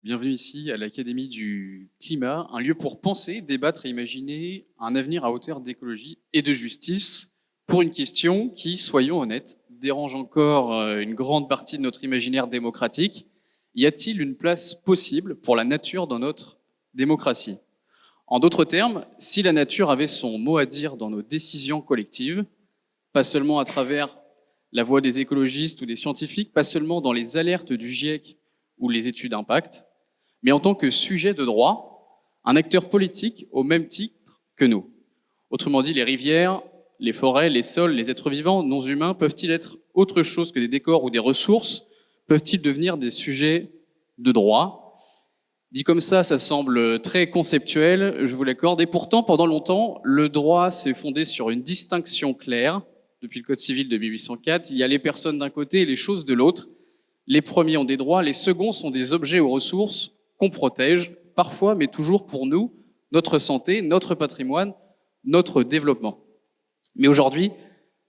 Bienvenue ici à l'Académie du Climat, un lieu pour penser, débattre et imaginer un avenir à hauteur d'écologie et de justice pour une question qui, soyons honnêtes, dérange encore une grande partie de notre imaginaire démocratique. Y a-t-il une place possible pour la nature dans notre démocratie? En d'autres termes, si la nature avait son mot à dire dans nos décisions collectives, pas seulement à travers la voix des écologistes ou des scientifiques, pas seulement dans les alertes du GIEC ou les études d'impact, mais en tant que sujet de droit, un acteur politique au même titre que nous. Autrement dit, les rivières, les forêts, les sols, les êtres vivants non humains peuvent-ils être autre chose que des décors ou des ressources? Peuvent-ils devenir des sujets de droit? Dit comme ça semble très conceptuel, je vous l'accorde. Et pourtant, pendant longtemps, le droit s'est fondé sur une distinction claire. Depuis le Code civil de 1804, il y a les personnes d'un côté et les choses de l'autre. Les premiers ont des droits, les seconds sont des objets ou ressources qu'on protège, parfois, mais toujours pour nous, notre santé, notre patrimoine, notre développement. Mais aujourd'hui,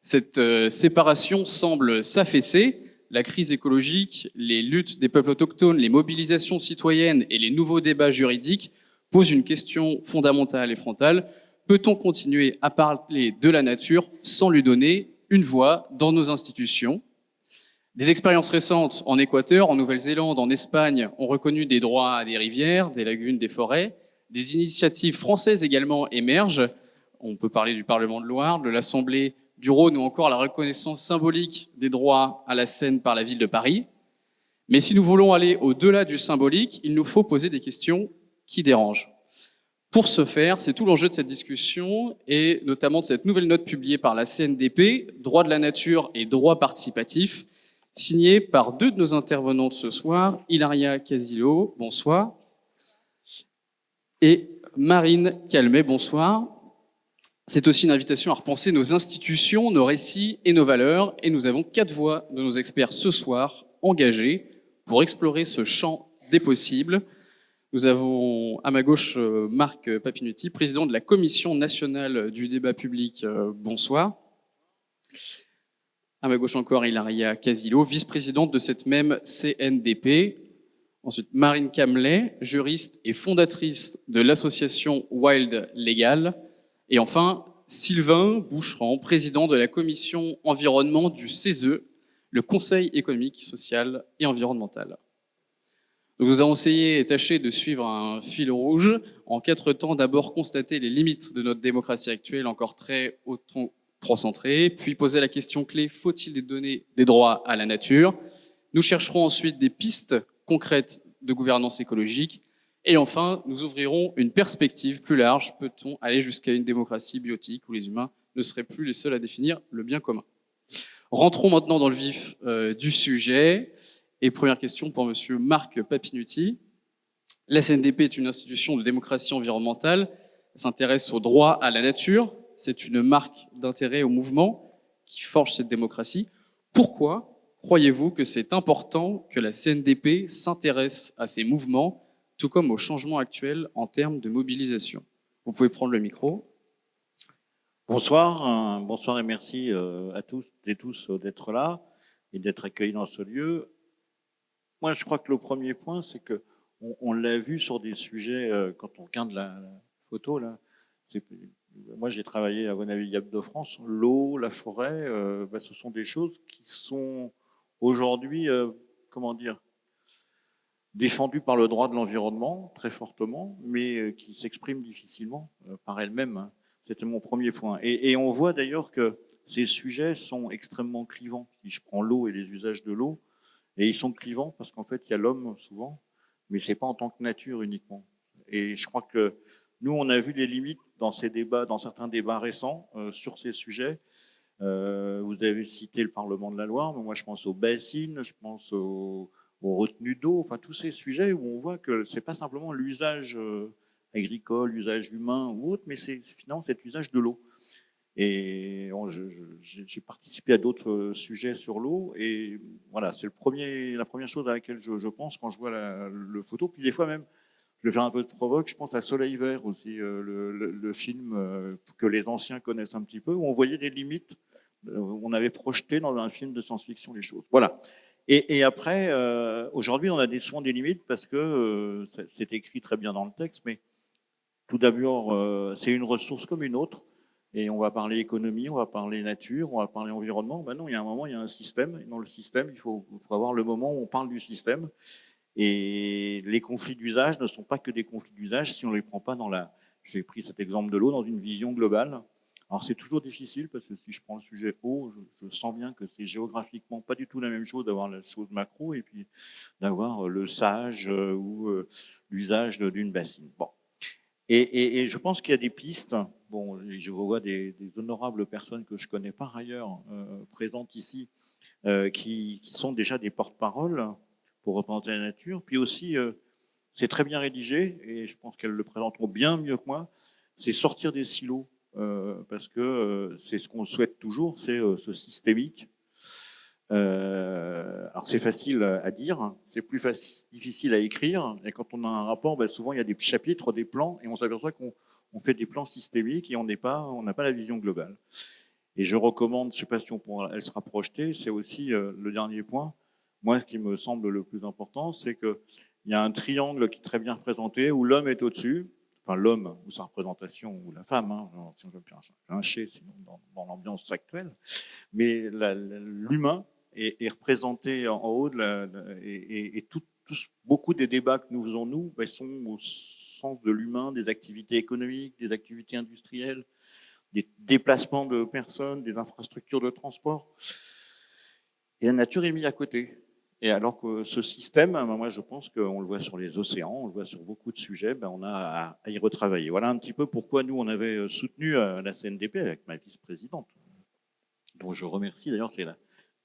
cette séparation semble s'affaisser. La crise écologique, les luttes des peuples autochtones, les mobilisations citoyennes et les nouveaux débats juridiques posent une question fondamentale et frontale. Peut-on continuer à parler de la nature sans lui donner une voix dans nos institutions? Des expériences récentes en Équateur, en Nouvelle-Zélande, en Espagne ont reconnu des droits à des rivières, des lagunes, des forêts. Des initiatives françaises également émergent. On peut parler du Parlement de Loire, de l'Assemblée du Rhône ou encore la reconnaissance symbolique des droits à la Seine par la ville de Paris. Mais si nous voulons aller au-delà du symbolique, il nous faut poser des questions qui dérangent. Pour ce faire, c'est tout l'enjeu de cette discussion et notamment de cette nouvelle note publiée par la CNDP, Droit de la nature et droit participatif, signée par deux de nos intervenantes ce soir, Hilaria Casilo, bonsoir, et Marine Calmet, bonsoir. C'est aussi une invitation à repenser nos institutions, nos récits et nos valeurs, et nous avons 4 voix de nos experts ce soir engagés pour explorer ce champ des possibles. Nous avons à ma gauche Marc Papinutti, président de la Commission nationale du débat public, bonsoir. À ma gauche encore, Hilaria Casilo, vice-présidente de cette même CNDP. Ensuite, Marine Calmet, juriste et fondatrice de l'association Wild Legal. Et enfin, Sylvain Boucheran, président de la commission environnement du CESE, le Conseil économique, social et environnemental. Donc nous avons essayé et tâché de suivre un fil rouge. En 4 temps, d'abord constater les limites de notre démocratie actuelle, encore très auto-centrée, puis poser la question clé, faut-il donner des droits à la nature? Nous chercherons ensuite des pistes concrètes de gouvernance écologique. Et enfin, nous ouvrirons une perspective plus large. Peut-on aller jusqu'à une démocratie biotique où les humains ne seraient plus les seuls à définir le bien commun? Rentrons maintenant dans le vif du sujet. Et première question pour monsieur Marc Papinutti. La CNDP est une institution de démocratie environnementale. Elle s'intéresse au droit à la nature. C'est une marque d'intérêt au mouvement qui forge cette démocratie. Pourquoi croyez-vous que c'est important que la CNDP s'intéresse à ces mouvements, tout comme aux changements actuels en termes de mobilisation? Vous pouvez prendre le micro. Bonsoir, bonsoir et merci à tous et tous d'être là et d'être accueillis dans ce lieu. Moi, je crois que le premier point, c'est que on l'a vu sur des sujets, quand on regarde la photo, là. Moi, j'ai travaillé à Voie navigable de France. L'eau, la forêt, ce sont des choses qui sont aujourd'hui, comment dire, défendues par le droit de l'environnement, très fortement, mais qui s'expriment difficilement par elles-mêmes. Hein. C'était mon premier point. Et on voit d'ailleurs que ces sujets sont extrêmement clivants. Si je prends l'eau et les usages de l'eau, et ils sont clivants parce qu'en fait, il y a l'homme souvent, mais c'est pas en tant que nature uniquement. Et je crois que nous, on a vu les limites dans ces débats, dans certains débats récents sur ces sujets. Vous avez cité le Parlement de la Loire, mais moi je pense aux bassines, je pense aux retenues d'eau, enfin tous ces sujets où on voit que c'est pas simplement l'usage agricole, l'usage humain ou autre, mais c'est finalement cet usage de l'eau. Et j'ai participé à d'autres sujets sur l'eau et voilà, c'est la première chose à laquelle je pense quand je vois le photo. Puis des fois même, je le fais un peu de provoque, je pense à Soleil Vert aussi, le film que les anciens connaissent un petit peu, où on voyait des limites, on avait projeté dans un film de science-fiction les choses. Voilà. Et après, aujourd'hui, on a souvent des limites parce que c'est écrit très bien dans le texte, mais tout d'abord, c'est une ressource comme une autre. Et on va parler économie, on va parler nature, on va parler environnement. Ben non, il y a un moment, il y a un système. Et dans le système, il faut avoir le moment où on parle du système. Et les conflits d'usage ne sont pas que des conflits d'usage si on ne les prend pas dans la... J'ai pris cet exemple de l'eau dans une vision globale. Alors c'est toujours difficile parce que si je prends le sujet eau, je sens bien que c'est géographiquement pas du tout la même chose d'avoir la chose macro et puis d'avoir le sage ou l'usage d'une bassine. Bon. Et je pense qu'il y a des pistes. Bon, je vois des honorables personnes que je connais par ailleurs présentes ici qui sont déjà des porte-paroles pour représenter la nature. Puis aussi, c'est très bien rédigé et je pense qu'elles le présenteront bien mieux que moi. C'est sortir des silos parce que c'est ce qu'on souhaite toujours, c'est ce systémique. Alors c'est facile à dire, c'est plus difficile à écrire. Et quand on a un rapport, ben souvent il y a des chapitres, des plans, et on s'aperçoit qu'on fait des plans systémiques et on n'a pas la vision globale. Et je recommande, je ne sais pas si elle sera projetée, c'est aussi le dernier point. Moi, ce qui me semble le plus important, c'est qu'il y a un triangle qui est très bien représenté où l'homme est au-dessus, enfin l'homme ou sa représentation, ou la femme, hein, si on veut bien lyncher, sinon dans l'ambiance actuelle, mais l'humain est représenté en haut et beaucoup des débats que nous faisons, nous, sont au sens de l'humain, des activités économiques, des activités industrielles, des déplacements de personnes, des infrastructures de transport. Et la nature est mise à côté. Et alors que ce système, moi je pense qu'on le voit sur les océans, on le voit sur beaucoup de sujets, on a à y retravailler. Voilà un petit peu pourquoi nous on avait soutenu la CNDP avec ma vice-présidente, dont je remercie d'ailleurs, c'est la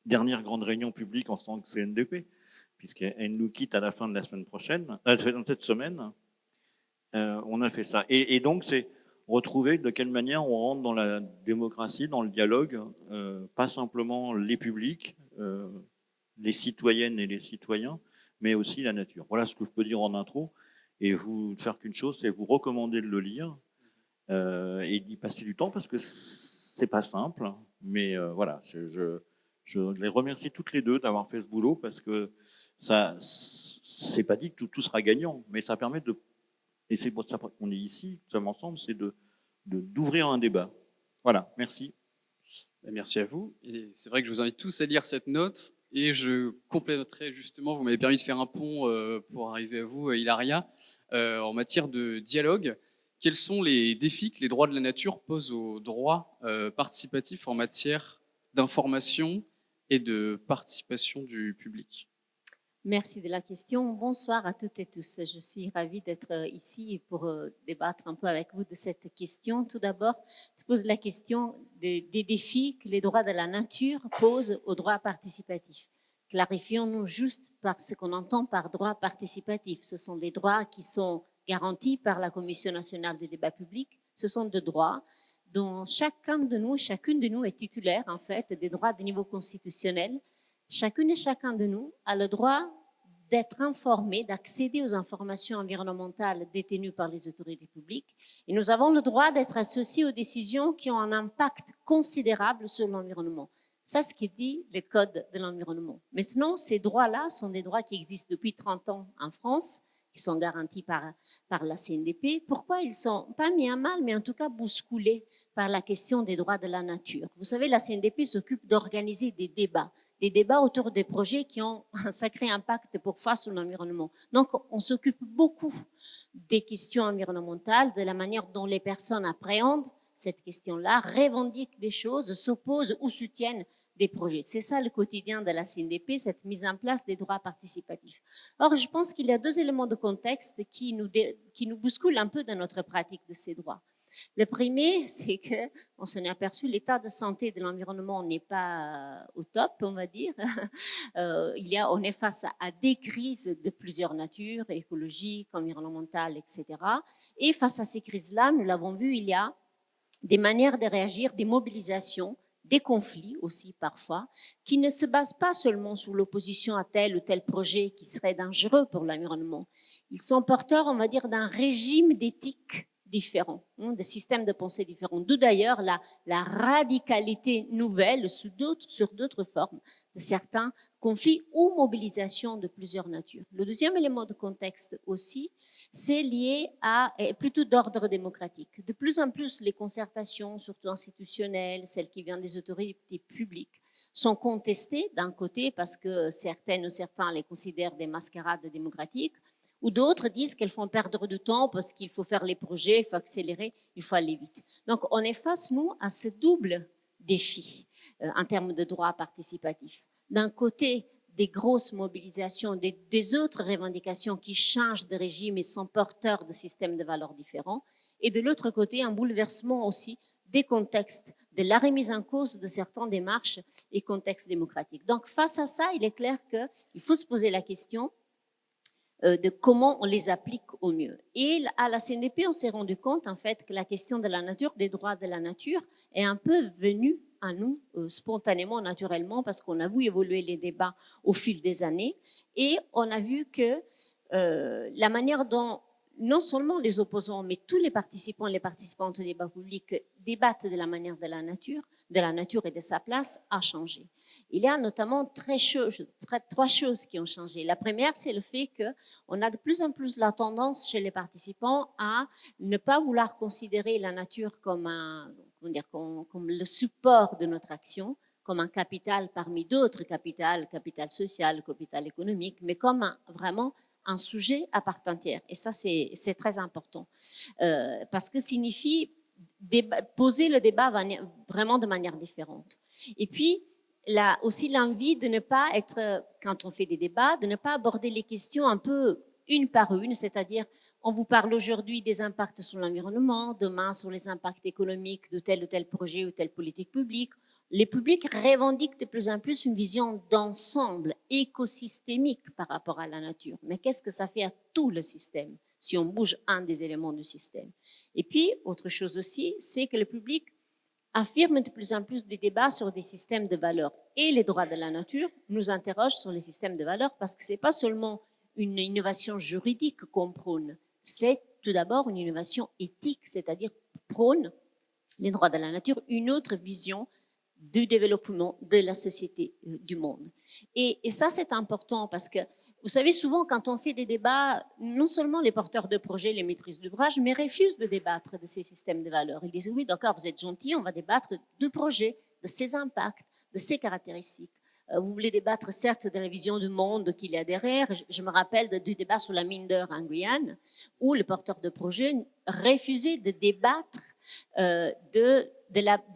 dernière grande réunion publique en tant que CNDP, puisqu'elle nous quitte à la fin de la semaine prochaine, cette semaine. On a fait ça. Et donc c'est retrouver de quelle manière on rentre dans la démocratie, dans le dialogue, pas simplement les publics, les citoyennes et les citoyens, mais aussi la nature. Voilà ce que je peux dire en intro. Et vous faire qu'une chose, c'est vous recommander de le lire et d'y passer du temps parce que c'est pas simple. Mais voilà, je les remercie toutes les deux d'avoir fait ce boulot parce que ça, c'est pas dit que tout sera gagnant, mais ça permet de, et c'est pour ça qu'on est ici, nous sommes ensemble, c'est d'ouvrir un débat. Voilà, merci. Merci à vous. Et c'est vrai que je vous invite tous à lire cette note. Et je compléterai justement, vous m'avez permis de faire un pont pour arriver à vous, Hilaria, en matière de dialogue. Quels sont les défis que les droits de la nature posent aux droits participatifs en matière d'information et de participation du public? Merci de la question. Bonsoir à toutes et tous. Je suis ravie d'être ici pour débattre un peu avec vous de cette question. Tout d'abord, je pose la question des défis que les droits de la nature posent aux droits participatifs. Clarifions-nous juste par ce qu'on entend par droit participatif. Ce sont des droits qui sont garantis par la Commission nationale des débats publics. Ce sont des droits dont chacune de nous est titulaire, en fait, des droits de niveau constitutionnel. Chacune et chacun de nous a le droit d'être informé, d'accéder aux informations environnementales détenues par les autorités publiques. Et nous avons le droit d'être associés aux décisions qui ont un impact considérable sur l'environnement. Ça, c'est ce qui dit le Code de l'environnement. Maintenant, ces droits-là sont des droits qui existent depuis 30 ans en France, qui sont garantis par la CNDP. Pourquoi ils ne sont pas mis à mal, mais en tout cas bousculés par la question des droits de la nature? Vous savez, la CNDP s'occupe d'organiser des débats autour des projets qui ont un sacré impact pour faire sur l'environnement. Donc, on s'occupe beaucoup des questions environnementales, de la manière dont les personnes appréhendent cette question-là, revendiquent des choses, s'opposent ou soutiennent des projets. C'est ça le quotidien de la CNDP, cette mise en place des droits participatifs. Or, je pense qu'il y a deux éléments de contexte qui nous bousculent un peu dans notre pratique de ces droits. Le premier, c'est qu'on s'en est aperçu, l'état de santé de l'environnement n'est pas au top, on va dire. On est face à des crises de plusieurs natures, écologiques, environnementales, etc. Et face à ces crises-là, nous l'avons vu, il y a des manières de réagir, des mobilisations, des conflits aussi parfois, qui ne se basent pas seulement sur l'opposition à tel ou tel projet qui serait dangereux pour l'environnement. Ils sont porteurs, on va dire, d'un régime d'éthique différents, des systèmes de pensée différents. D'où d'ailleurs la radicalité nouvelle sur d'autres formes de certains conflits ou mobilisations de plusieurs natures. Le deuxième élément de contexte aussi, c'est lié à plutôt d'ordre démocratique. De plus en plus, les concertations, surtout institutionnelles, celles qui viennent des autorités publiques, sont contestées d'un côté parce que certaines ou certains les considèrent des mascarades démocratiques, ou d'autres disent qu'elles font perdre du temps parce qu'il faut faire les projets, il faut accélérer, il faut aller vite. Donc on est face, nous, à ce double défi en termes de droits participatifs. D'un côté, des grosses mobilisations, des autres revendications qui changent de régime et sont porteurs de systèmes de valeurs différents, et de l'autre côté, un bouleversement aussi des contextes, de la remise en cause de certaines démarches et contextes démocratiques. Donc face à ça, il est clair qu'il faut se poser la question de comment on les applique au mieux. Et à la CNDP, on s'est rendu compte en fait que la question de la nature, des droits de la nature, est un peu venue à nous spontanément, naturellement, parce qu'on a vu évoluer les débats au fil des années, et on a vu que la manière dont non seulement les opposants, mais tous les participants et les participantes au débat public débattent de la manière de la nature et de sa place, a changé. Il y a notamment trois choses qui ont changé. La première, c'est le fait qu'on a de plus en plus la tendance chez les participants à ne pas vouloir considérer la nature comme le support de notre action, comme un capital parmi d'autres capital social, capital économique, mais comme vraiment un sujet à part entière. Et ça, c'est très important. Parce que signifie poser le débat vraiment de manière différente. Et puis, aussi l'envie de ne pas être, quand on fait des débats, de ne pas aborder les questions un peu une par une, c'est-à-dire on vous parle aujourd'hui des impacts sur l'environnement, demain sur les impacts économiques de tel ou tel projet ou telle politique publique. Les publics revendiquent de plus en plus une vision d'ensemble écosystémique par rapport à la nature. Mais qu'est-ce que ça fait à tout le système si on bouge un des éléments du système? Et puis, autre chose aussi, c'est que le public affirme de plus en plus des débats sur des systèmes de valeurs. Et les droits de la nature nous interrogent sur les systèmes de valeurs parce que ce n'est pas seulement une innovation juridique qu'on prône, c'est tout d'abord une innovation éthique, c'est-à-dire prône les droits de la nature, une autre vision du développement de la société du monde. Et ça, c'est important parce que, vous savez, souvent, quand on fait des débats, non seulement les porteurs de projets, les maîtrises d'ouvrage, mais refusent de débattre de ces systèmes de valeurs. Ils disent, oui, d'accord, vous êtes gentil, on va débattre du projet, de ses impacts, de ses caractéristiques. Vous voulez débattre, certes, de la vision du monde qu'il y a derrière. Je me rappelle du débat sur la mine d'or en Guyane, où le porteur de projet refusait de débattre de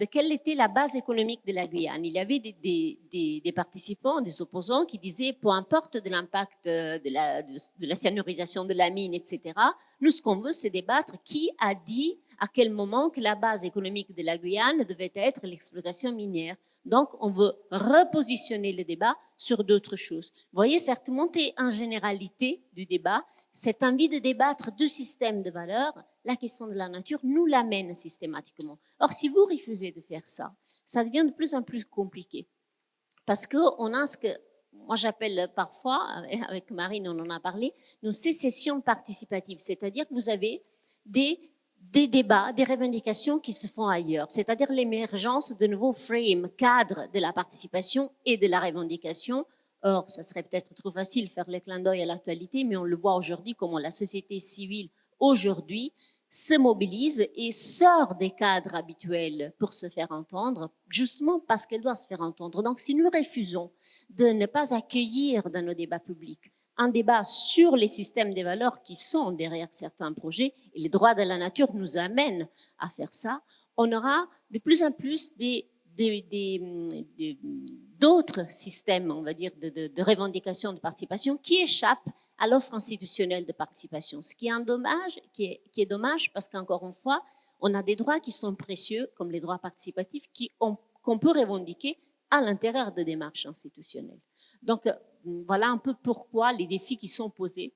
quelle était la base économique de la Guyane. Il y avait des participants, des opposants qui disaient, peu importe de l'impact de la cyanurisation de la mine, etc., nous, ce qu'on veut, c'est débattre qui a dit à quel moment que la base économique de la Guyane devait être l'exploitation minière. Donc, on veut repositionner le débat sur d'autres choses. Vous voyez, cette montée en généralité du débat, cette envie de débattre du système de valeurs, la question de la nature nous l'amène systématiquement. Or, si vous refusez de faire ça, ça devient de plus en plus compliqué. Parce qu'on a ce que moi j'appelle parfois, avec Marine on en a parlé, une sécession participative. C'est-à-dire que vous avez des débats, des revendications qui se font ailleurs. C'est-à-dire l'émergence de nouveaux frames, cadres de la participation et de la revendication. Or, ça serait peut-être trop facile de faire le clin d'œil à l'actualité, mais on le voit aujourd'hui comment la société civile aujourd'hui se mobilise et sort des cadres habituels pour se faire entendre, justement parce qu'elle doit se faire entendre. Donc, si nous refusons de ne pas accueillir dans nos débats publics un débat sur les systèmes des valeurs qui sont derrière certains projets, et les droits de la nature nous amènent à faire ça, on aura de plus en plus d'autres systèmes, on va dire, de revendication de participation qui échappent à l'offre institutionnelle de participation. Ce qui est dommage parce qu'encore une fois, on a des droits qui sont précieux, comme les droits participatifs, qu'on peut revendiquer à l'intérieur de démarches institutionnelles. Donc, voilà un peu pourquoi les défis qui sont posés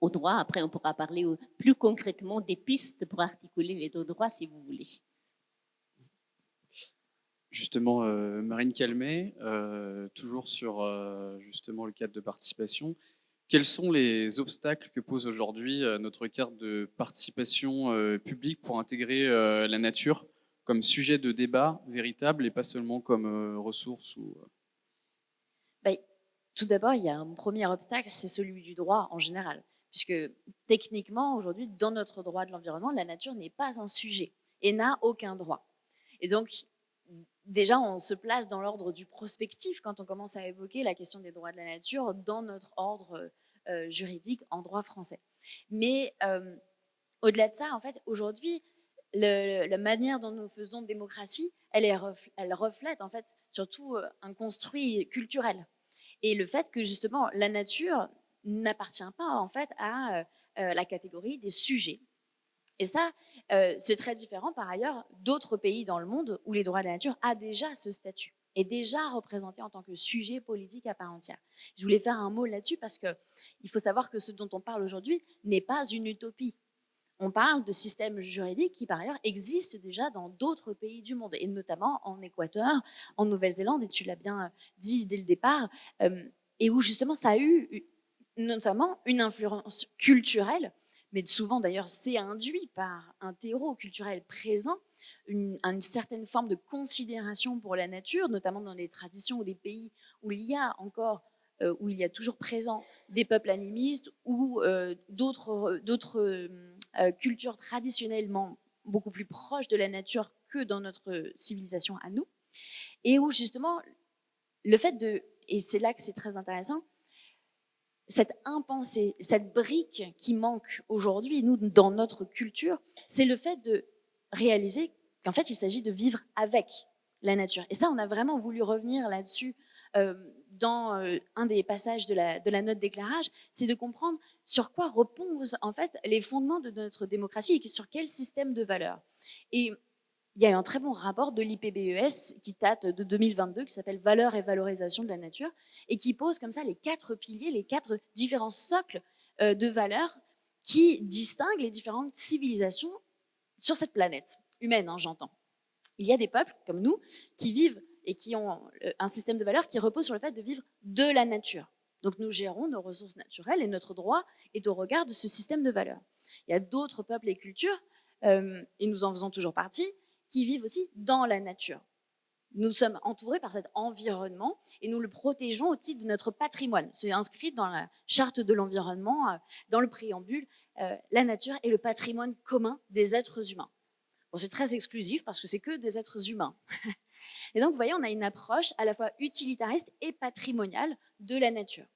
aux droits. Après, on pourra parler plus concrètement des pistes pour articuler les deux droits, si vous voulez. Justement, Marine Calmet, toujours sur justement le cadre de participation, Quels sont les obstacles que pose aujourd'hui notre carte de participation publique pour intégrer la nature comme sujet de débat véritable et pas seulement comme ressource ou... Bah, tout d'abord, il y a un premier obstacle, c'est celui du droit en général. Puisque techniquement, aujourd'hui, dans notre droit de l'environnement, la nature n'est pas un sujet et n'a aucun droit. Et donc, déjà, on se place dans l'ordre du prospectif quand on commence à évoquer la question des droits de la nature dans notre ordre juridique en droit français. Mais au-delà de ça, en fait, aujourd'hui, la manière dont nous faisons démocratie, elle reflète en fait surtout un construit culturel. Et le fait que justement la nature n'appartient pas en fait à la catégorie des sujets. Et ça, c'est très différent par ailleurs d'autres pays dans le monde où les droits de la nature a déjà ce statut, est déjà représenté en tant que sujet politique à part entière. Je voulais faire un mot là-dessus parce qu'il faut savoir que ce dont on parle aujourd'hui n'est pas une utopie. On parle de systèmes juridiques qui, par ailleurs, existent déjà dans d'autres pays du monde, et notamment en Équateur, en Nouvelle-Zélande, et tu l'as bien dit dès le départ, et où justement ça a eu notamment une influence culturelle, mais souvent d'ailleurs c'est induit par un terreau culturel présent, une certaine forme de considération pour la nature, notamment dans les traditions ou des pays où il y a encore où il y a toujours présent des peuples animistes ou d'autres cultures traditionnellement beaucoup plus proches de la nature que dans notre civilisation à nous, et où justement le fait de, et c'est là que c'est très intéressant, cette impensée, cette brique qui manque aujourd'hui, nous, dans notre culture, c'est le fait de réaliser qu'en fait, il s'agit de vivre avec la nature. Et ça, on a vraiment voulu revenir là-dessus dans un des passages de la note d'éclairage, c'est de comprendre sur quoi reposent en fait les fondements de notre démocratie et sur quel système de valeurs. Et il y a un très bon rapport de l'IPBES qui date de 2022, qui s'appelle Valeurs et valorisation de la nature, et qui pose comme ça les 4 piliers, les 4 différents socles de valeurs qui distinguent les différentes civilisations sur cette planète humaine, hein, j'entends. Il y a des peuples comme nous qui vivent et qui ont un système de valeurs qui repose sur le fait de vivre de la nature. Donc nous gérons nos ressources naturelles et notre droit est au regard de ce système de valeurs. Il y a d'autres peuples et cultures, et nous en faisons toujours partie, qui vivent aussi dans la nature. Nous sommes entourés par cet environnement et nous le protégeons au titre de notre patrimoine. C'est inscrit dans la charte de l'environnement, dans le préambule, la nature est le patrimoine commun des êtres humains. Bon, c'est très exclusif parce que c'est que des êtres humains. Et donc, vous voyez, on a une approche à la fois utilitariste et patrimoniale de la nature.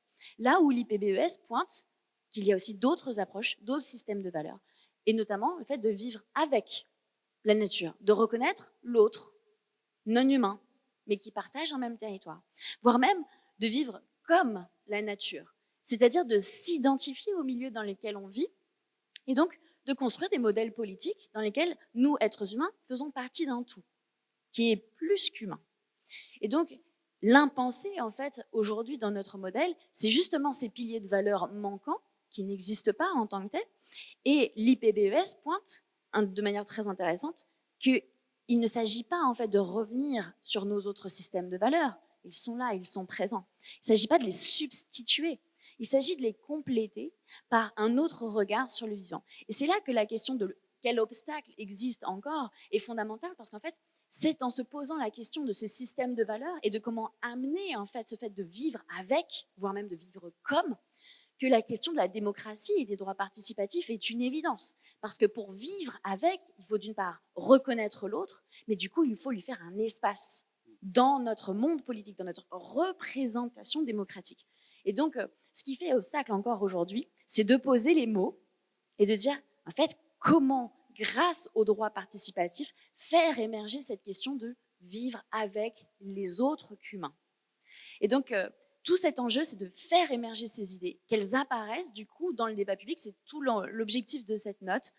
Là où l'IPBES pointe qu'il y a aussi d'autres approches, d'autres systèmes de valeurs, et notamment le fait de vivre avec la nature, de reconnaître l'autre, non humain, mais qui partage un même territoire, voire même de vivre comme la nature, c'est-à-dire de s'identifier au milieu dans lequel on vit, et donc de construire des modèles politiques dans lesquels nous, êtres humains, faisons partie d'un tout, qui est plus qu'humain. Et donc, l'impensé, en fait, aujourd'hui dans notre modèle, c'est justement ces piliers de valeurs manquants, qui n'existent pas en tant que tels, et l'IPBES pointe, de manière très intéressante, qu'il ne s'agit pas, en fait, de revenir sur nos autres systèmes de valeurs. Ils sont là, ils sont présents. Il ne s'agit pas de les substituer. Il s'agit de les compléter par un autre regard sur le vivant. Et c'est là que la question de quel obstacle existe encore est fondamentale, parce qu'en fait, c'est en se posant la question de ces systèmes de valeurs et de comment amener en fait ce fait de vivre avec, voire même de vivre comme, que la question de la démocratie et des droits participatifs est une évidence. Parce que pour vivre avec, il faut d'une part reconnaître l'autre, mais du coup, il faut lui faire un espace dans notre monde politique, dans notre représentation démocratique. Et donc, ce qui fait obstacle encore aujourd'hui, c'est de poser les mots et de dire, en fait, comment, grâce aux droits participatifs, faire émerger cette question de vivre avec les autres qu'humains. Et donc, tout cet enjeu, c'est de faire émerger ces idées, qu'elles apparaissent du coup dans le débat public, c'est tout l'objectif de cette note,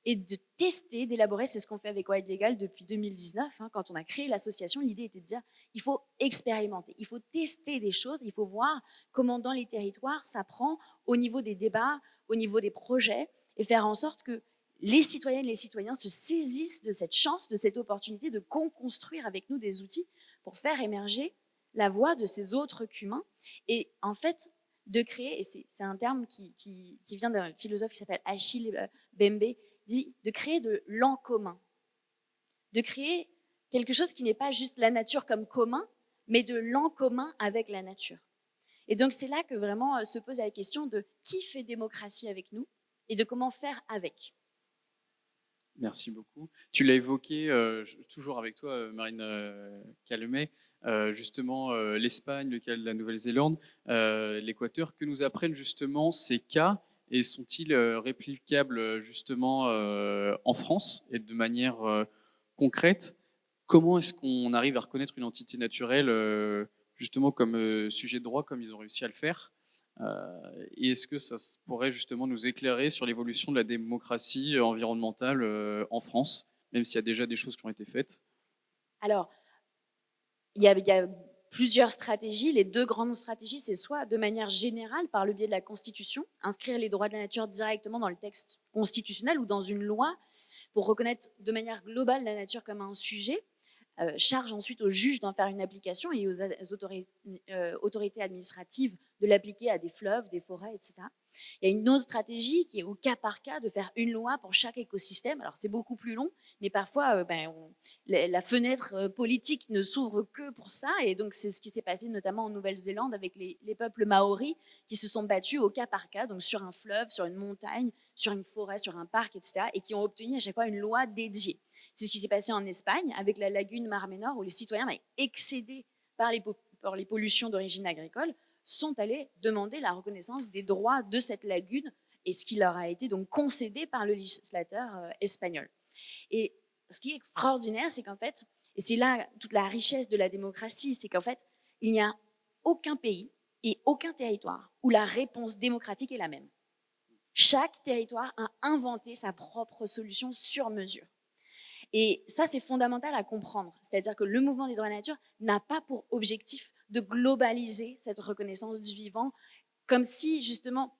et de tester, d'élaborer, c'est ce qu'on fait avec Wild Legal depuis 2019, hein, quand on a créé l'association, l'idée était de dire, il faut expérimenter, il faut tester des choses, il faut voir comment dans les territoires ça prend au niveau des débats, au niveau des projets, et faire en sorte que les citoyennes et les citoyens se saisissent de cette chance, de cette opportunité de co-construire avec nous des outils pour faire émerger la voix de ces autres qu'humains. Et en fait, de créer, et c'est un terme qui vient d'un philosophe qui s'appelle Achille Mbembe, dit de créer de l'en commun, de créer quelque chose qui n'est pas juste la nature comme commun, mais de l'en commun avec la nature. Et donc c'est là que vraiment se pose la question de qui fait démocratie avec nous et de comment faire avec. Merci beaucoup. Tu l'as évoqué, toujours avec toi, Marine Calmet, justement l'Espagne, la Nouvelle-Zélande, l'Équateur. Que nous apprennent justement ces cas et sont-ils réplicables justement en France et de manière concrète? Comment est-ce qu'on arrive à reconnaître une entité naturelle justement comme sujet de droit, comme ils ont réussi à le faire? Et est-ce que ça pourrait justement nous éclairer sur l'évolution de la démocratie environnementale en France, même s'il y a déjà des choses qui ont été faites? Alors, il y a plusieurs stratégies. Les deux grandes stratégies, c'est soit de manière générale, par le biais de la Constitution, inscrire les droits de la nature directement dans le texte constitutionnel ou dans une loi pour reconnaître de manière globale la nature comme un sujet. Charge ensuite aux juges d'en faire une application et aux autorités administratives de l'appliquer à des fleuves, des forêts, etc. Il y a une autre stratégie qui est au cas par cas de faire une loi pour chaque écosystème. Alors c'est beaucoup plus long, mais parfois la fenêtre politique ne s'ouvre que pour ça. Et donc c'est ce qui s'est passé notamment en Nouvelle-Zélande avec les peuples maoris qui se sont battus au cas par cas, donc sur un fleuve, sur une montagne, sur une forêt, sur un parc, etc. et qui ont obtenu à chaque fois une loi dédiée. C'est ce qui s'est passé en Espagne avec la lagune Mar Menor où les citoyens, excédés par les pollutions d'origine agricole, sont allés demander la reconnaissance des droits de cette lagune et ce qui leur a été donc concédé par le législateur espagnol. Et ce qui est extraordinaire, c'est qu'en fait, et c'est là toute la richesse de la démocratie, c'est qu'en fait, il n'y a aucun pays et aucun territoire où la réponse démocratique est la même. Chaque territoire a inventé sa propre solution sur mesure. Et ça, c'est fondamental à comprendre. C'est-à-dire que le mouvement des droits de la nature n'a pas pour objectif de globaliser cette reconnaissance du vivant, comme si justement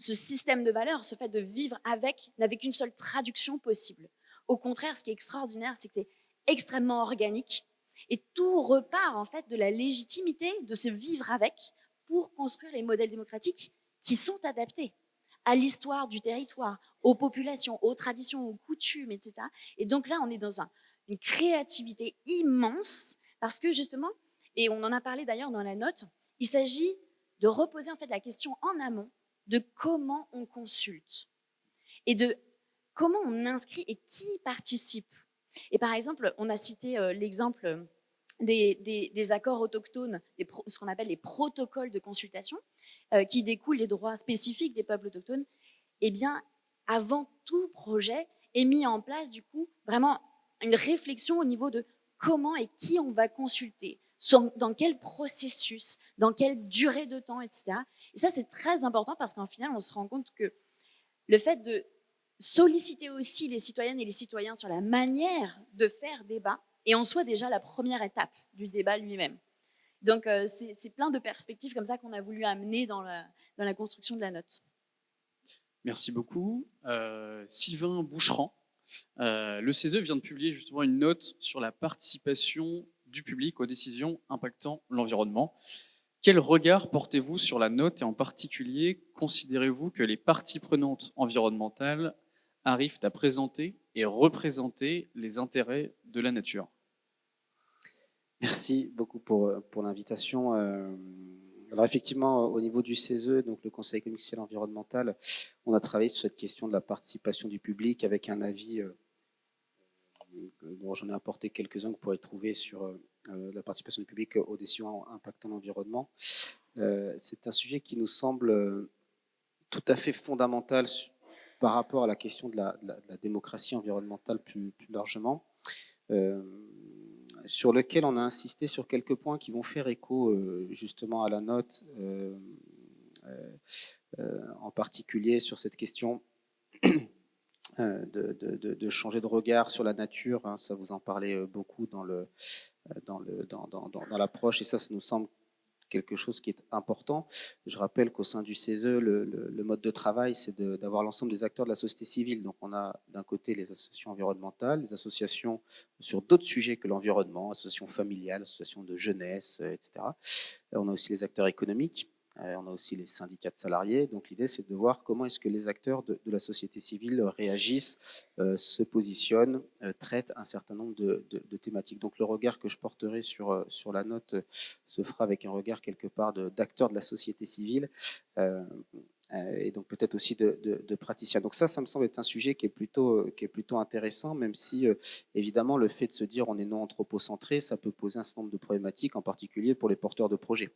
ce système de valeurs, ce fait de vivre avec, n'avait qu'une seule traduction possible. Au contraire, ce qui est extraordinaire, c'est que c'est extrêmement organique et tout repart en fait de la légitimité de se vivre avec pour construire les modèles démocratiques qui sont adaptés à l'histoire du territoire, aux populations, aux traditions, aux coutumes, etc. Et donc là, on est dans une créativité immense parce que justement, et on en a parlé d'ailleurs dans la note, il s'agit de reposer en fait la question en amont de comment on consulte et de comment on inscrit et qui participe. Et par exemple, on a cité l'exemple des accords autochtones, ce qu'on appelle les protocoles de consultation, qui découlent des droits spécifiques des peuples autochtones. Eh bien, avant tout projet, est mis en place du coup vraiment une réflexion au niveau de comment et qui on va consulter, dans quel processus, dans quelle durée de temps, etc. Et ça, c'est très important parce qu'en final, on se rend compte que le fait de solliciter aussi les citoyennes et les citoyens sur la manière de faire débat est en soi déjà la première étape du débat lui-même. Donc, c'est plein de perspectives comme ça qu'on a voulu amener dans la construction de la note. Merci beaucoup. Sylvain Boucheran, le CESE vient de publier justement une note sur la participation du public aux décisions impactant l'environnement. Quel regard portez-vous sur la note et en particulier, considérez-vous que les parties prenantes environnementales arrivent à présenter et représenter les intérêts de la nature? Merci beaucoup pour l'invitation. Alors effectivement, au niveau du CESE, donc le Conseil économique, social et environnemental, on a travaillé sur cette question de la participation du public avec un avis dont j'en ai apporté quelques-uns que vous pourrez trouver sur la participation du public aux décisions impactant l'environnement. C'est un sujet qui nous semble tout à fait fondamental par rapport à la question de la démocratie environnementale plus largement, sur lequel on a insisté sur quelques points qui vont faire écho justement à la note, en particulier sur cette question de changer de regard sur la nature. Hein, ça vous en parlait beaucoup dans l'approche, et ça nous semble quelque chose qui est important. Je rappelle qu'au sein du CESE, le mode de travail, c'est d'avoir l'ensemble des acteurs de la société civile. Donc on a d'un côté les associations environnementales, les associations sur d'autres sujets que l'environnement, associations familiales, associations de jeunesse, etc. On a aussi les acteurs économiques, On a aussi les syndicats de salariés. Donc l'idée, c'est de voir comment est-ce que les acteurs de la société civile réagissent, se positionnent, traitent un certain nombre de thématiques. Donc le regard que je porterai sur la note se fera avec un regard quelque part d'acteurs de la société civile. Et donc peut-être aussi de praticiens. Donc ça me semble être un sujet qui est plutôt intéressant, même si évidemment le fait de se dire on est non anthropocentré, ça peut poser un certain nombre de problématiques, en particulier pour les porteurs de projets.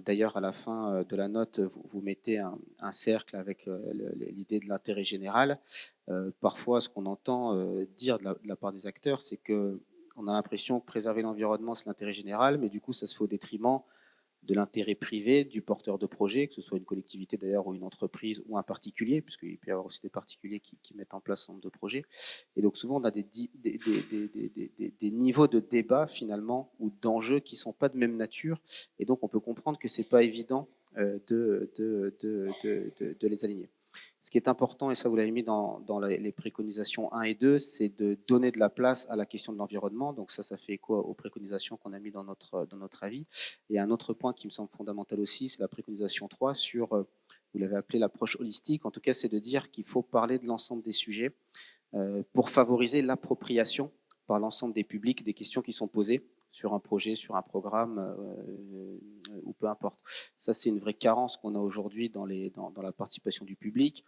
D'ailleurs, à la fin de la note, vous mettez un cercle avec l'idée de l'intérêt général. Parfois, ce qu'on entend dire de la part des acteurs, c'est qu'on a l'impression que préserver l'environnement, c'est l'intérêt général, mais du coup, ça se fait au détriment de l'intérêt privé du porteur de projet, que ce soit une collectivité d'ailleurs ou une entreprise ou un particulier, puisqu'il peut y avoir aussi des particuliers qui mettent en place un nombre de projets. Et donc souvent on a des niveaux de débat finalement ou d'enjeux qui ne sont pas de même nature, et donc on peut comprendre que ce n'est pas évident de les aligner. Ce qui est important, et ça vous l'avez mis dans les préconisations 1 et 2, c'est de donner de la place à la question de l'environnement. Donc ça fait écho aux préconisations qu'on a mis dans notre avis. Et un autre point qui me semble fondamental aussi, c'est la préconisation 3 sur, vous l'avez appelé l'approche holistique. En tout cas, c'est de dire qu'il faut parler de l'ensemble des sujets pour favoriser l'appropriation par l'ensemble des publics des questions qui sont posées sur un projet, sur un programme, ou peu importe. Ça, c'est une vraie carence qu'on a aujourd'hui dans la participation du public.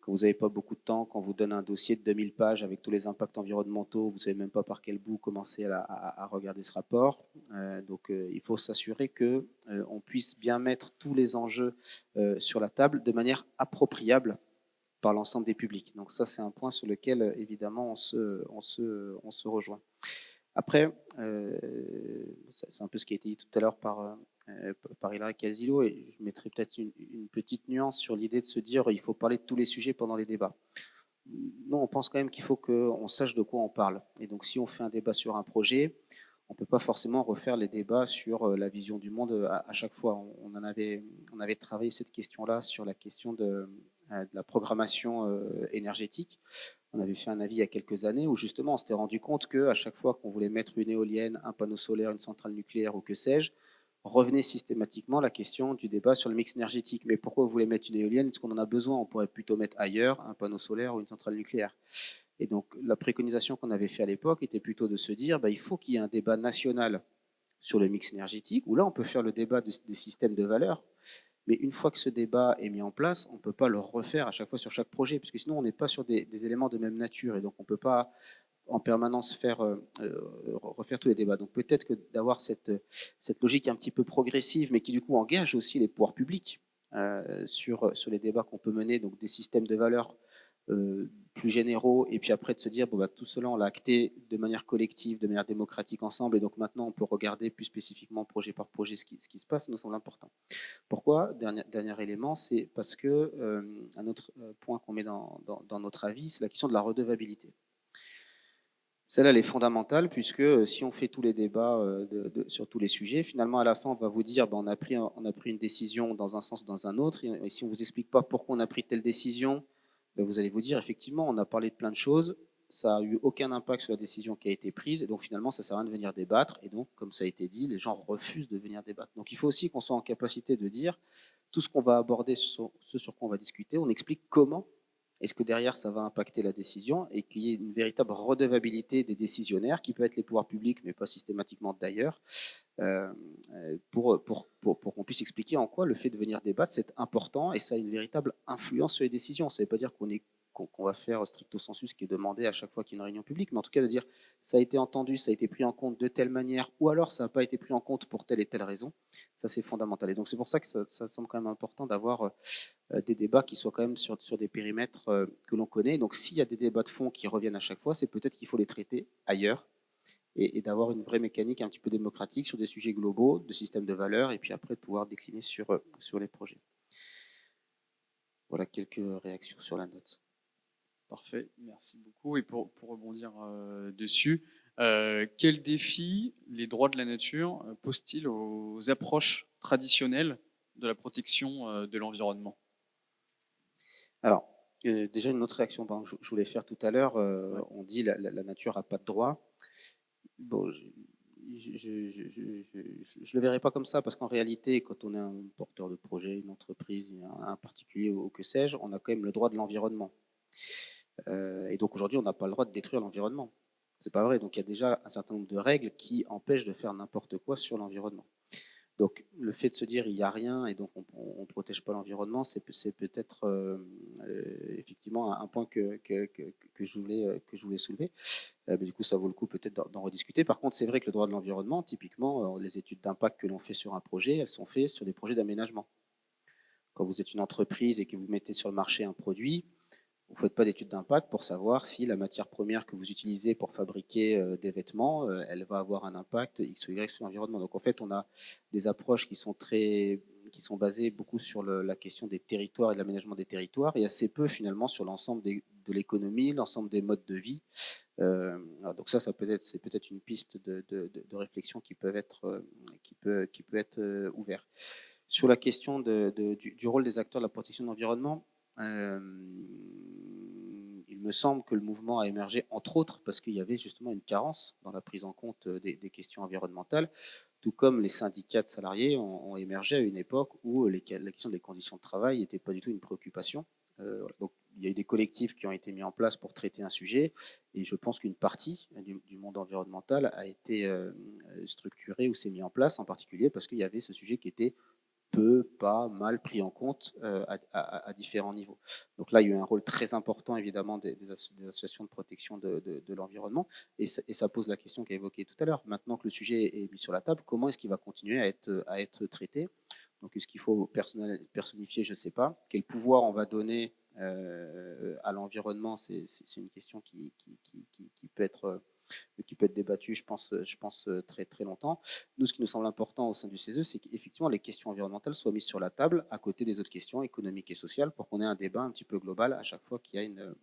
Quand vous n'avez pas beaucoup de temps, quand on vous donne un dossier de 2000 pages avec tous les impacts environnementaux, vous ne savez même pas par quel bout commencer à regarder ce rapport. Donc, il faut s'assurer qu'on puisse bien mettre tous les enjeux sur la table de manière appropriable par l'ensemble des publics. Donc ça, c'est un point sur lequel, évidemment, on se rejoint. Après, c'est un peu ce qui a été dit tout à l'heure par Hilary Casilo, et je mettrai peut-être une petite nuance sur l'idée de se dire il faut parler de tous les sujets pendant les débats. Non, on pense quand même qu'il faut qu'on sache de quoi on parle. Et donc, si on fait un débat sur un projet, on ne peut pas forcément refaire les débats sur la vision du monde à chaque fois. On avait travaillé cette question-là sur la question de la programmation énergétique. On avait fait un avis il y a quelques années où justement on s'était rendu compte qu'à chaque fois qu'on voulait mettre une éolienne, un panneau solaire, une centrale nucléaire ou que sais-je, revenait systématiquement la question du débat sur le mix énergétique. Mais pourquoi vous voulez mettre une éolienne? Est-ce qu'on en a besoin? On pourrait plutôt mettre ailleurs un panneau solaire ou une centrale nucléaire. Et donc la préconisation qu'on avait fait à l'époque était plutôt de se dire il faut qu'il y ait un débat national sur le mix énergétique, où là on peut faire le débat des systèmes de valeurs. Mais une fois que ce débat est mis en place, on ne peut pas le refaire à chaque fois sur chaque projet, parce que sinon on n'est pas sur des éléments de même nature, et donc on ne peut pas en permanence refaire tous les débats. Donc peut-être que d'avoir cette logique un petit peu progressive, mais qui du coup engage aussi les pouvoirs publics sur les débats qu'on peut mener, donc des systèmes de valeurs plus généraux, et puis après de se dire tout cela on l'a acté de manière collective, de manière démocratique ensemble, et donc maintenant on peut regarder plus spécifiquement projet par projet ce qui se passe, nous semble important. Pourquoi? Dernier élément, c'est parce que un autre point qu'on met dans notre avis, c'est la question de la redevabilité. Celle-là, elle est fondamentale, puisque si on fait tous les débats sur tous les sujets, finalement, à la fin, on va vous dire on a pris une décision dans un sens ou dans un autre, et si on ne vous explique pas pourquoi on a pris telle décision, vous allez vous dire, effectivement, on a parlé de plein de choses, ça n'a eu aucun impact sur la décision qui a été prise, et donc finalement, ça ne sert à rien de venir débattre, et donc, comme ça a été dit, les gens refusent de venir débattre. Donc il faut aussi qu'on soit en capacité de dire, tout ce qu'on va aborder, ce sur quoi on va discuter, on explique comment est-ce que derrière ça va impacter la décision, et qu'il y ait une véritable redevabilité des décisionnaires, qui peut être les pouvoirs publics, mais pas systématiquement d'ailleurs, pour qu'on puisse expliquer en quoi le fait de venir débattre, c'est important, et ça a une véritable influence sur les décisions. Ça ne veut pas dire qu'on va faire stricto sensu ce qui est demandé à chaque fois qu'il y a une réunion publique, mais en tout cas de dire ça a été entendu, ça a été pris en compte de telle manière, ou alors ça n'a pas été pris en compte pour telle et telle raison, ça c'est fondamental. Et donc c'est pour ça que ça semble quand même important d'avoir des débats qui soient quand même sur des périmètres que l'on connaît. Donc s'il y a des débats de fond qui reviennent à chaque fois, c'est peut-être qu'il faut les traiter ailleurs, et d'avoir une vraie mécanique un petit peu démocratique sur des sujets globaux, de systèmes de valeurs, et puis après de pouvoir décliner sur les projets. Voilà quelques réactions sur la note. Parfait, merci beaucoup. Et pour rebondir dessus, quels défis les droits de la nature posent-ils aux approches traditionnelles de la protection de l'environnement? Alors, déjà une autre réaction que je voulais faire tout à l'heure, on dit la nature n'a pas de droit. Bon, je le verrai pas comme ça, parce qu'en réalité, quand on est un porteur de projet, une entreprise, un particulier ou que sais-je, on a quand même le droit de l'environnement. Et donc aujourd'hui, on n'a pas le droit de détruire l'environnement. C'est pas vrai. Donc il y a déjà un certain nombre de règles qui empêchent de faire n'importe quoi sur l'environnement. Donc le fait de se dire il n'y a rien et donc on ne protège pas l'environnement, c'est peut-être effectivement un point que je voulais soulever. Mais du coup, ça vaut le coup peut-être d'en rediscuter. Par contre, c'est vrai que le droit de l'environnement, typiquement, les études d'impact que l'on fait sur un projet, elles sont faites sur des projets d'aménagement. Quand vous êtes une entreprise et que vous mettez sur le marché un produit, vous ne faites pas d'études d'impact pour savoir si la matière première que vous utilisez pour fabriquer des vêtements, elle va avoir un impact X ou Y sur l'environnement. Donc en fait, on a des approches qui sont basées beaucoup sur la question des territoires et de l'aménagement des territoires, et assez peu finalement sur l'ensemble de l'économie, l'ensemble des modes de vie. Donc c'est peut-être une piste de réflexion qui peut être ouverte. Sur la question du rôle des acteurs de la protection de l'environnement, il me semble que le mouvement a émergé, entre autres, parce qu'il y avait justement une carence dans la prise en compte des questions environnementales, tout comme les syndicats de salariés ont émergé à une époque où la question des conditions de travail n'était pas du tout une préoccupation. Donc, il y a eu des collectifs qui ont été mis en place pour traiter un sujet, et je pense qu'une partie du monde environnemental a été structurée ou s'est mis en place, en particulier parce qu'il y avait ce sujet qui était pas mal pris en compte à différents niveaux. Donc là, il y a eu un rôle très important, évidemment, des associations de protection de l'environnement, et ça pose la question qu'a évoquée tout à l'heure. Maintenant que le sujet est mis sur la table, comment est-ce qu'il va continuer à être traité? Donc, est-ce qu'il faut personnifier? Je ne sais pas. Quel pouvoir on va donner à l'environnement? C'est une question qui peut être débattu, je pense très, très longtemps. Nous, ce qui nous semble important au sein du CESE, c'est qu'effectivement, les questions environnementales soient mises sur la table à côté des autres questions économiques et sociales pour qu'on ait un débat un petit peu global à chaque fois qu'il y a une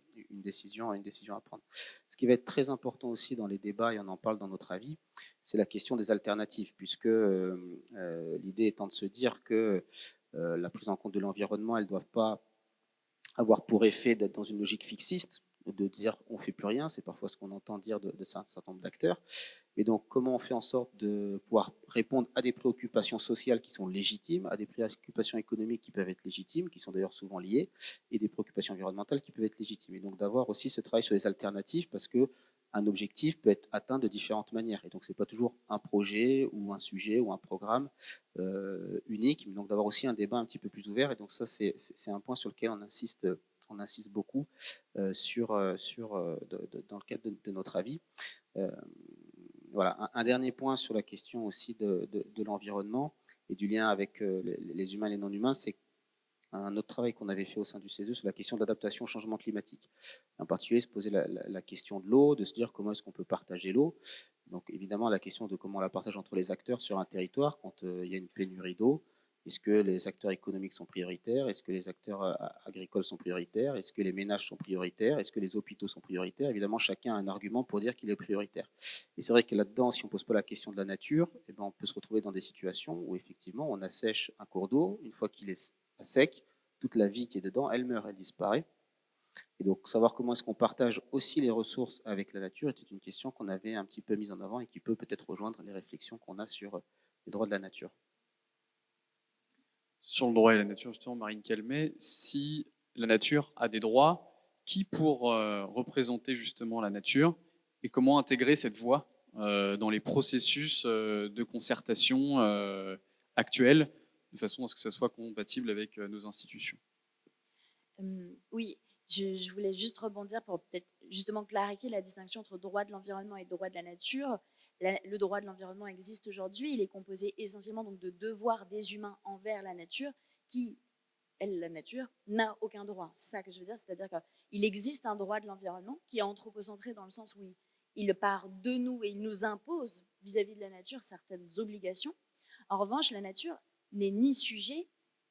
décision à prendre. Ce qui va être très important aussi dans les débats, et on en parle dans notre avis, c'est la question des alternatives, puisque l'idée étant de se dire que la prise en compte de l'environnement, elle ne doit pas avoir pour effet d'être dans une logique fixiste, de dire on ne fait plus rien, c'est parfois ce qu'on entend dire de un certain nombre d'acteurs. Et donc, comment on fait en sorte de pouvoir répondre à des préoccupations sociales qui sont légitimes, à des préoccupations économiques qui peuvent être légitimes, qui sont d'ailleurs souvent liées, et des préoccupations environnementales qui peuvent être légitimes. Et donc, d'avoir aussi ce travail sur les alternatives, parce que un objectif peut être atteint de différentes manières. Et donc, ce n'est pas toujours un projet ou un sujet ou un programme unique, mais donc d'avoir aussi un débat un petit peu plus ouvert. Et donc, ça, c'est un point sur lequel on insiste beaucoup dans le cadre de notre avis. Voilà, un dernier point sur la question aussi de l'environnement et du lien avec les humains et les non-humains, c'est un autre travail qu'on avait fait au sein du CESE sur la question de l'adaptation au changement climatique. En particulier, se poser la question de l'eau, de se dire comment est-ce qu'on peut partager l'eau. Donc évidemment, la question de comment on la partage entre les acteurs sur un territoire quand il y a une pénurie d'eau. Est-ce que les acteurs économiques sont prioritaires? Est-ce que les acteurs agricoles sont prioritaires? Est-ce que les ménages sont prioritaires? Est-ce que les hôpitaux sont prioritaires? Évidemment, chacun a un argument pour dire qu'il est prioritaire. Et c'est vrai que là-dedans, si on ne pose pas la question de la nature, eh ben, on peut se retrouver dans des situations où effectivement, on assèche un cours d'eau. Une fois qu'il est à sec, toute la vie qui est dedans, elle meurt, elle disparaît. Et donc, savoir comment est-ce qu'on partage aussi les ressources avec la nature était une question qu'on avait un petit peu mise en avant et qui peut peut-être rejoindre les réflexions qu'on a sur les droits de la nature. Sur le droit et la nature, justement, Marine Calmet, si la nature a des droits, qui pour représenter justement la nature et comment intégrer cette voix dans les processus de concertation actuels, de façon à ce que ça soit compatible avec nos institutions? Oui, je voulais juste rebondir pour peut-être justement clarifier la distinction entre droit de l'environnement et droit de la nature. Le droit de l'environnement existe aujourd'hui, il est composé essentiellement donc de devoirs des humains envers la nature qui, elle, la nature, n'a aucun droit. C'est ça que je veux dire, c'est-à-dire qu'il existe un droit de l'environnement qui est anthropocentré dans le sens où il part de nous et il nous impose vis-à-vis de la nature certaines obligations. En revanche, la nature n'est ni sujet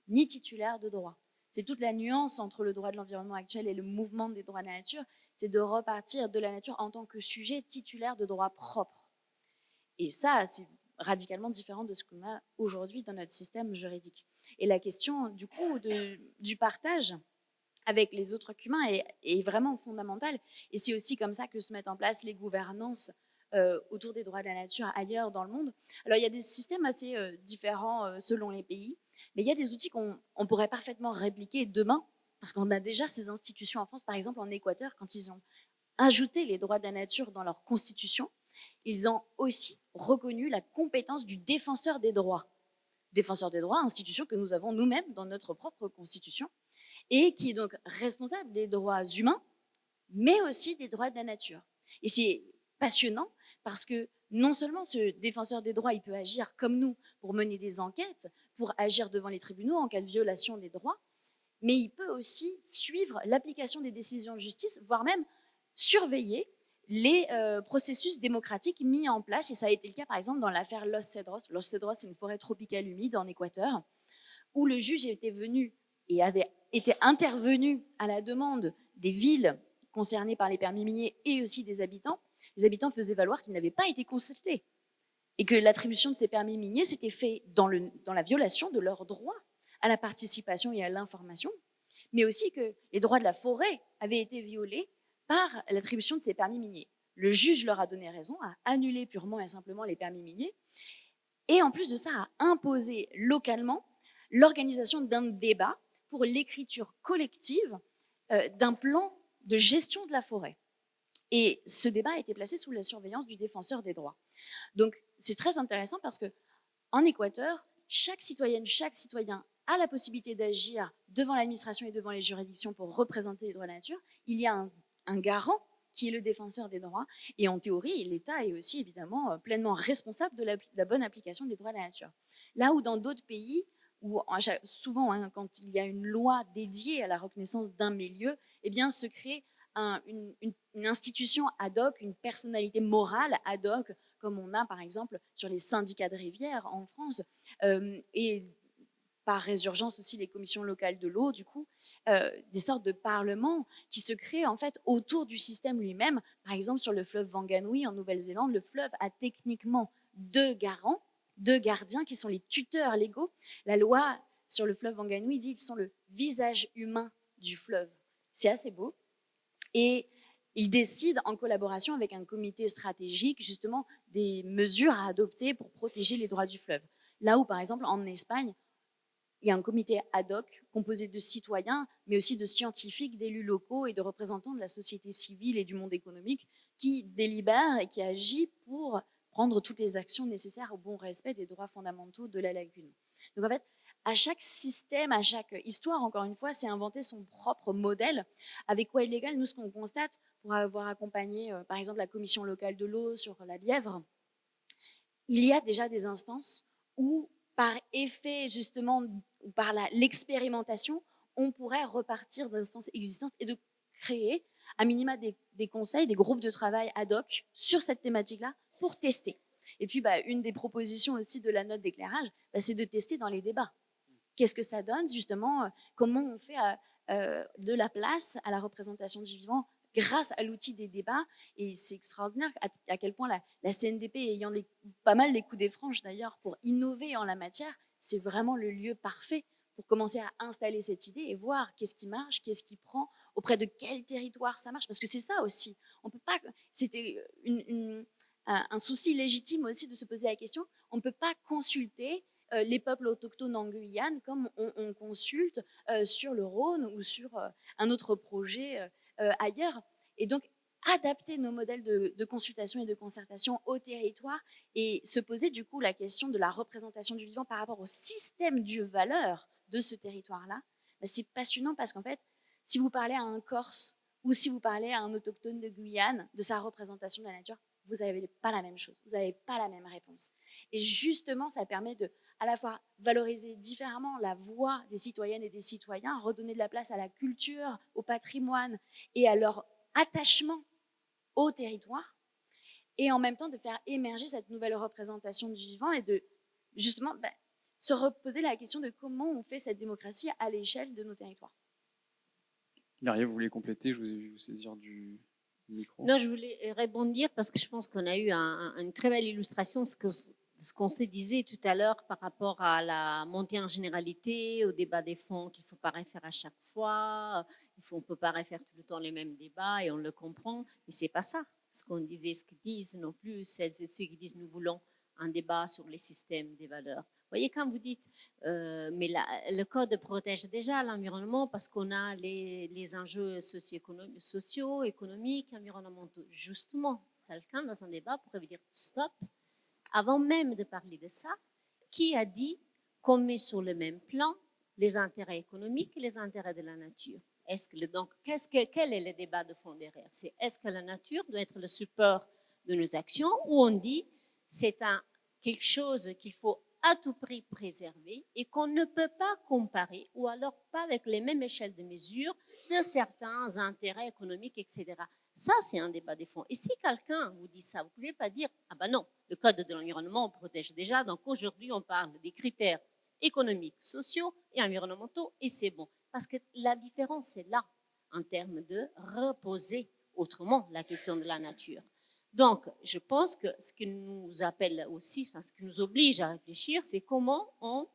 ni titulaire de droit. C'est toute la nuance entre le droit de l'environnement actuel et le mouvement des droits de la nature, c'est de repartir de la nature en tant que sujet titulaire de droits propres. Et ça, c'est radicalement différent de ce qu'on a aujourd'hui dans notre système juridique. Et la question, du coup, du partage avec les autres humains est vraiment fondamentale. Et c'est aussi comme ça que se mettent en place les gouvernances autour des droits de la nature ailleurs dans le monde. Alors, il y a des systèmes assez différents selon les pays, mais il y a des outils qu'on pourrait parfaitement répliquer demain, parce qu'on a déjà ces institutions en France. Par exemple, en Équateur, quand ils ont ajouté les droits de la nature dans leur constitution, ils ont aussi reconnu la compétence du défenseur des droits. Défenseur des droits, institution que nous avons nous-mêmes dans notre propre constitution, et qui est donc responsable des droits humains, mais aussi des droits de la nature. Et c'est passionnant parce que non seulement ce défenseur des droits, il peut agir comme nous pour mener des enquêtes, pour agir devant les tribunaux en cas de violation des droits, mais il peut aussi suivre l'application des décisions de justice, voire même surveiller les processus démocratiques mis en place. Et ça a été le cas, par exemple, dans l'affaire Los Cedros. Los Cedros, c'est une forêt tropicale humide en Équateur, où le juge était venu et avait été intervenu à la demande des villes concernées par les permis miniers et aussi des habitants. Les habitants faisaient valoir qu'ils n'avaient pas été consultés et que l'attribution de ces permis miniers s'était fait dans la violation de leurs droits à la participation et à l'information, mais aussi que les droits de la forêt avaient été violés par l'attribution de ces permis miniers. Le juge leur a donné raison, a annulé purement et simplement les permis miniers, et en plus de ça, a imposé localement l'organisation d'un débat pour l'écriture collective d'un plan de gestion de la forêt. Et ce débat a été placé sous la surveillance du défenseur des droits. Donc, c'est très intéressant parce que en Équateur, chaque citoyenne, chaque citoyen a la possibilité d'agir devant l'administration et devant les juridictions pour représenter les droits de la nature. Il y a un garant qui est le défenseur des droits. Et en théorie, l'État est aussi évidemment pleinement responsable de la bonne application des droits de la nature. Là où dans d'autres pays, où souvent, quand il y a une loi dédiée à la reconnaissance d'un milieu, eh bien, se crée une institution ad hoc, une personnalité morale ad hoc, comme on a par exemple sur les syndicats de rivières en France, et par résurgence aussi les commissions locales de l'eau, du coup, des sortes de parlements qui se créent en fait autour du système lui-même. Par exemple, sur le fleuve Wanganui en Nouvelle-Zélande, le fleuve a techniquement deux garants, deux gardiens qui sont les tuteurs légaux. La loi sur le fleuve Wanganui dit qu'ils sont le visage humain du fleuve. C'est assez beau. Et ils décident en collaboration avec un comité stratégique justement des mesures à adopter pour protéger les droits du fleuve. Là où, par exemple, en Espagne, il y a un comité ad hoc composé de citoyens, mais aussi de scientifiques, d'élus locaux et de représentants de la société civile et du monde économique qui délibèrent et qui agit pour prendre toutes les actions nécessaires au bon respect des droits fondamentaux de la lagune. Donc en fait, à chaque système, à chaque histoire, encore une fois, c'est inventer son propre modèle. Avec Wild Legal, nous, ce qu'on constate, pour avoir accompagné, par exemple, la commission locale de l'eau sur la Bièvre, il y a déjà des instances où, par effet, justement, ou par l'expérimentation, on pourrait repartir d'instances existantes et de créer, à minima, des conseils, des groupes de travail ad hoc sur cette thématique-là pour tester. Et puis, une des propositions aussi de la note d'éclairage, c'est de tester dans les débats. Qu'est-ce que ça donne, justement, comment on fait de la place à la représentation du vivant grâce à l'outil des débats. Et c'est extraordinaire à quel point la CNDP, ayant pas mal les coups des franges d'ailleurs pour innover en la matière, c'est vraiment le lieu parfait pour commencer à installer cette idée et voir qu'est-ce qui marche, qu'est-ce qui prend, auprès de quel territoire ça marche. Parce que c'est ça aussi. On peut pas. C'était un souci légitime aussi de se poser la question. On ne peut pas consulter les peuples autochtones en Guyane comme on consulte sur le Rhône ou sur un autre projet ailleurs. Et donc, adapter nos modèles de consultation et de concertation au territoire et se poser du coup la question de la représentation du vivant par rapport au système de valeurs de ce territoire-là, c'est passionnant parce qu'en fait, si vous parlez à un Corse ou si vous parlez à un autochtone de Guyane de sa représentation de la nature, vous n'avez pas la même chose, vous n'avez pas la même réponse. Et justement, ça permet de à la fois valoriser différemment la voix des citoyennes et des citoyens, redonner de la place à la culture, au patrimoine et à leur attachement au territoire, et en même temps de faire émerger cette nouvelle représentation du vivant et de justement se reposer la question de comment on fait cette démocratie à l'échelle de nos territoires. Hilaria, vous voulez compléter? Je vous ai vu vous saisir du micro. Non, je voulais rebondir parce que je pense qu'on a eu une très belle illustration de ce qu'on se disait tout à l'heure par rapport à la montée en généralité, au débat des fonds qu'il ne faut pas refaire à chaque fois, on ne peut pas refaire tout le temps les mêmes débats et on le comprend, mais ce n'est pas ça. ce qu'on disait, ce qu'ils disent non plus, celles et ceux qui disent nous voulons un débat sur les systèmes des valeurs. Vous voyez, quand vous dites, mais le code protège déjà l'environnement parce qu'on a les enjeux sociaux, économiques, environnementaux. Justement, quelqu'un dans un débat pourrait vous dire stop, avant même de parler de ça, qui a dit qu'on met sur le même plan les intérêts économiques et les intérêts de la nature? Donc, quel est le débat de fond derrière? C'est est-ce que la nature doit être le support de nos actions ou on dit c'est quelque chose qu'il faut à tout prix préserver et qu'on ne peut pas comparer ou alors pas avec les mêmes échelles de mesure de certains intérêts économiques, etc. Ça, c'est un débat de fond. Et si quelqu'un vous dit ça, vous ne pouvez pas dire « Ah ben non, le code de l'environnement protège déjà, donc aujourd'hui on parle des critères économiques, sociaux et environnementaux et c'est bon. » Parce que la différence est là en termes de reposer autrement la question de la nature. Donc, je pense que ce qui nous appelle aussi, enfin, ce qui nous oblige à réfléchir, c'est comment on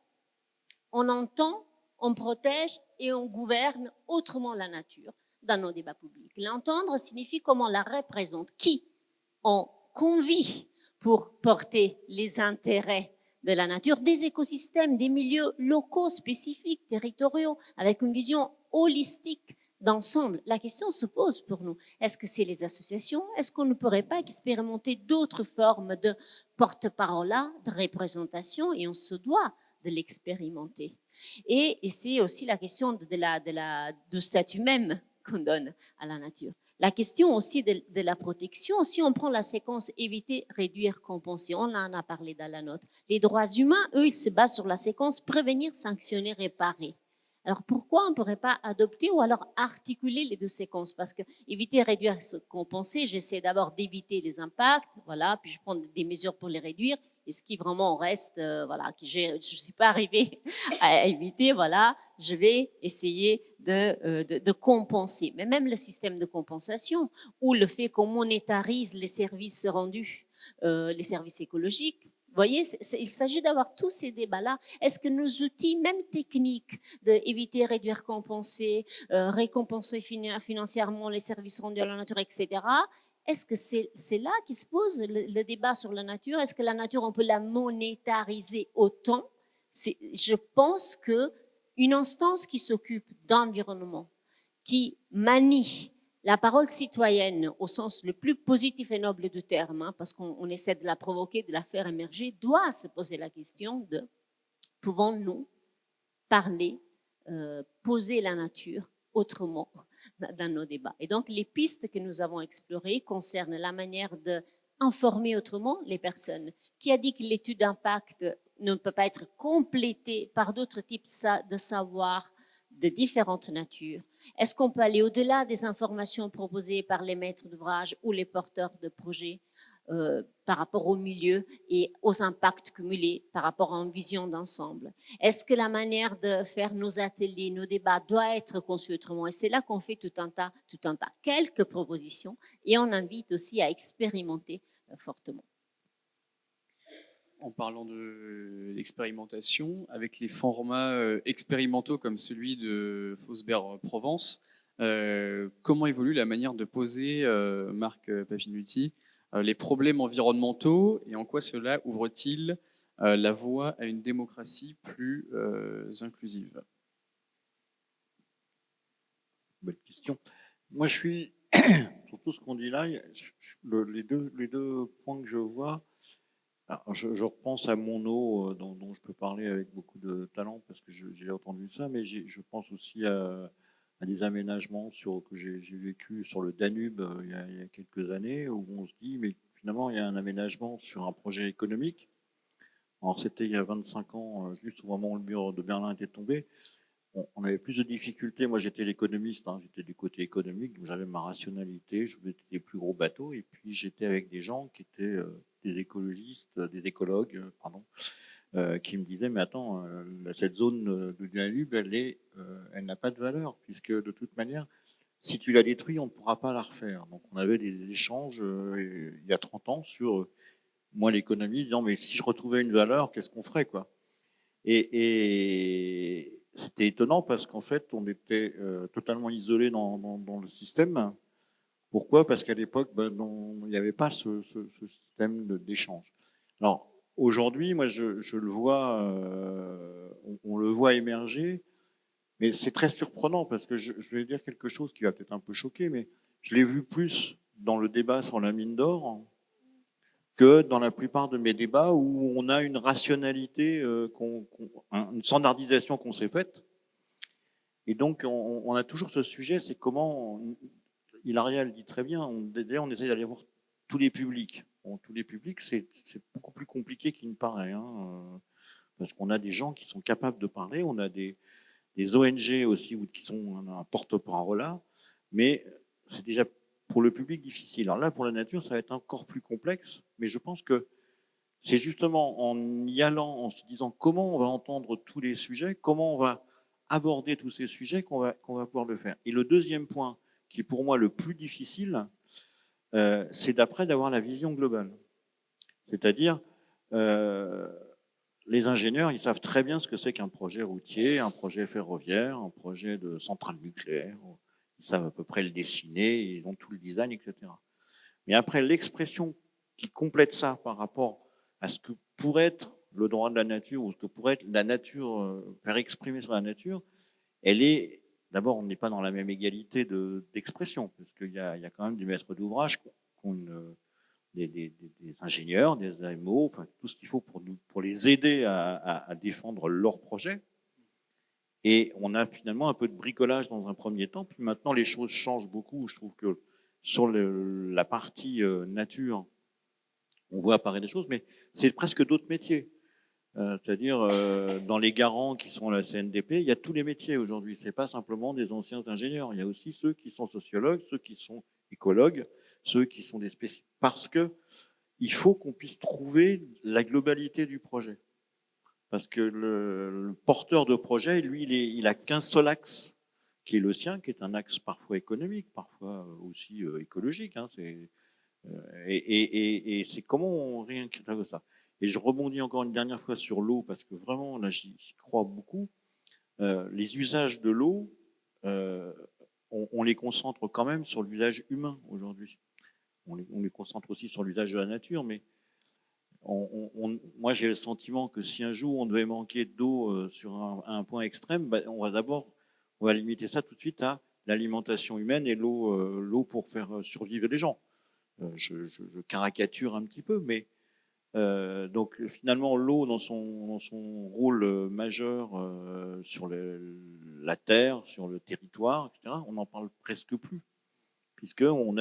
entend, on protège et on gouverne autrement la nature dans nos débats publics. L'entendre signifie comment on la représente, qui on convie pour porter les intérêts de la nature, des écosystèmes, des milieux locaux spécifiques, territoriaux, avec une vision holistique d'ensemble. La question se pose pour nous. Est-ce que c'est les associations? Est-ce qu'on ne pourrait pas expérimenter d'autres formes de porte-parole, de représentation? Et on se doit de l'expérimenter. Et c'est aussi la question du statut même qu'on donne à la nature. La question aussi de la protection, si on prend la séquence éviter, réduire, compenser, on en a parlé dans la note. Les droits humains, eux, ils se basent sur la séquence prévenir, sanctionner, réparer. Alors pourquoi on ne pourrait pas adopter ou alors articuler les deux séquences? Parce que éviter, réduire, compenser, j'essaie d'abord d'éviter les impacts, voilà, puis je prends des mesures pour les réduire. Et ce qui vraiment reste, voilà, que je ne suis pas arrivée à éviter, voilà, je vais essayer de compenser. Mais même le système de compensation ou le fait qu'on monétarise les services rendus, les services écologiques, vous voyez, il s'agit d'avoir tous ces débats-là. Est-ce que nos outils, même techniques, d'éviter, réduire, compenser, récompenser financièrement les services rendus à la nature, etc., est-ce que c'est là qui se pose le débat sur la nature? Est-ce que la nature, on peut la monétariser autant? Je pense qu'une instance qui s'occupe d'environnement, qui manie la parole citoyenne au sens le plus positif et noble du terme, hein, parce qu'on essaie de la provoquer, de la faire émerger, doit se poser la question de pouvons-nous parler, poser la nature autrement dans nos débats. Et donc, les pistes que nous avons explorées concernent la manière d'informer autrement les personnes. Qui a dit que l'étude d'impact ne peut pas être complétée par d'autres types de savoirs de différentes natures? Est-ce qu'on peut aller au-delà des informations proposées par les maîtres d'ouvrage ou les porteurs de projets par rapport au milieu et aux impacts cumulés par rapport à une vision d'ensemble? Est-ce que la manière de faire nos ateliers, nos débats doit être conçue autrement? Et c'est là qu'on fait tout un tas, quelques propositions et on invite aussi à expérimenter fortement. En parlant d'expérimentation, avec les formats expérimentaux comme celui de Fosberg-Provence, comment évolue la manière de poser, Marc Papinutti, les problèmes environnementaux et en quoi cela ouvre-t-il la voie à une démocratie plus inclusive? Bonne question. Moi, je suis, sur tout ce qu'on dit là, les deux points que je vois, alors, je repense à mon eau dont je peux parler avec beaucoup de talent parce que j'ai entendu ça, mais je pense aussi à des aménagements que j'ai vécu sur le Danube il y a quelques années où on se dit, mais finalement, il y a un aménagement sur un projet économique. Alors, c'était il y a 25 ans, juste au moment où le mur de Berlin était tombé. On avait plus de difficultés. Moi, j'étais l'économiste, hein, j'étais du côté économique, donc j'avais ma rationalité, je faisais des plus gros bateaux, et puis j'étais avec des gens qui étaient des écologistes, des écologues, qui me disaient, mais attends, cette zone de Danube, elle n'a pas de valeur, puisque de toute manière, si tu la détruis, on ne pourra pas la refaire. Donc on avait des échanges il y a 30 ans sur, moi l'économiste, disant, mais si je retrouvais une valeur, qu'est-ce qu'on ferait, quoi? Et c'était étonnant parce qu'en fait, on était totalement isolé dans le système. Pourquoi? Parce qu'à l'époque, il n'y avait pas ce système d'échange. Alors, aujourd'hui, moi, je le vois, on le voit émerger, mais c'est très surprenant parce que je vais dire quelque chose qui va peut-être un peu choquer, mais je l'ai vu plus dans le débat sur la mine d'or que dans la plupart de mes débats où on a une rationalité, une standardisation qu'on s'est faite. Et donc, on a toujours ce sujet, c'est comment, Hilaria le dit très bien, on essaie d'aller voir tous les publics. Bon, tous les publics, c'est beaucoup plus compliqué qu'il ne paraît, parce qu'on a des gens qui sont capables de parler, on a des ONG aussi qui sont un porte-parole là, mais c'est déjà pour le public difficile. Alors là, pour la nature, ça va être encore plus complexe, mais je pense que c'est justement en y allant, en se disant comment on va entendre tous les sujets, comment on va aborder tous ces sujets qu'on va pouvoir le faire. Et le deuxième point, qui est pour moi le plus difficile, c'est d'avoir la vision globale. C'est-à-dire, les ingénieurs, ils savent très bien ce que c'est qu'un projet routier, un projet ferroviaire, un projet de centrale nucléaire. Ils savent à peu près le dessiner, ils ont tout le design, etc. Mais après, l'expression qui complète ça par rapport à ce que pourrait être le droit de la nature ou ce que pourrait être la nature, faire exprimer sur la nature, elle est, d'abord, on n'est pas dans la même égalité d'expression, parce qu'il y a quand même des maîtres d'ouvrage qui ont des ingénieurs, des AMO, enfin tout ce qu'il faut pour les aider à défendre leur projet. Et on a finalement un peu de bricolage dans un premier temps, puis maintenant les choses changent beaucoup. Je trouve que sur la partie nature, on voit apparaître des choses, mais c'est presque d'autres métiers. C'est-à-dire, dans les garants qui sont à la CNDP, il y a tous les métiers aujourd'hui. Ce n'est pas simplement des anciens ingénieurs. Il y a aussi ceux qui sont sociologues, ceux qui sont écologues, ceux qui sont des spécialistes. Parce que il faut qu'on puisse trouver la globalité du projet. Parce que le porteur de projet, lui, il a qu'un seul axe, qui est le sien, qui est un axe parfois économique, parfois aussi écologique. Et c'est comment on réintègre ça. Et je rebondis encore une dernière fois sur l'eau, parce que vraiment, là, j'y crois beaucoup. Les usages de l'eau, on les concentre quand même sur l'usage humain aujourd'hui. On les concentre aussi sur l'usage de la nature, mais moi j'ai le sentiment que si un jour on devait manquer d'eau sur un point extrême, on va limiter ça tout de suite à l'alimentation humaine et l'eau pour faire survivre les gens. Je caricature un petit peu, mais donc finalement l'eau dans son rôle majeur sur la terre, sur le territoire, etc., on n'en parle presque plus, puisqu'on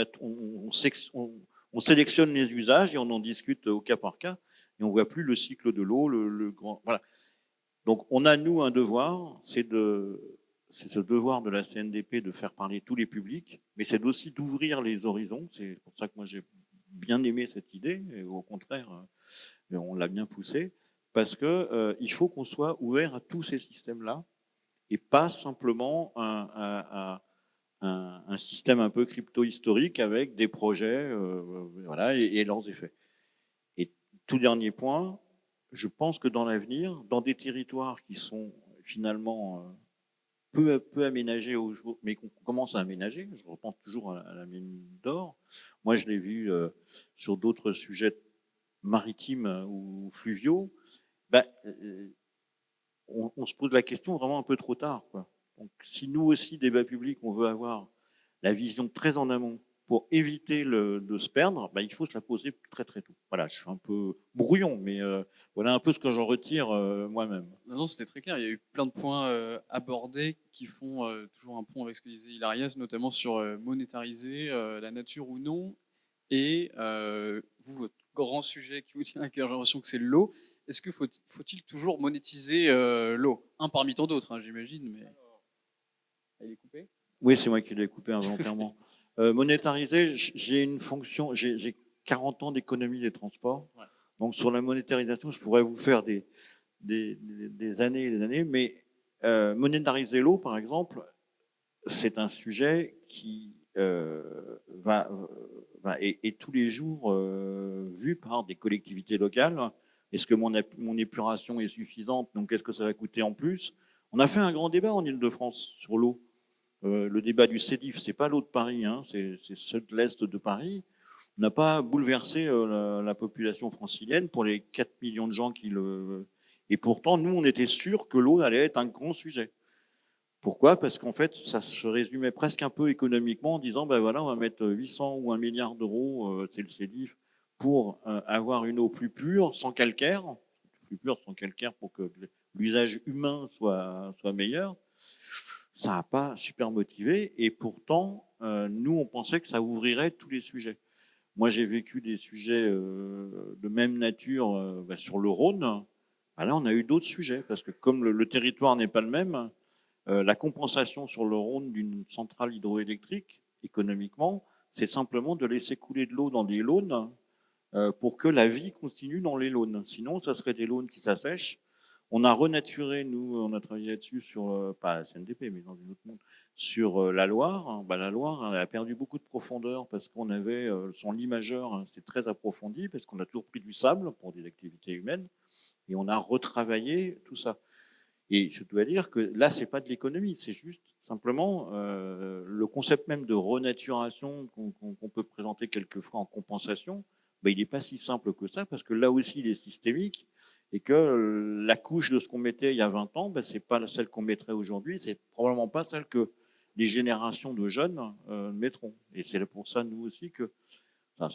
on sélectionne les usages et on en discute au cas par cas, et on ne voit plus le cycle de l'eau, le grand. Voilà. Donc on a, nous, un devoir, c'est ce devoir de la CNDP de faire parler tous les publics, mais c'est aussi d'ouvrir les horizons. C'est pour ça que moi j'ai bien aimé cette idée, et au contraire, on l'a bien poussée, parce que il faut qu'on soit ouvert à tous ces systèmes-là, et pas simplement un système un peu crypto-historique avec des projets voilà, et leurs effets. Et tout dernier point, je pense que dans l'avenir, dans des territoires qui sont finalement peu aménagés, mais qu'on commence à aménager, je repense toujours à la mine d'or, moi je l'ai vu sur d'autres sujets maritimes ou fluviaux, on se pose la question vraiment un peu trop tard, quoi. Donc, si nous aussi, débat public, on veut avoir la vision très en amont pour éviter de se perdre, il faut se la poser très très tôt. Voilà, je suis un peu brouillon, mais voilà un peu ce que j'en retire moi-même. Non, c'était très clair. Il y a eu plein de points abordés qui font toujours un pont avec ce que disait Hilarias, notamment sur monétariser la nature ou non. Et vous, votre grand sujet qui vous tient à cœur, j'ai l'impression que c'est l'eau. Est-ce que faut-il toujours monétiser l'eau? Un parmi tant d'autres, j'imagine, mais... Il est coupé? Oui, c'est moi qui l'ai coupé involontairement. Monétariser, j'ai une fonction, j'ai 40 ans d'économie des transports. Ouais. Donc sur la monétarisation, je pourrais vous faire des années et des années, mais monétariser l'eau, par exemple, c'est un sujet qui est tous les jours vu par des collectivités locales. Est-ce que mon épuration est suffisante? Donc, qu'est-ce que ça va coûter en plus? On a fait un grand débat en Ile-de-France sur l'eau. Le débat du CEDIF, c'est pas l'eau de Paris, hein, c'est ceux de l'Est de Paris, n'a pas bouleversé la population francilienne pour les 4 millions de gens qui le... Et pourtant, nous, on était sûrs que l'eau allait être un grand sujet. Pourquoi? Parce qu'en fait, ça se résumait presque un peu économiquement en disant, ben voilà, on va mettre 800 ou 1 milliard d'euros, c'est le CEDIF, pour avoir une eau plus pure, sans calcaire, plus pure, sans calcaire, pour que l'usage humain soit meilleur. Ça n'a pas super motivé, et pourtant, nous, on pensait que ça ouvrirait tous les sujets. Moi, j'ai vécu des sujets de même nature sur le Rhône. Ben là, on a eu d'autres sujets, parce que comme le territoire n'est pas le même, la compensation sur le Rhône d'une centrale hydroélectrique, économiquement, c'est simplement de laisser couler de l'eau dans des lawns pour que la vie continue dans les lawns. Sinon, ça serait des lawns qui s'assèchent. On a renaturé, nous, on a travaillé là-dessus sur, pas la CNDP, mais dans une autre monde, sur la Loire. Ben, la Loire, elle a perdu beaucoup de profondeur parce qu'on avait son lit majeur, hein, c'est très approfondi, parce qu'on a toujours pris du sable pour des activités humaines, et on a retravaillé tout ça. Et je dois dire que là, c'est pas de l'économie, c'est juste simplement le concept même de renaturation qu'on peut présenter quelquefois en compensation, ben, il n'est pas si simple que ça, parce que là aussi, il est systémique, et que la couche de ce qu'on mettait il y a 20 ans, ben, c'est pas celle qu'on mettrait aujourd'hui, c'est probablement pas celle que les générations de jeunes mettront. Et c'est pour ça, nous aussi, que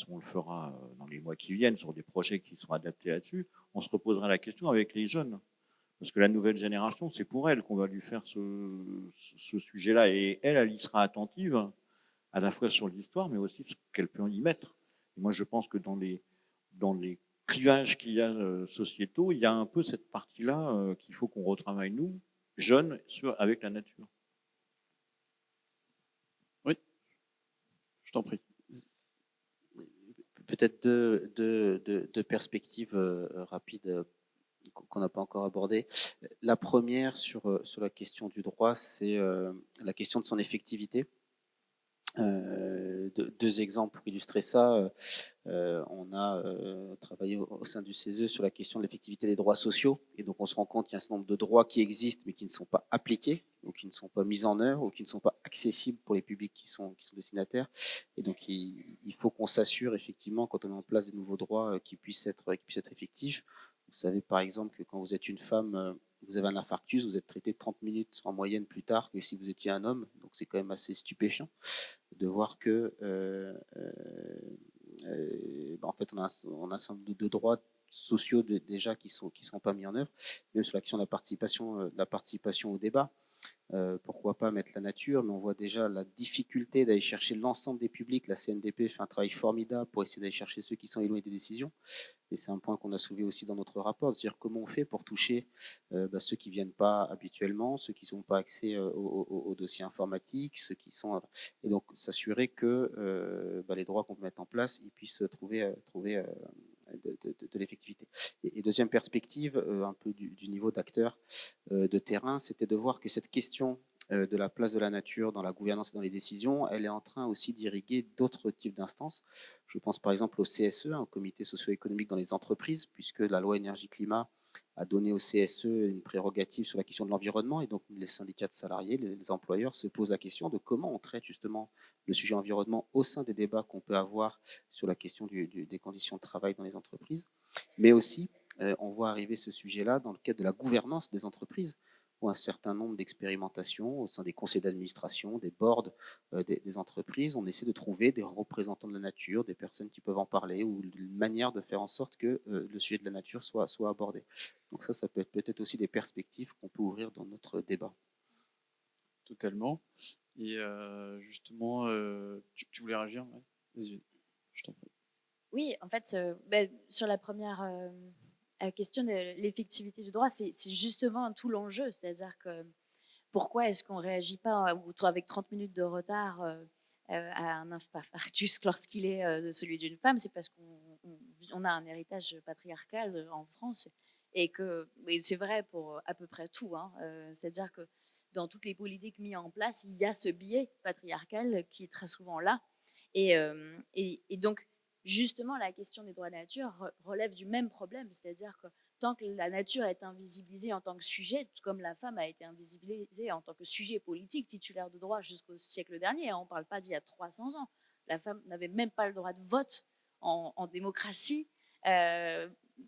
on le fera dans les mois qui viennent sur des projets qui seront adaptés là-dessus, on se reposera la question avec les jeunes. Parce que la nouvelle génération, c'est pour elle qu'on va lui faire ce sujet-là. Et elle y sera attentive, à la fois sur l'histoire, mais aussi ce qu'elle peut y mettre. Et moi, je pense que dans les clivages qu'il y a sociétaux, il y a un peu cette partie-là qu'il faut qu'on retravaille, nous, jeunes, avec la nature. Oui, je t'en prie. Peut-être deux perspectives rapides qu'on n'a pas encore abordées. La première sur la question du droit, c'est la question de son effectivité. Deux exemples pour illustrer ça. On a travaillé au sein du CESE sur la question de l'effectivité des droits sociaux. Et donc, on se rend compte qu'il y a un certain nombre de droits qui existent, mais qui ne sont pas appliqués, ou qui ne sont pas mis en œuvre, ou qui ne sont pas accessibles pour les publics qui sont destinataires. Et donc, il faut qu'on s'assure, effectivement, quand on met en place des nouveaux droits, qu'ils puissent être effectifs. Vous savez, par exemple, que quand vous êtes une femme, vous avez un infarctus, vous êtes traité 30 minutes en moyenne plus tard que si vous étiez un homme. Donc, c'est quand même assez stupéfiant de voir que en fait, on a un certain nombre de droits sociaux déjà qui sont pas mis en œuvre, même sur la question de la participation au débat. Pourquoi pas mettre la nature, mais on voit déjà la difficulté d'aller chercher l'ensemble des publics. La CNDP fait un travail formidable pour essayer d'aller chercher ceux qui sont éloignés des décisions. Et c'est un point qu'on a soulevé aussi dans notre rapport, de dire comment on fait pour toucher ceux qui ne viennent pas habituellement, ceux qui n'ont pas accès aux dossiers informatiques, ceux qui sont... Et donc s'assurer que les droits qu'on peut mettre en place, ils puissent trouver de l'effectivité. Et deuxième perspective, un peu du niveau d'acteur de terrain, c'était de voir que cette question de la place de la nature dans la gouvernance et dans les décisions, elle est en train aussi d'irriguer d'autres types d'instances. Je pense par exemple au CSE, au comité socio-économique dans les entreprises, puisque la loi énergie-climat a donné au CSE une prérogative sur la question de l'environnement, et donc les syndicats de salariés, les employeurs se posent la question de comment on traite justement le sujet environnement au sein des débats qu'on peut avoir sur la question des conditions de travail dans les entreprises. Mais aussi, on voit arriver ce sujet-là dans le cadre de la gouvernance des entreprises, où un certain nombre d'expérimentations au sein des conseils d'administration, des boards des entreprises, on essaie de trouver des représentants de la nature, des personnes qui peuvent en parler, ou une manière de faire en sorte que le sujet de la nature soit abordé. Donc ça peut être peut-être aussi des perspectives qu'on peut ouvrir dans notre débat. Totalement. Et justement, tu voulais réagir? Ouais. Vas-y, je t'en prie. Oui, en fait, sur la première question de l'effectivité du droit, c'est justement tout l'enjeu. C'est-à-dire que pourquoi est-ce qu'on ne réagit pas avec 30 minutes de retard à un infarctus lorsqu'il est celui d'une femme? C'est parce qu'on a un héritage patriarcal en France, et c'est vrai pour à peu près tout. Hein. C'est-à-dire que dans toutes les politiques mises en place, il y a ce biais patriarcal qui est très souvent là. Et donc, justement, la question des droits de nature relève du même problème, c'est-à-dire que tant que la nature est invisibilisée en tant que sujet, tout comme la femme a été invisibilisée en tant que sujet politique titulaire de droit jusqu'au siècle dernier, on ne parle pas d'il y a 300 ans, la femme n'avait même pas le droit de vote en démocratie,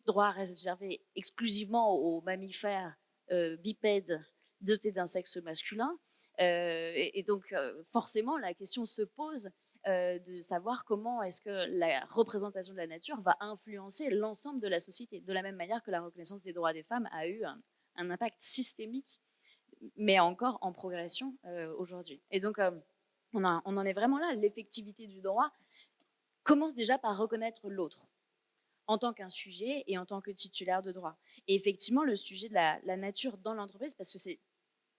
droit réservé exclusivement aux mammifères bipèdes dotés d'un sexe masculin. Et donc, forcément, la question se pose de savoir comment est-ce que la représentation de la nature va influencer l'ensemble de la société, de la même manière que la reconnaissance des droits des femmes a eu un impact systémique, mais encore en progression aujourd'hui. Et donc, on en est vraiment là. L'effectivité du droit commence déjà par reconnaître l'autre en tant qu'un sujet et en tant que titulaire de droit. Et effectivement, le sujet de la nature dans l'entreprise, parce que c'est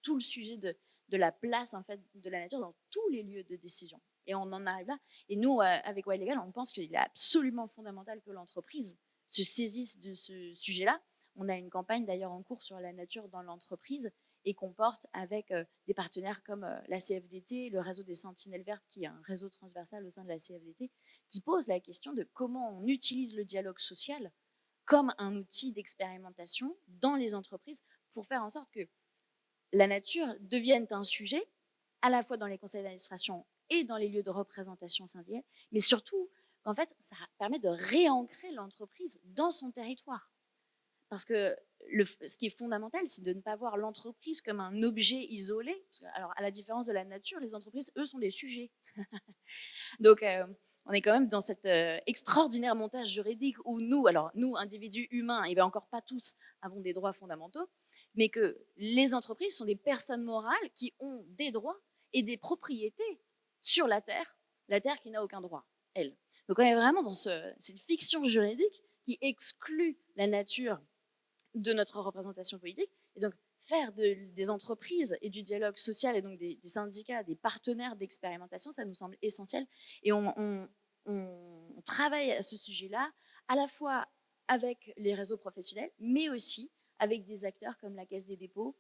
tout le sujet de la place en fait, de la nature dans tous les lieux de décision. Et on en arrive là. Et nous, avec Wild Legal, on pense qu'il est absolument fondamental que l'entreprise se saisisse de ce sujet-là. On a une campagne d'ailleurs en cours sur la nature dans l'entreprise et qu'on porte avec des partenaires comme la CFDT, le réseau des Sentinelles Vertes, qui est un réseau transversal au sein de la CFDT, qui pose la question de comment on utilise le dialogue social comme un outil d'expérimentation dans les entreprises pour faire en sorte que la nature devienne un sujet, à la fois dans les conseils d'administration et dans les lieux de représentation syndicale, mais surtout qu'en fait, ça permet de réancrer l'entreprise dans son territoire. Parce que ce qui est fondamental, c'est de ne pas voir l'entreprise comme un objet isolé. Parce que, alors, à la différence de la nature, les entreprises, eux, sont des sujets. Donc, on est quand même dans cet extraordinaire montage juridique où nous, individus humains, et bien encore pas tous, avons des droits fondamentaux, mais que les entreprises sont des personnes morales qui ont des droits et des propriétés sur la terre qui n'a aucun droit, elle. Donc on est vraiment dans cette fiction juridique qui exclut la nature de notre représentation politique. Et donc faire des entreprises et du dialogue social et donc des syndicats, des partenaires d'expérimentation, ça nous semble essentiel. Et on travaille à ce sujet-là à la fois avec les réseaux professionnels, mais aussi avec des acteurs comme la Caisse des dépôts,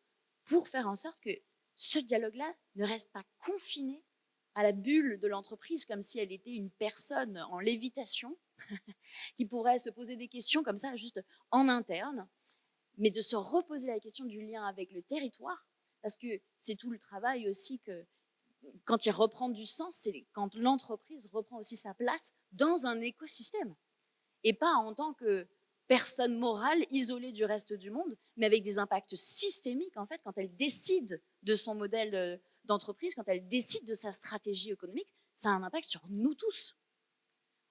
pour faire en sorte que ce dialogue-là ne reste pas confiné à la bulle de l'entreprise, comme si elle était une personne en lévitation, qui pourrait se poser des questions comme ça, juste en interne, mais de se reposer la question du lien avec le territoire, parce que c'est tout le travail aussi que, quand il reprend du sens, c'est quand l'entreprise reprend aussi sa place dans un écosystème, et pas en tant que personne morale isolée du reste du monde, mais avec des impacts systémiques, en fait, quand elle décide de son modèle d'entreprise, quand elle décide de sa stratégie économique, ça a un impact sur nous tous.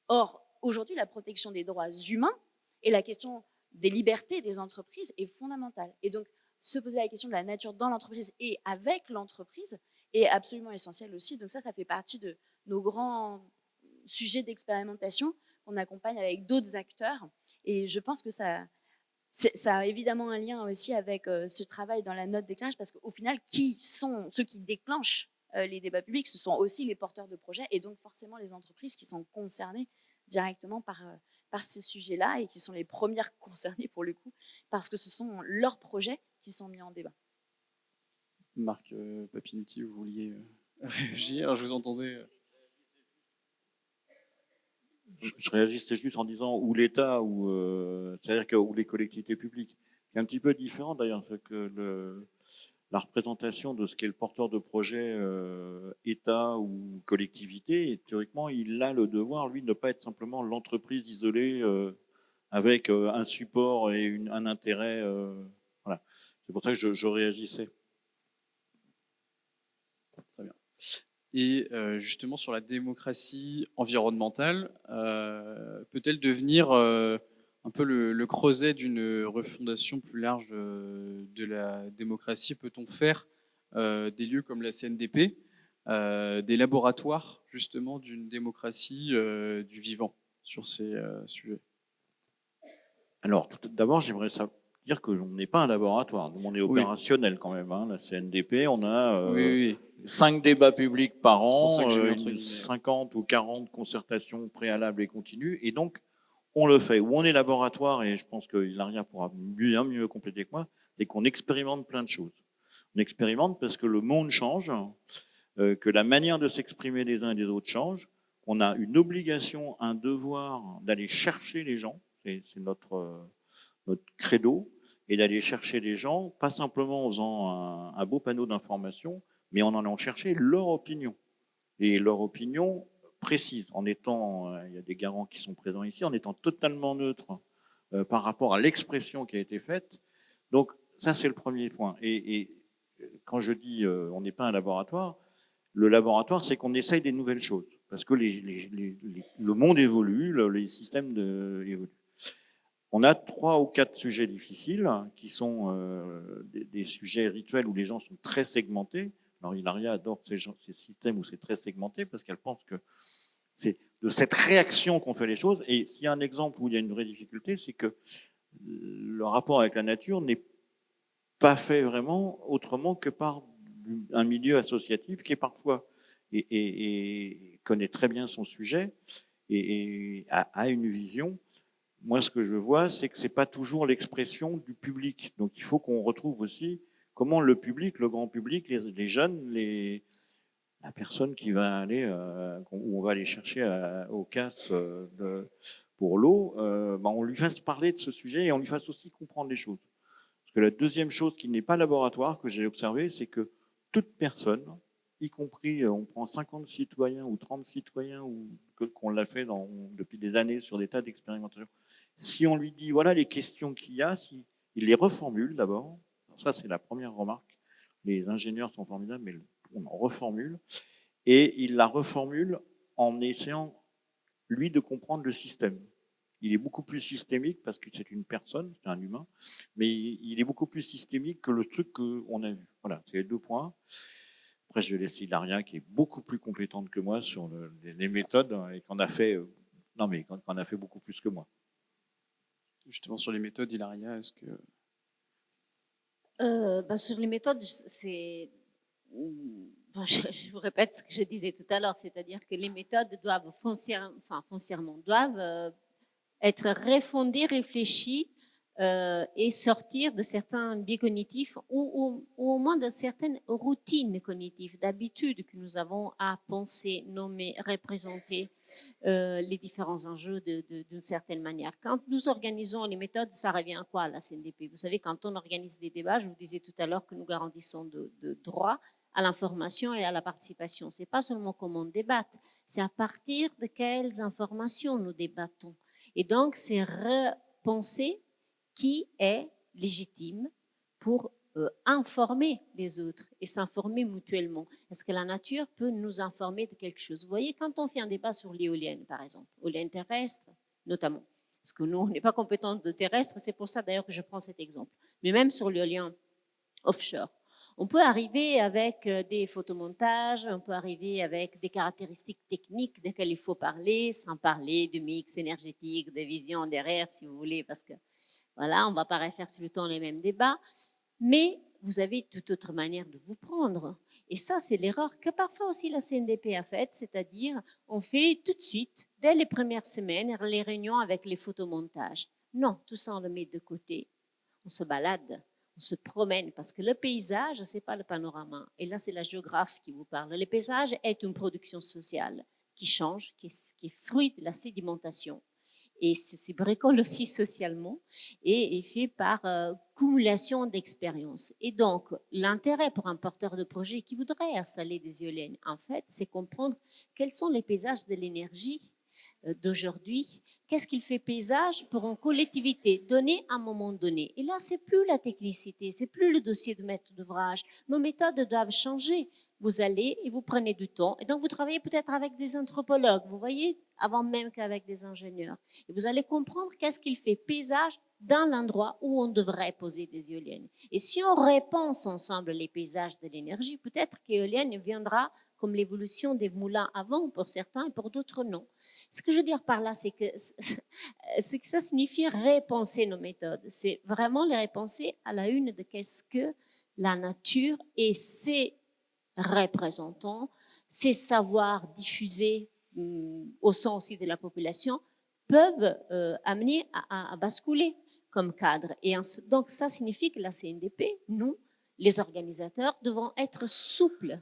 Or, aujourd'hui, la protection des droits humains et la question des libertés des entreprises est fondamentale. Et donc, se poser la question de la nature dans l'entreprise et avec l'entreprise est absolument essentiel aussi. Donc ça fait partie de nos grands sujets d'expérimentation qu'on accompagne avec d'autres acteurs. Et je pense que ça a évidemment un lien aussi avec ce travail dans la note d'éclairage, parce qu'au final, qui sont ceux qui déclenchent les débats publics? Ce sont aussi les porteurs de projets et donc forcément les entreprises qui sont concernées directement par ces sujets-là et qui sont les premières concernées pour le coup, parce que ce sont leurs projets qui sont mis en débat. Marc Papinutti, vous vouliez réagir? Je vous entendais. Je réagissais juste en disant ou l'État, c'est-à-dire que ou les collectivités publiques. C'est un petit peu différent d'ailleurs, que la représentation de ce qu'est le porteur de projet, État ou collectivité, et théoriquement, il a le devoir, lui, de ne pas être simplement l'entreprise isolée avec un support et un intérêt. Voilà. C'est pour ça que je réagissais. Très bien. Et justement, sur la démocratie environnementale, peut-elle devenir un peu le creuset d'une refondation plus large de la démocratie? Peut-on faire des lieux comme la CNDP, des laboratoires justement d'une démocratie du vivant sur ces sujets? Alors, d'abord, j'aimerais dire qu'on n'est pas un laboratoire. Nous, on est opérationnel quand même. Hein. La CNDP, on a 5 débats publics par an, 50 ou 40 concertations préalables et continues. Et donc, on le fait. Où on est laboratoire, et je pense que Hilaria pourra bien mieux compléter que moi, c'est qu'on expérimente plein de choses. On expérimente parce que le monde change, que la manière de s'exprimer des uns et des autres change. On a une obligation, un devoir d'aller chercher les gens. C'est notre credo est d'aller chercher les gens, pas simplement en faisant un beau panneau d'information, mais en allant chercher leur opinion. Et leur opinion précise, en étant, il y a des garants qui sont présents ici, en étant totalement neutre par rapport à l'expression qui a été faite. Donc ça, c'est le premier point. Et quand je dis on n'est pas un laboratoire, le laboratoire, c'est qu'on essaye des nouvelles choses. Parce que le monde évolue, les systèmes évoluent. On a 3 ou 4 sujets difficiles qui sont des sujets rituels où les gens sont très segmentés. Alors Hilaria adore ces systèmes où c'est très segmenté parce qu'elle pense que c'est de cette réaction qu'on fait les choses. Et s'il y a un exemple où il y a une vraie difficulté, c'est que le rapport avec la nature n'est pas fait vraiment autrement que par un milieu associatif qui est parfois et connaît très bien son sujet et a une vision. Moi, ce que je vois, c'est que c'est pas toujours l'expression du public. Donc, il faut qu'on retrouve aussi comment le public, le grand public, les jeunes, la personne qui va aller, où on va aller chercher au casse pour l'eau, on lui fasse parler de ce sujet et on lui fasse aussi comprendre les choses. Parce que la deuxième chose qui n'est pas laboratoire, que j'ai observé, c'est que toute personne, y compris, on prend 50 citoyens ou 30 citoyens, ou qu'on l'a fait depuis des années sur des tas d'expérimentations, si on lui dit, voilà les questions qu'il y a, si, il les reformule d'abord, ça c'est la première remarque, les ingénieurs sont formidables, mais on en reformule, et il la reformule en essayant, lui, de comprendre le système. Il est beaucoup plus systémique parce que c'est une personne, c'est un humain, mais il est beaucoup plus systémique que le truc qu'on a vu. Voilà, c'est les 2 points. Après, je vais laisser Hilaria, qui est beaucoup plus compétente que moi sur les méthodes et qu'on a fait, qu'on a fait beaucoup plus que moi. Justement, sur les méthodes, Hilaria, est-ce que... Sur les méthodes, je vous répète ce que je disais tout à l'heure, c'est-à-dire que les méthodes doivent foncièrement doivent être refondées, réfléchies et sortir de certains biais cognitifs ou au moins de certaines routines cognitives, d'habitudes que nous avons à penser, nommer, représenter les différents enjeux d'une certaine manière. Quand nous organisons les méthodes, ça revient à quoi à la CNDP? Vous savez, quand on organise des débats, je vous disais tout à l'heure que nous garantissons de droit à l'information et à la participation. Ce n'est pas seulement comment on débatte, c'est à partir de quelles informations nous débattons. Et donc, c'est repenser qui est légitime pour informer les autres et s'informer mutuellement. Est-ce que la nature peut nous informer de quelque chose? Vous voyez, quand on fait un débat sur l'éolienne, par exemple, éolienne terrestre, notamment, parce que nous, on n'est pas compétents de terrestre, c'est pour ça d'ailleurs que je prends cet exemple. Mais même sur l'éolien offshore, on peut arriver avec des photomontages, on peut arriver avec des caractéristiques techniques desquelles il faut parler, sans parler du mix énergétique, de vision derrière, si vous voulez, parce que voilà, on ne va pas refaire tout le temps les mêmes débats, mais vous avez toute autre manière de vous prendre. Et ça, c'est l'erreur que parfois aussi la CNDP a faite, c'est-à-dire on fait tout de suite, dès les premières semaines, les réunions avec les photomontages. Non, tout ça, on le met de côté. On se balade, on se promène, parce que le paysage, ce n'est pas le panorama. Et là, c'est la géographe qui vous parle. Le paysage est une production sociale qui change, qui est fruit de la sédimentation. Et c'est bricole aussi socialement et est fait par cumulation d'expériences. Et donc, l'intérêt pour un porteur de projet qui voudrait installer des éoliennes, en fait, c'est comprendre quels sont les paysages de l'énergie d'aujourd'hui. Qu'est-ce qu'il fait paysage pour une collectivité donnée à un moment donné? Et là, c'est plus la technicité, c'est plus le dossier de maître d'ouvrage. Nos méthodes doivent changer. Vous allez et vous prenez du temps. Et donc, vous travaillez peut-être avec des anthropologues, vous voyez, avant même qu'avec des ingénieurs. Et vous allez comprendre qu'est-ce qu'il fait paysage dans l'endroit où on devrait poser des éoliennes. Et si on repense ensemble les paysages de l'énergie, peut-être qu'éolienne viendra comme l'évolution des moulins avant pour certains et pour d'autres non. Ce que je veux dire par là, c'est que ça signifie repenser nos méthodes. C'est vraiment les repenser à la une de qu'est-ce que la nature et ses représentants, ces savoirs diffusés au sein aussi de la population peuvent amener à basculer comme cadre. Et donc ça signifie que la CNDP, nous, les organisateurs, devons être souples,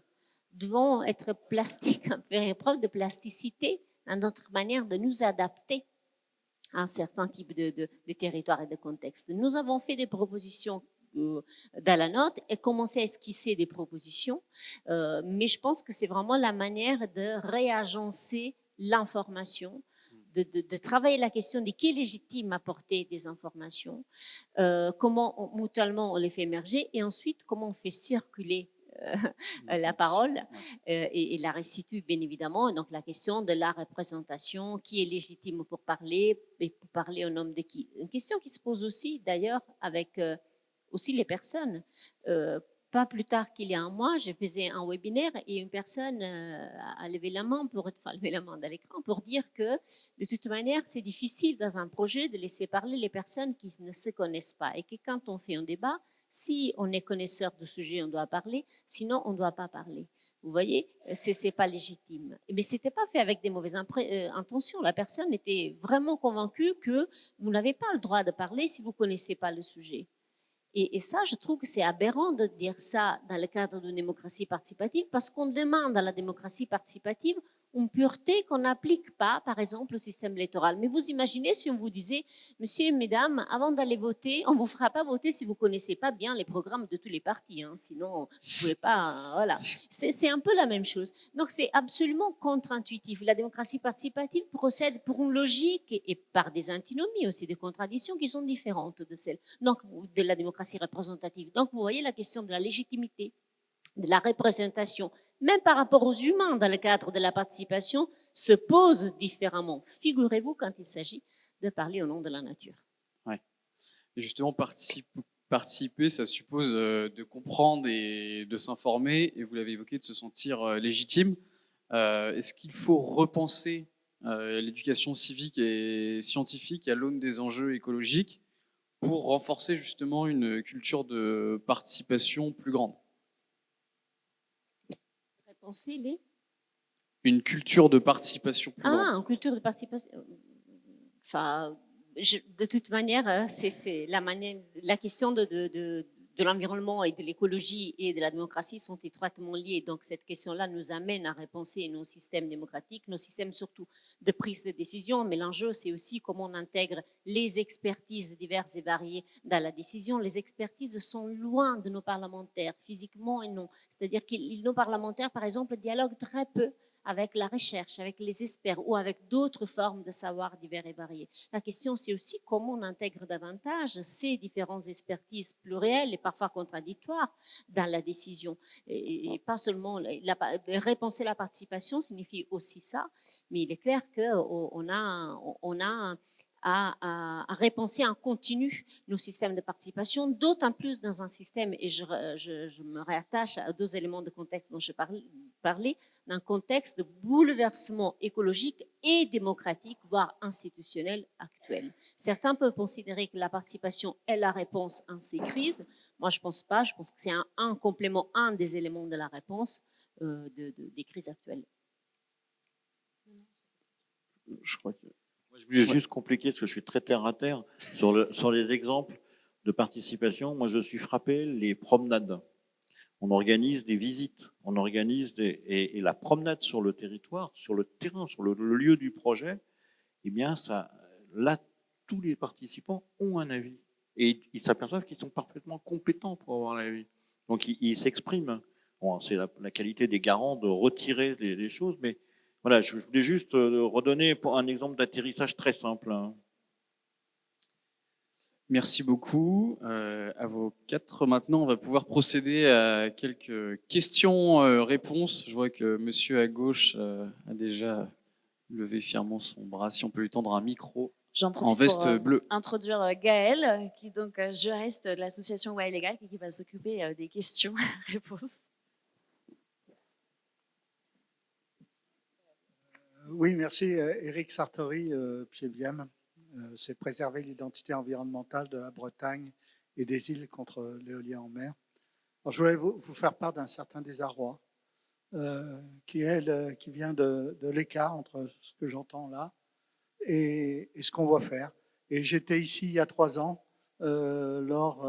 devons être plastiques, faire preuve de plasticité dans notre manière de nous adapter un certain type de territoire et de contexte. Nous avons fait des propositions dans la note et commencé à esquisser des propositions, mais je pense que c'est vraiment la manière de réagencer l'information, de travailler la question de qui est légitime à porter des informations, comment mutuellement on les fait émerger et ensuite comment on fait circuler la parole et la restitue bien évidemment. Donc la question de la représentation, qui est légitime pour parler et pour parler au nom de qui. Une question qui se pose aussi d'ailleurs avec aussi les personnes. Pas plus tard qu'il y a un mois, je faisais un webinaire et une personne a levé la main levé la main dans l'écran pour dire que de toute manière, c'est difficile dans un projet de laisser parler les personnes qui ne se connaissent pas et que quand on fait un débat, si on est connaisseur du sujet, on doit parler, sinon on ne doit pas parler. Vous voyez, c'est pas légitime. Mais c'était pas fait avec des mauvaises intentions. La personne était vraiment convaincue que vous n'avez pas le droit de parler si vous connaissez pas le sujet. Et ça, je trouve que c'est aberrant de dire ça dans le cadre d'une démocratie participative parce qu'on demande à la démocratie participative une pureté qu'on n'applique pas, par exemple, au système électoral. Mais vous imaginez si on vous disait, messieurs et mesdames, avant d'aller voter, on ne vous fera pas voter si vous ne connaissez pas bien les programmes de tous les partis. Hein, sinon, vous ne pouvez pas... voilà. C'est un peu la même chose. Donc, c'est absolument contre-intuitif. La démocratie participative procède pour une logique et par des antinomies aussi, des contradictions qui sont différentes de celles de la démocratie représentative. Donc, vous voyez la question de la légitimité, de la représentation, même par rapport aux humains dans le cadre de la participation, se pose différemment. Figurez-vous quand il s'agit de parler au nom de la nature. Ouais. Et justement, participer, ça suppose de comprendre et de s'informer, et vous l'avez évoqué, de se sentir légitime. Est-ce qu'il faut repenser l'éducation civique et scientifique à l'aune des enjeux écologiques pour renforcer justement une culture de participation plus grande? Penser une culture de participation plus grande. Ah, une culture de participation. Enfin, de toute manière, c'est la question de l'environnement et de l'écologie et de la démocratie sont étroitement liées. Donc cette question-là nous amène à repenser nos systèmes démocratiques, nos systèmes surtout de prise de décision. Mais l'enjeu, c'est aussi comment on intègre les expertises diverses et variées dans la décision. Les expertises sont loin de nos parlementaires, physiquement et non. C'est-à-dire que nos parlementaires, par exemple, dialoguent très peu avec la recherche, avec les experts ou avec d'autres formes de savoir divers et variés. La question, c'est aussi comment on intègre davantage ces différentes expertises plurielles et parfois contradictoires dans la décision. Et pas seulement, repenser la participation signifie aussi ça, mais il est clair qu'on a à repenser en continu nos systèmes de participation, d'autant plus dans un système, et je me réattache à deux éléments de contexte dont je parlais, d'un contexte de bouleversement écologique et démocratique, voire institutionnel actuel. Certains peuvent considérer que la participation est la réponse à ces crises. Moi, je ne pense pas. Je pense que c'est un complément, un des éléments de la réponse des crises actuelles. Je crois que... Je voulais juste compliquer, parce que je suis très terre à terre, sur les exemples de participation. Moi, je suis frappé, les promenades. On organise des visites, on organise et la promenade sur le territoire, sur le terrain, sur le lieu du projet, eh bien, là, tous les participants ont un avis. Et ils s'aperçoivent qu'ils sont parfaitement compétents pour avoir un avis. Donc, ils s'expriment. Bon, c'est la qualité des garants de retirer les choses, mais voilà, je voulais juste redonner un exemple d'atterrissage très simple. Merci beaucoup à vos quatre. Maintenant, on va pouvoir procéder à quelques questions-réponses. Je vois que monsieur à gauche a déjà levé fièrement son bras. Si on peut lui tendre un micro J'en en profite veste pour bleue. introduire Gaëlle, qui donc juriste de l'association Way Légal, qui va s'occuper des questions-réponses. Oui, merci. Éric Sartori, PIEBIEM. C'est préserver l'identité environnementale de la Bretagne et des îles contre l'éolien en mer. Alors, je voulais vous faire part d'un certain désarroi qui vient de l'écart entre ce que j'entends là et ce qu'on va faire. Et j'étais ici il y a 3 ans lors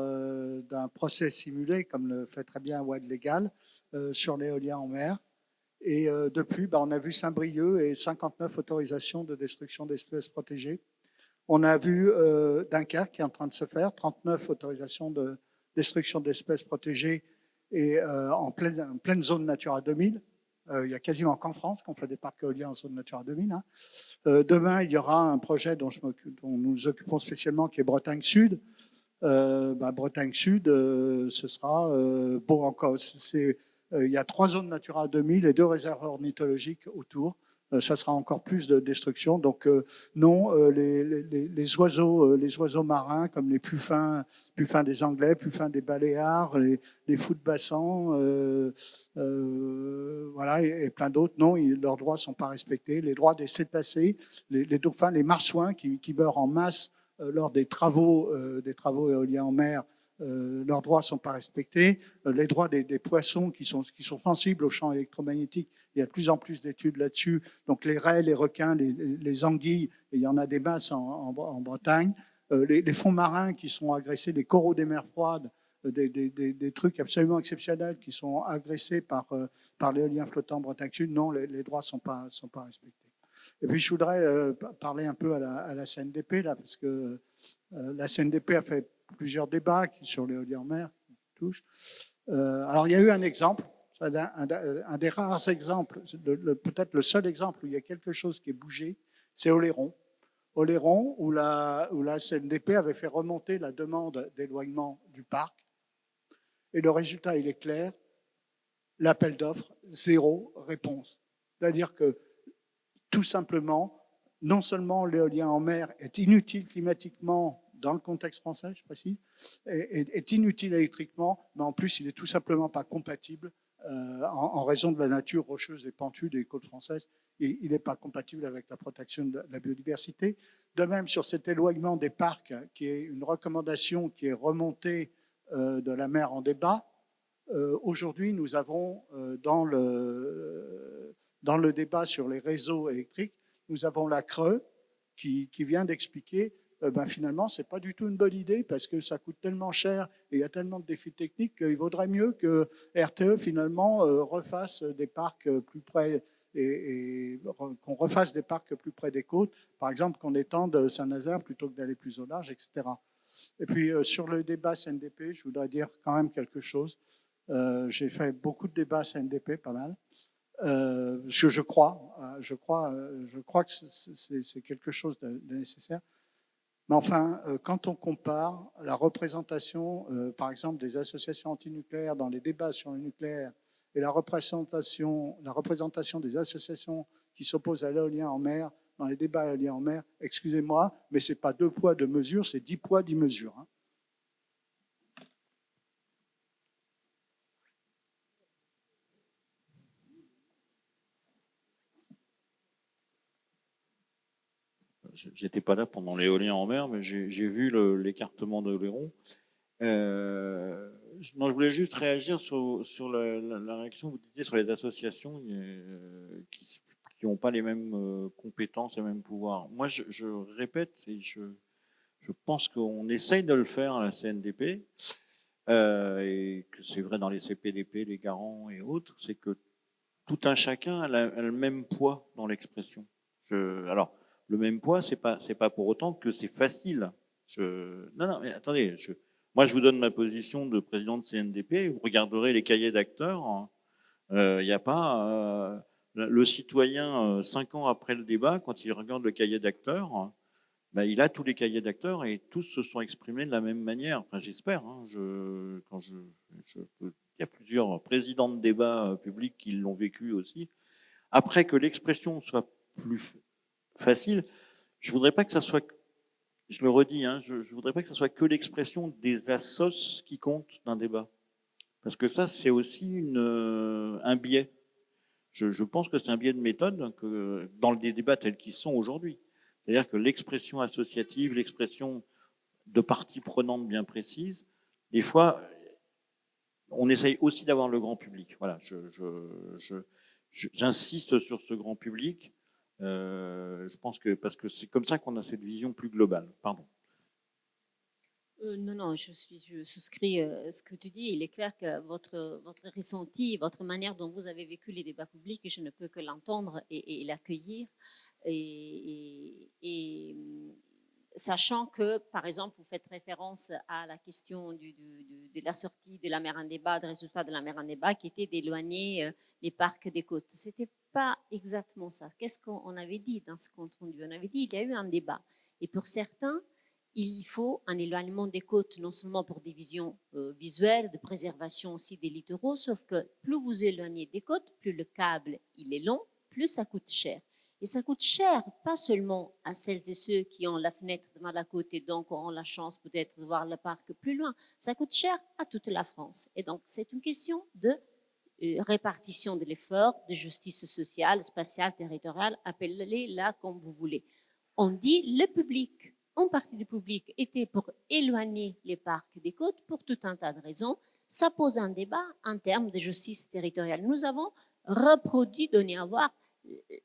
d'un procès simulé, comme le fait très bien Way Légal, sur l'éolien en mer. Et depuis, on a vu Saint-Brieuc et 59 autorisations de destruction d'espèces protégées. On a vu Dunkerque qui est en train de se faire, 39 autorisations de destruction d'espèces protégées et en pleine zone Natura 2000. Il y a quasiment qu'en France qu'on fait des parcs éoliens en zone Natura 2000. Hein. Demain, il y aura un projet dont nous nous occupons spécialement qui est Bretagne Sud. Bretagne Sud, ce sera bon encore. Il y a 3 zones Natura 2000 et 2 réserves ornithologiques autour. Ça sera encore plus de destruction. Donc non, les oiseaux marins comme les plus fins des Anglais, plus fins des Baléares, les fous de bassin, voilà, et plein d'autres, non, leurs droits sont pas respectés. Les droits des cétacés, les dauphins, les marsouins qui meurent en masse lors des travaux éoliens en mer. Leurs droits ne sont pas respectés. Les droits des poissons qui sont sensibles aux champs électromagnétiques, il y a de plus en plus d'études là-dessus. Donc les raies, les requins, les anguilles, et il y en a des masses en Bretagne. Les fonds marins qui sont agressés, les coraux des mers froides, des trucs absolument exceptionnels qui sont agressés par l'éolien flottant Bretagne Sud. Non, les droits ne sont pas respectés. Et puis je voudrais parler un peu à la CNDP, là, parce que la CNDP a fait plusieurs débats sur l'éolien en mer. Alors il y a eu un exemple, un des rares exemples, peut-être le seul exemple où il y a quelque chose qui est bougé, c'est Oléron. Oléron, où la CNDP avait fait remonter la demande d'éloignement du parc. Et le résultat, il est clair, l'appel d'offres, 0 réponse. C'est-à-dire que tout simplement, non seulement l'éolien en mer est inutile climatiquement dans le contexte français, je précise, est inutile électriquement, mais en plus, il n'est tout simplement pas compatible en raison de la nature rocheuse et pentue des côtes françaises. Il n'est pas compatible avec la protection de la biodiversité. De même, sur cet éloignement des parcs, qui est une recommandation qui est remontée de la mer en débat, aujourd'hui, nous avons dans le débat sur les réseaux électriques, nous avons la CRE qui vient d'expliquer finalement, ce n'est pas du tout une bonne idée parce que ça coûte tellement cher et il y a tellement de défis techniques qu'il vaudrait mieux que RTE finalement refasse des parcs plus près et qu'on refasse des parcs plus près des côtes, par exemple qu'on étende Saint-Nazaire plutôt que d'aller plus au large, etc. Et puis sur le débat CNDP, je voudrais dire quand même quelque chose. J'ai fait beaucoup de débats CNDP, pas mal. Je crois que c'est quelque chose de nécessaire. Mais enfin, quand on compare la représentation, par exemple, des associations antinucléaires dans les débats sur le nucléaire et la représentation des associations qui s'opposent à l'éolien en mer dans les débats éoliens en mer, excusez-moi, mais ce n'est pas 2 poids, 2 mesures, c'est 10 poids, 10 mesures. Hein. J'étais pas là pendant l'éolien en mer, mais j'ai vu l'écartement d'Oléron. Je voulais juste réagir sur la réaction que vous disiez sur les associations qui n'ont pas les mêmes compétences et les mêmes pouvoirs. Moi, je répète, et je pense qu'on essaye de le faire à la CNDP, et que c'est vrai dans les CPDP, les garants et autres, c'est que tout un chacun a le même poids dans l'expression. Alors, le même poids, c'est pas pour autant que c'est facile. Non, mais attendez, moi je vous donne ma position de président de CNDP, vous regarderez les cahiers d'acteurs, il n'y a pas le citoyen 5 ans après le débat, quand il regarde le cahier d'acteurs, il a tous les cahiers d'acteurs et tous se sont exprimés de la même manière. Enfin, j'espère. Hein, il y a plusieurs présidents de débats publics qui l'ont vécu aussi. Après que l'expression soit plus facile, je voudrais pas que ça soit, je le redis, hein, je voudrais pas que ce soit que l'expression des assos qui compte d'un débat, parce que ça c'est aussi un biais. Je pense que c'est un biais de méthode que dans les débats tels qu'ils sont aujourd'hui, c'est-à-dire que l'expression associative, l'expression de parties prenantes bien précises, des fois on essaye aussi d'avoir le grand public. Voilà, j'insiste sur ce grand public. Je pense que parce que c'est comme ça qu'on a cette vision plus globale. Pardon. Non, je souscris ce que tu dis. Il est clair que votre ressenti, votre manière dont vous avez vécu les débats publics, je ne peux que l'entendre et l'accueillir. Et sachant que, par exemple, vous faites référence à la question de la sortie de la mer en débat, des résultats de la mer en débat, qui était d'éloigner les parcs des côtes. Ce n'était pas exactement ça. Qu'est-ce qu'on avait dit dans ce compte rendu? On avait dit qu'il y a eu un débat. Et pour certains, il faut un éloignement des côtes, non seulement pour des visions visuelles, de préservation aussi des littoraux, sauf que plus vous éloignez des côtes, plus le câble il est long, plus ça coûte cher. Et ça coûte cher, pas seulement à celles et ceux qui ont la fenêtre devant la côte et donc auront la chance peut-être de voir le parc plus loin. Ça coûte cher à toute la France. Et donc, c'est une question de répartition de l'effort, de justice sociale, spatiale, territoriale, appelez-la comme vous voulez. On dit le public, une partie du public était pour éloigner les parcs des côtes pour tout un tas de raisons. Ça pose un débat en termes de justice territoriale. Nous avons reproduit, donné à voir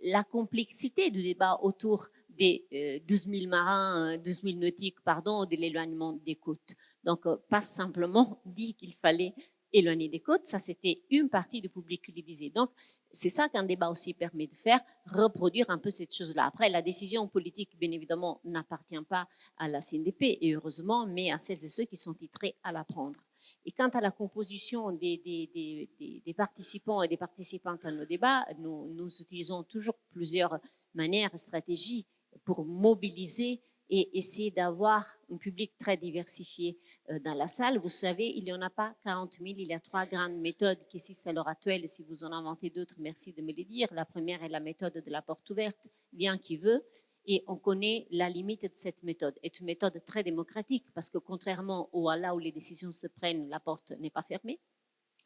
la complexité du débat autour des 12 000 marins, 12 000 nautiques, pardon, de l'éloignement des côtes. Donc, pas simplement dit qu'il fallait éloigner des côtes, ça c'était une partie du public qui le disait. Donc, c'est ça qu'un débat aussi permet de faire, reproduire un peu cette chose-là. Après, la décision politique, bien évidemment, n'appartient pas à la CNDP, et heureusement, mais à celles et ceux qui sont titrés à la prendre. Et quant à la composition des participants et des participantes à nos débats, nous utilisons toujours plusieurs manières, stratégies pour mobiliser et essayer d'avoir un public très diversifié dans la salle. Vous savez, il n'y en a pas 40 000, il y a 3 grandes méthodes qui existent à l'heure actuelle. Et si vous en inventez d'autres, merci de me les dire. La première est la méthode de la porte ouverte, bien qui veut. Et on connaît la limite de cette méthode. C'est une méthode très démocratique parce que contrairement là où les décisions se prennent, la porte n'est pas fermée.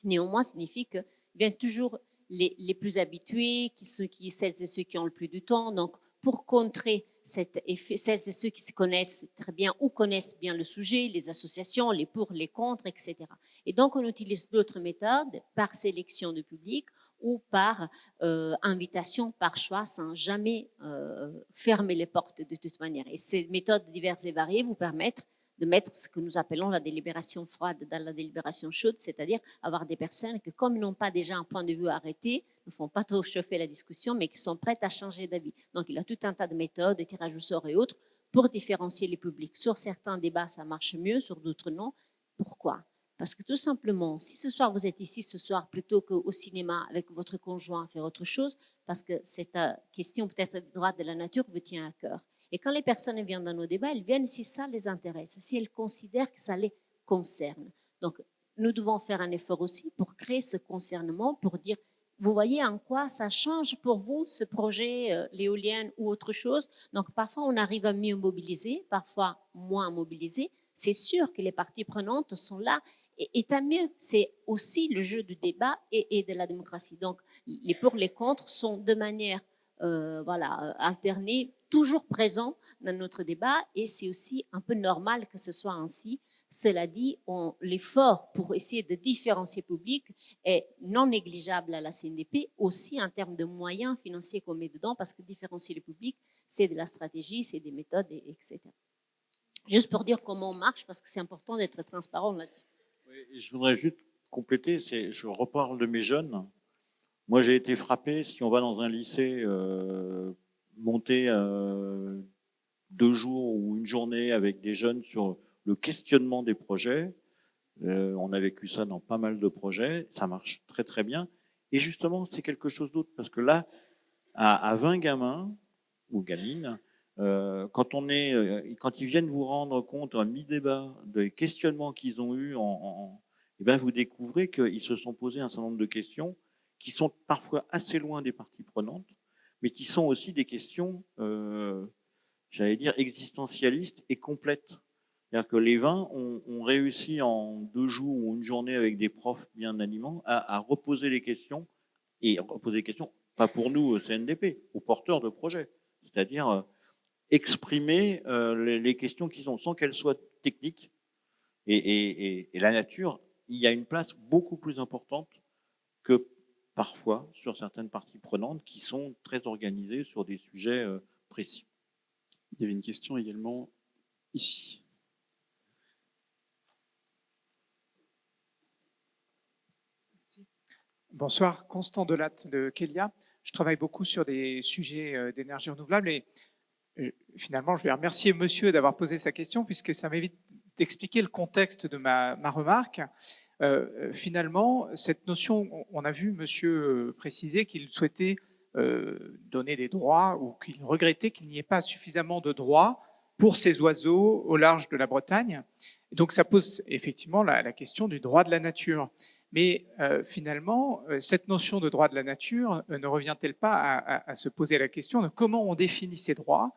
Néanmoins, ça signifie que bien toujours les plus habitués, celles et ceux qui ont le plus de temps. Donc, pour contrer cet effet, celles et ceux qui se connaissent très bien ou connaissent bien le sujet, les associations, les pour, les contre, etc. Et donc, on utilise d'autres méthodes par sélection de public ou par invitation, par choix, sans jamais fermer les portes de toute manière. Et ces méthodes diverses et variées vous permettent de mettre ce que nous appelons la délibération froide dans la délibération chaude, c'est-à-dire avoir des personnes qui, comme ils n'ont pas déjà un point de vue arrêté, ne font pas trop chauffer la discussion, mais qui sont prêtes à changer d'avis. Donc, il y a tout un tas de méthodes, de tirages au sort et autres, pour différencier les publics. Sur certains débats, ça marche mieux, sur d'autres non. Pourquoi? Parce que tout simplement, si ce soir vous êtes ici ce soir plutôt qu'au cinéma avec votre conjoint à faire autre chose, parce que cette question peut-être des droits de la nature vous tient à cœur. Et quand les personnes viennent dans nos débats, elles viennent si ça les intéresse, si elles considèrent que ça les concerne. Donc, nous devons faire un effort aussi pour créer ce concernement, pour dire, vous voyez en quoi ça change pour vous ce projet, l'éolienne ou autre chose. Donc, parfois, on arrive à mieux mobiliser, parfois moins mobiliser. C'est sûr que les parties prenantes sont là. Et tant mieux, c'est aussi le jeu du débat et de la démocratie. Donc, les pour, les contre sont de manière alternée, toujours présents dans notre débat, et c'est aussi un peu normal que ce soit ainsi. Cela dit, l'effort pour essayer de différencier le public est non négligeable à la CNDP, aussi en termes de moyens financiers qu'on met dedans, parce que différencier le public, c'est de la stratégie, c'est des méthodes, etc. Juste pour dire comment on marche, parce que c'est important d'être transparent là-dessus. Oui, je voudrais juste compléter, je reparle de mes jeunes. Moi, j'ai été frappé, si on va dans un lycée, monter 2 jours ou une journée avec des jeunes sur le questionnement des projets. On a vécu ça dans pas mal de projets, ça marche très très bien. Et justement, c'est quelque chose d'autre, parce que là, à 20 gamins ou gamines, quand ils viennent vous rendre compte à mi-débat des questionnements qu'ils ont eus, eh ben vous découvrez qu'ils se sont posés un certain nombre de questions qui sont parfois assez loin des parties prenantes, mais qui sont aussi des questions, j'allais dire, existentialistes et complètes. C'est-à-dire que les 20 ont réussi en 2 jours ou une journée avec des profs bien animants à reposer les questions, et reposer les questions, pas pour nous, au CNDP, aux porteurs de projets. C'est-à-dire exprimer les questions qu'ils ont, sans qu'elles soient techniques. Et la nature, il y a une place beaucoup plus importante que parfois sur certaines parties prenantes qui sont très organisées sur des sujets précis. Il y avait une question également ici. Bonsoir, Constant Delatte de Kelia. Je travaille beaucoup sur des sujets d'énergie renouvelable et finalement, je vais remercier monsieur d'avoir posé sa question, puisque ça m'évite d'expliquer le contexte de ma remarque. Finalement, cette notion, on a vu monsieur préciser qu'il souhaitait donner des droits ou qu'il regrettait qu'il n'y ait pas suffisamment de droits pour ces oiseaux au large de la Bretagne. Donc ça pose effectivement la question du droit de la nature. Mais finalement, cette notion de droit de la nature ne revient-elle pas à se poser la question de comment on définit ces droits,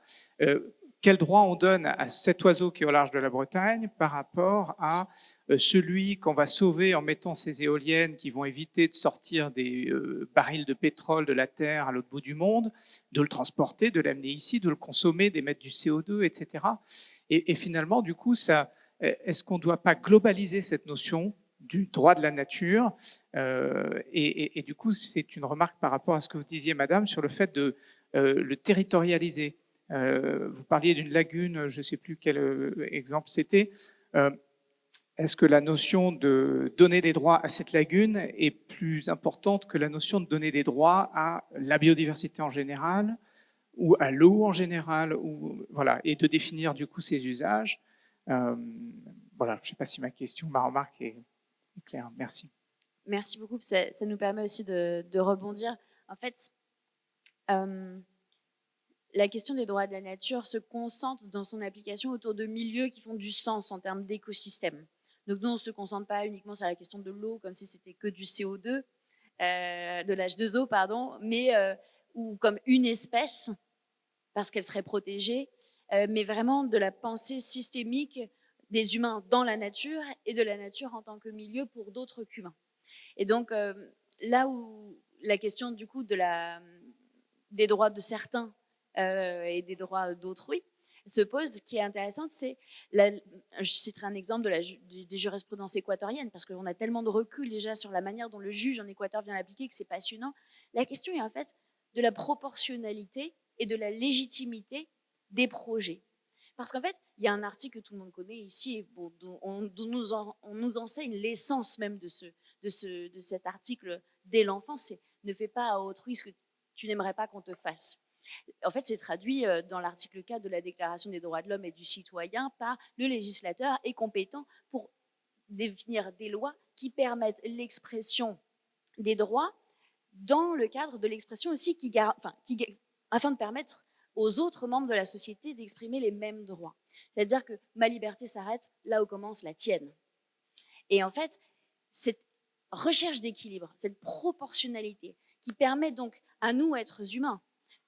quel droit on donne à cet oiseau qui est au large de la Bretagne par rapport à celui qu'on va sauver en mettant ces éoliennes qui vont éviter de sortir des barils de pétrole de la Terre à l'autre bout du monde, de le transporter, de l'amener ici, de le consommer, d'émettre du CO2, etc. Et finalement, du coup, est-ce qu'on ne doit pas globaliser cette notion du droit de la nature et du coup, c'est une remarque par rapport à ce que vous disiez, madame, sur le fait de le territorialiser. Vous parliez d'une lagune, je ne sais plus quel exemple c'était. Est-ce que la notion de donner des droits à cette lagune est plus importante que la notion de donner des droits à la biodiversité en général ou à l'eau en général, voilà, et de définir du coup ses usages? Voilà, je ne sais pas si ma remarque est claire. Merci. Merci beaucoup. Ça nous permet aussi de rebondir. En fait, la question des droits de la nature se concentre dans son application autour de milieux qui font du sens en termes d'écosystème. Donc nous, on ne se concentre pas uniquement sur la question de l'eau, comme si c'était que du CO2, de l'H2O, pardon, mais ou comme une espèce, parce qu'elle serait protégée, mais vraiment de la pensée systémique des humains dans la nature et de la nature en tant que milieu pour d'autres qu'humains. Et donc, là où la question du coup des droits de certains et des droits d'autrui se pose, ce qui est intéressante, c'est, je citerai un exemple des jurisprudences équatoriennes, parce qu'on a tellement de recul déjà sur la manière dont le juge en Équateur vient l'appliquer que c'est passionnant. La question est en fait de la proportionnalité et de la légitimité des projets. Parce qu'en fait, il y a un article que tout le monde connaît ici, dont on nous enseigne l'essence même de cet article dès l'enfance, c'est « ne fais pas à autrui ce que tu n'aimerais pas qu'on te fasse ». En fait, c'est traduit dans l'article 4 de la Déclaration des droits de l'homme et du citoyen par le législateur est compétent pour définir des lois qui permettent l'expression des droits dans le cadre de l'expression aussi afin de permettre aux autres membres de la société d'exprimer les mêmes droits. C'est-à-dire que ma liberté s'arrête là où commence la tienne. Et en fait, cette recherche d'équilibre, cette proportionnalité qui permet donc à nous, êtres humains,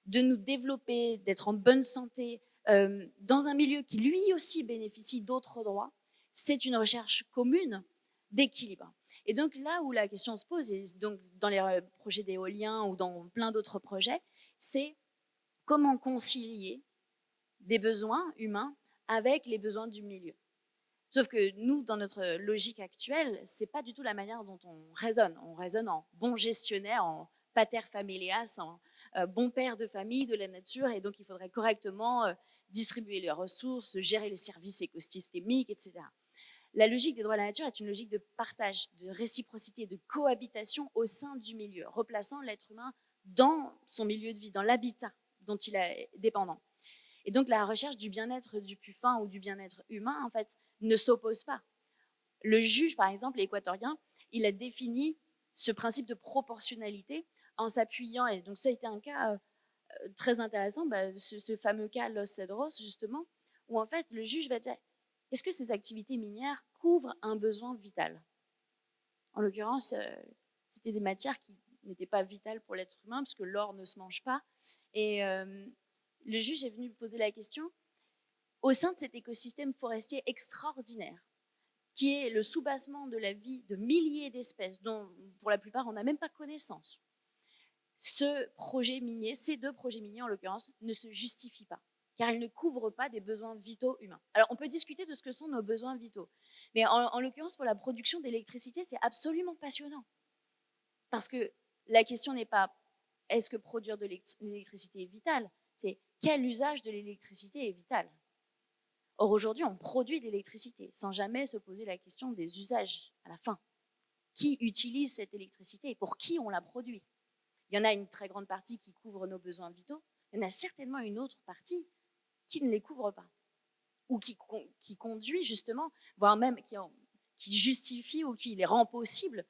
de nous développer, d'être en bonne santé, dans un milieu qui lui aussi bénéficie d'autres droits, c'est une recherche commune d'équilibre. Et donc là où la question se pose, et donc dans les projets d'éolien ou dans plein d'autres projets, c'est comment concilier des besoins humains avec les besoins du milieu. Sauf que nous, dans notre logique actuelle, c'est pas du tout la manière dont on raisonne. On raisonne en bon gestionnaire, en pater familias, en bon père de famille de la nature, et donc il faudrait correctement distribuer les ressources, gérer les services écosystémiques, etc. La logique des droits de la nature est une logique de partage, de réciprocité, de cohabitation au sein du milieu, replaçant l'être humain dans son milieu de vie, dans l'habitat dont il est dépendant. Et donc la recherche du bien-être du puffin ou du bien-être humain, en fait, ne s'oppose pas. Le juge, par exemple, équatorien, il a défini ce principe de proportionnalité en s'appuyant, et donc ça a été un cas très intéressant, ce fameux cas Los Cedros, justement, où en fait le juge va dire, est-ce que ces activités minières couvrent un besoin vital? En l'occurrence, c'était des matières qui n'étaient pas vitales pour l'être humain, parce que l'or ne se mange pas. Et le juge est venu poser la question, au sein de cet écosystème forestier extraordinaire, qui est le soubassement de la vie de milliers d'espèces, dont pour la plupart on n'a même pas connaissance, ce projet minier, ces deux projets miniers en l'occurrence, ne se justifient pas, car ils ne couvrent pas des besoins vitaux humains. Alors on peut discuter de ce que sont nos besoins vitaux, mais en l'occurrence pour la production d'électricité, c'est absolument passionnant. Parce que la question n'est pas est-ce que produire de l'électricité est vital, c'est quel usage de l'électricité est vital. Or aujourd'hui, on produit de l'électricité sans jamais se poser la question des usages à la fin. Qui utilise cette électricité et pour qui on la produit? Il y en a une très grande partie qui couvre nos besoins vitaux. Il y en a certainement une autre partie qui ne les couvre pas, ou qui conduit justement, voire même qui justifie ou qui les rend possibles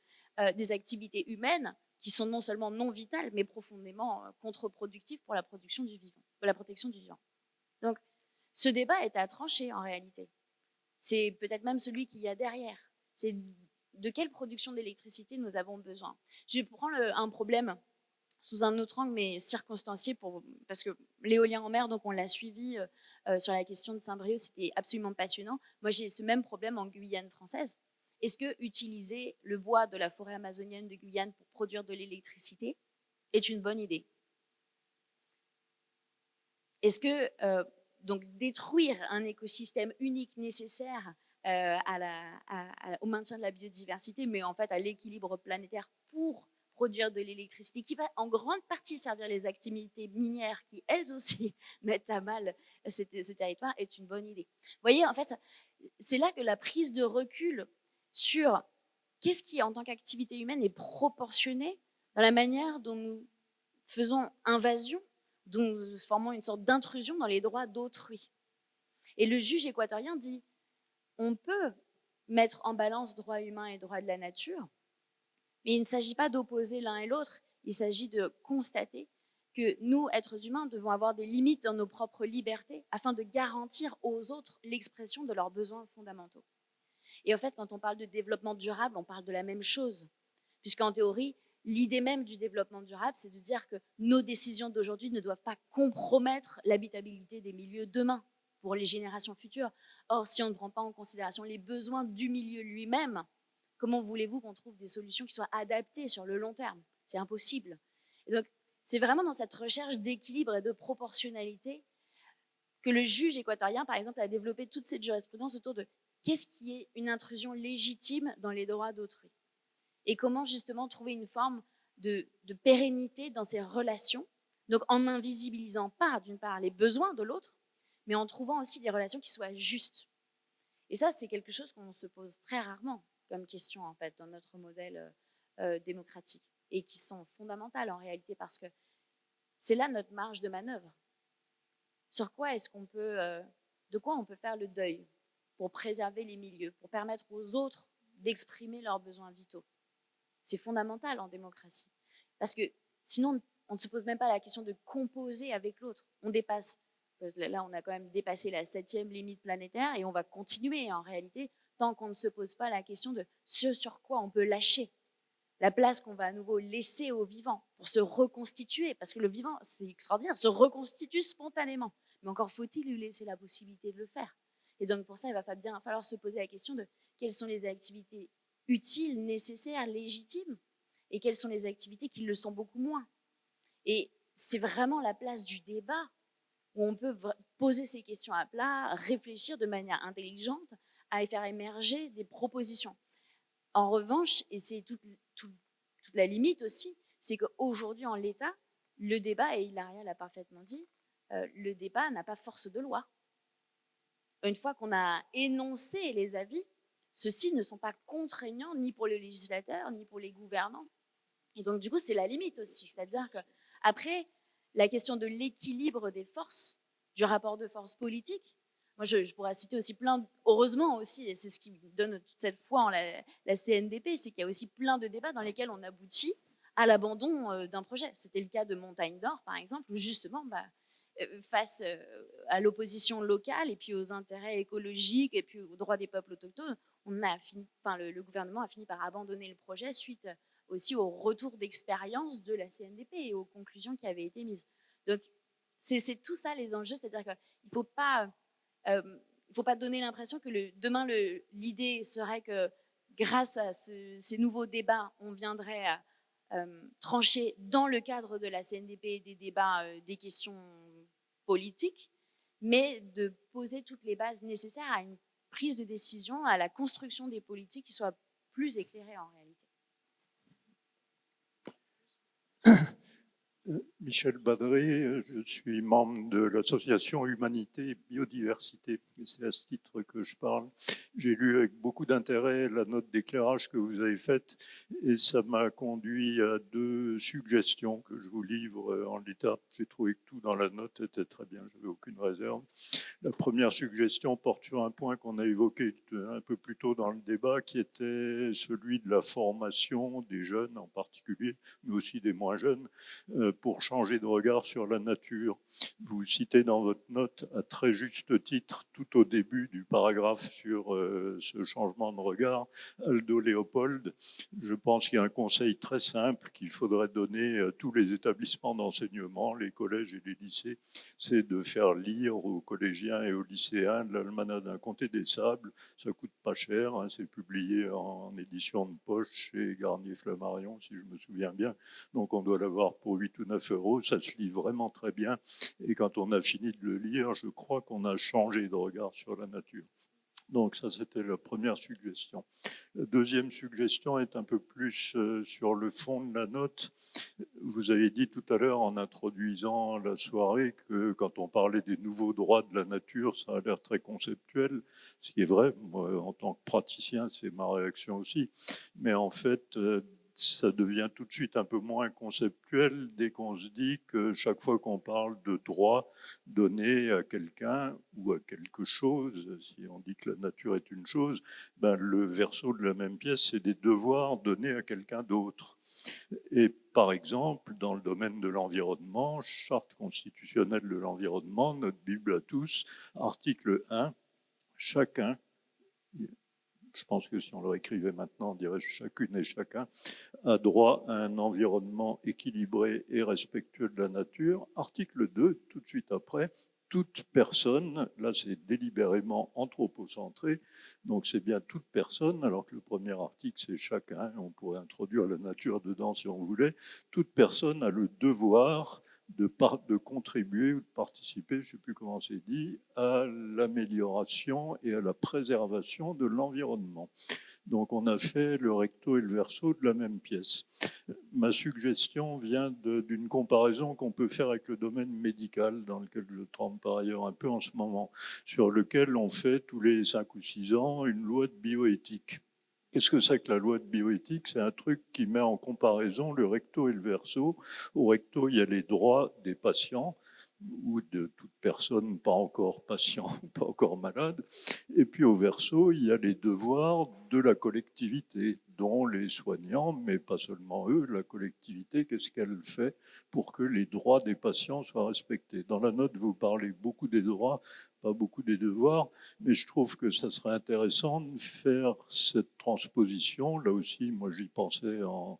des activités humaines qui sont non seulement non vitales, mais profondément contre-productives pour la production du vivant, pour la protection du vivant. Donc, ce débat est à trancher en réalité. C'est peut-être même celui qu'il y a derrière. C'est de quelle production d'électricité nous avons besoin. Je prends un problème sous un autre angle, mais circonstancié, parce que l'éolien en mer, donc on l'a suivi sur la question de Saint-Brieuc, c'était absolument passionnant. Moi, j'ai ce même problème en Guyane française. Est-ce que utiliser le bois de la forêt amazonienne de Guyane pour produire de l'électricité est une bonne idée? Est-ce que donc détruire un écosystème unique nécessaire au maintien de la biodiversité, mais en fait à l'équilibre planétaire pour produire de l'électricité qui va en grande partie servir les activités minières qui, elles aussi, mettent à mal ce territoire, est une bonne idée. Vous voyez, en fait, c'est là que la prise de recul sur qu'est-ce qui, en tant qu'activité humaine, est proportionné dans la manière dont nous faisons invasion, dont nous formons une sorte d'intrusion dans les droits d'autrui. Et le juge équatorien dit, on peut mettre en balance droits humains et droits de la nature, mais il ne s'agit pas d'opposer l'un et l'autre, il s'agit de constater que nous, êtres humains, devons avoir des limites dans nos propres libertés afin de garantir aux autres l'expression de leurs besoins fondamentaux. Et en fait, quand on parle de développement durable, on parle de la même chose, puisqu'en théorie, l'idée même du développement durable, c'est de dire que nos décisions d'aujourd'hui ne doivent pas compromettre l'habitabilité des milieux demain pour les générations futures. Or, si on ne prend pas en considération les besoins du milieu lui-même, comment voulez-vous qu'on trouve des solutions qui soient adaptées sur le long terme? C'est impossible. Et donc, c'est vraiment dans cette recherche d'équilibre et de proportionnalité que le juge équatorien, par exemple, a développé toute cette jurisprudence autour de qu'est-ce qui est une intrusion légitime dans les droits d'autrui et comment justement trouver une forme de pérennité dans ces relations, donc en n'invisibilisant pas, d'une part, les besoins de l'autre, mais en trouvant aussi des relations qui soient justes. Et ça, c'est quelque chose qu'on se pose très rarement comme question, en fait, dans notre modèle démocratique, et qui sont fondamentales en réalité, parce que c'est là notre marge de manœuvre. Sur quoi est-ce qu'on peut, de quoi on peut faire le deuil pour préserver les milieux, pour permettre aux autres d'exprimer leurs besoins vitaux. C'est fondamental en démocratie, parce que sinon, on ne se pose même pas la question de composer avec l'autre. On dépasse, là on a quand même dépassé la 7e limite planétaire, et on va continuer en réalité, tant qu'on ne se pose pas la question de ce sur quoi on peut lâcher, la place qu'on va à nouveau laisser au vivant pour se reconstituer, parce que le vivant, c'est extraordinaire, se reconstitue spontanément, mais encore faut-il lui laisser la possibilité de le faire. Et donc pour ça, il va bien falloir se poser la question de quelles sont les activités utiles, nécessaires, légitimes, et quelles sont les activités qui le sont beaucoup moins. Et c'est vraiment la place du débat où on peut poser ces questions à plat, réfléchir de manière intelligente, à faire émerger des propositions. En revanche, et c'est toute la limite aussi, c'est qu'aujourd'hui en l'état, le débat, et Hilaria l'a parfaitement dit, le débat n'a pas force de loi. Une fois qu'on a énoncé les avis, ceux-ci ne sont pas contraignants ni pour le législateur, ni pour les gouvernants. Et donc, du coup, c'est la limite aussi. C'est-à-dire qu'après, la question de l'équilibre des forces, du rapport de force politique, moi, je pourrais citer aussi heureusement aussi, et c'est ce qui me donne toute cette foi en la CNDP, c'est qu'il y a aussi plein de débats dans lesquels on aboutit à l'abandon d'un projet. C'était le cas de Montagne d'Or, par exemple, où justement, face à l'opposition locale et puis aux intérêts écologiques et puis aux droits des peuples autochtones, le gouvernement a fini par abandonner le projet suite aussi au retour d'expérience de la CNDP et aux conclusions qui avaient été mises. Donc, c'est tout ça les enjeux, c'est-à-dire qu'il ne faut pas donner l'impression que demain, l'idée serait que grâce à ces nouveaux débats, on viendrait à trancher dans le cadre de la CNDP des débats des questions politiques, mais de poser toutes les bases nécessaires à une prise de décision, à la construction des politiques qui soient plus éclairées en réalité. Michel Badré, je suis membre de l'association Humanité et Biodiversité. C'est à ce titre que je parle. J'ai lu avec beaucoup d'intérêt la note d'éclairage que vous avez faite et ça m'a conduit à 2 suggestions que je vous livre en l'état. J'ai trouvé que tout dans la note était très bien, je n'avais aucune réserve. La première suggestion porte sur un point qu'on a évoqué un peu plus tôt dans le débat, qui était celui de la formation des jeunes en particulier, mais aussi des moins jeunes, pour changer de regard sur la nature. Vous citez dans votre note, à très juste titre, tout au début du paragraphe sur ce changement de regard, Aldo Léopold. Je pense qu'il y a un conseil très simple qu'il faudrait donner à tous les établissements d'enseignement, les collèges et les lycées, c'est de faire lire aux collégiens et aux lycéens l'Almanach d'un Comté des Sables. Ça coûte pas cher, hein, c'est publié en édition de poche chez Garnier-Flammarion, si je me souviens bien. Donc on doit l'avoir pour 8 ou 9 euros. Ça se lit vraiment très bien. Et quand on a fini de le lire, je crois qu'on a changé de regard sur la nature. Donc ça, c'était la première suggestion. La deuxième suggestion est un peu plus sur le fond de la note. Vous avez dit tout à l'heure, en introduisant la soirée, que quand on parlait des nouveaux droits de la nature, ça a l'air très conceptuel, ce qui est vrai. Moi, en tant que praticien, c'est ma réaction aussi. Mais en fait, ça devient tout de suite un peu moins conceptuel dès qu'on se dit que chaque fois qu'on parle de droit donné à quelqu'un ou à quelque chose, si on dit que la nature est une chose, ben le verso de la même pièce, c'est des devoirs donnés à quelqu'un d'autre. Et par exemple, dans le domaine de l'environnement, charte constitutionnelle de l'environnement, notre Bible à tous, article 1, chacun, je pense que si on le écrivait maintenant, on dirait chacune et chacun, a droit à un environnement équilibré et respectueux de la nature. Article 2, tout de suite après, toute personne, là c'est délibérément anthropocentré, donc c'est bien toute personne, alors que le premier article c'est chacun, on pourrait introduire la nature dedans si on voulait, toute personne a le devoir de contribuer ou de participer, je ne sais plus comment c'est dit, à l'amélioration et à la préservation de l'environnement. Donc on a fait le recto et le verso de la même pièce. Ma suggestion vient d'une comparaison qu'on peut faire avec le domaine médical, dans lequel je trempe par ailleurs un peu en ce moment, sur lequel on fait tous les 5 ou 6 ans une loi de bioéthique. Qu'est-ce que c'est que la loi de bioéthique? C'est un truc qui met en comparaison le recto et le verso. Au recto, il y a les droits des patients ou de toute personne pas encore patient, pas encore malade. Et puis au verso, il y a les devoirs de la collectivité, dont les soignants, mais pas seulement eux, la collectivité, qu'est-ce qu'elle fait pour que les droits des patients soient respectés. Dans la note, vous parlez beaucoup des droits, pas beaucoup des devoirs, mais je trouve que ça serait intéressant de faire cette transposition. Là aussi, moi j'y pensais en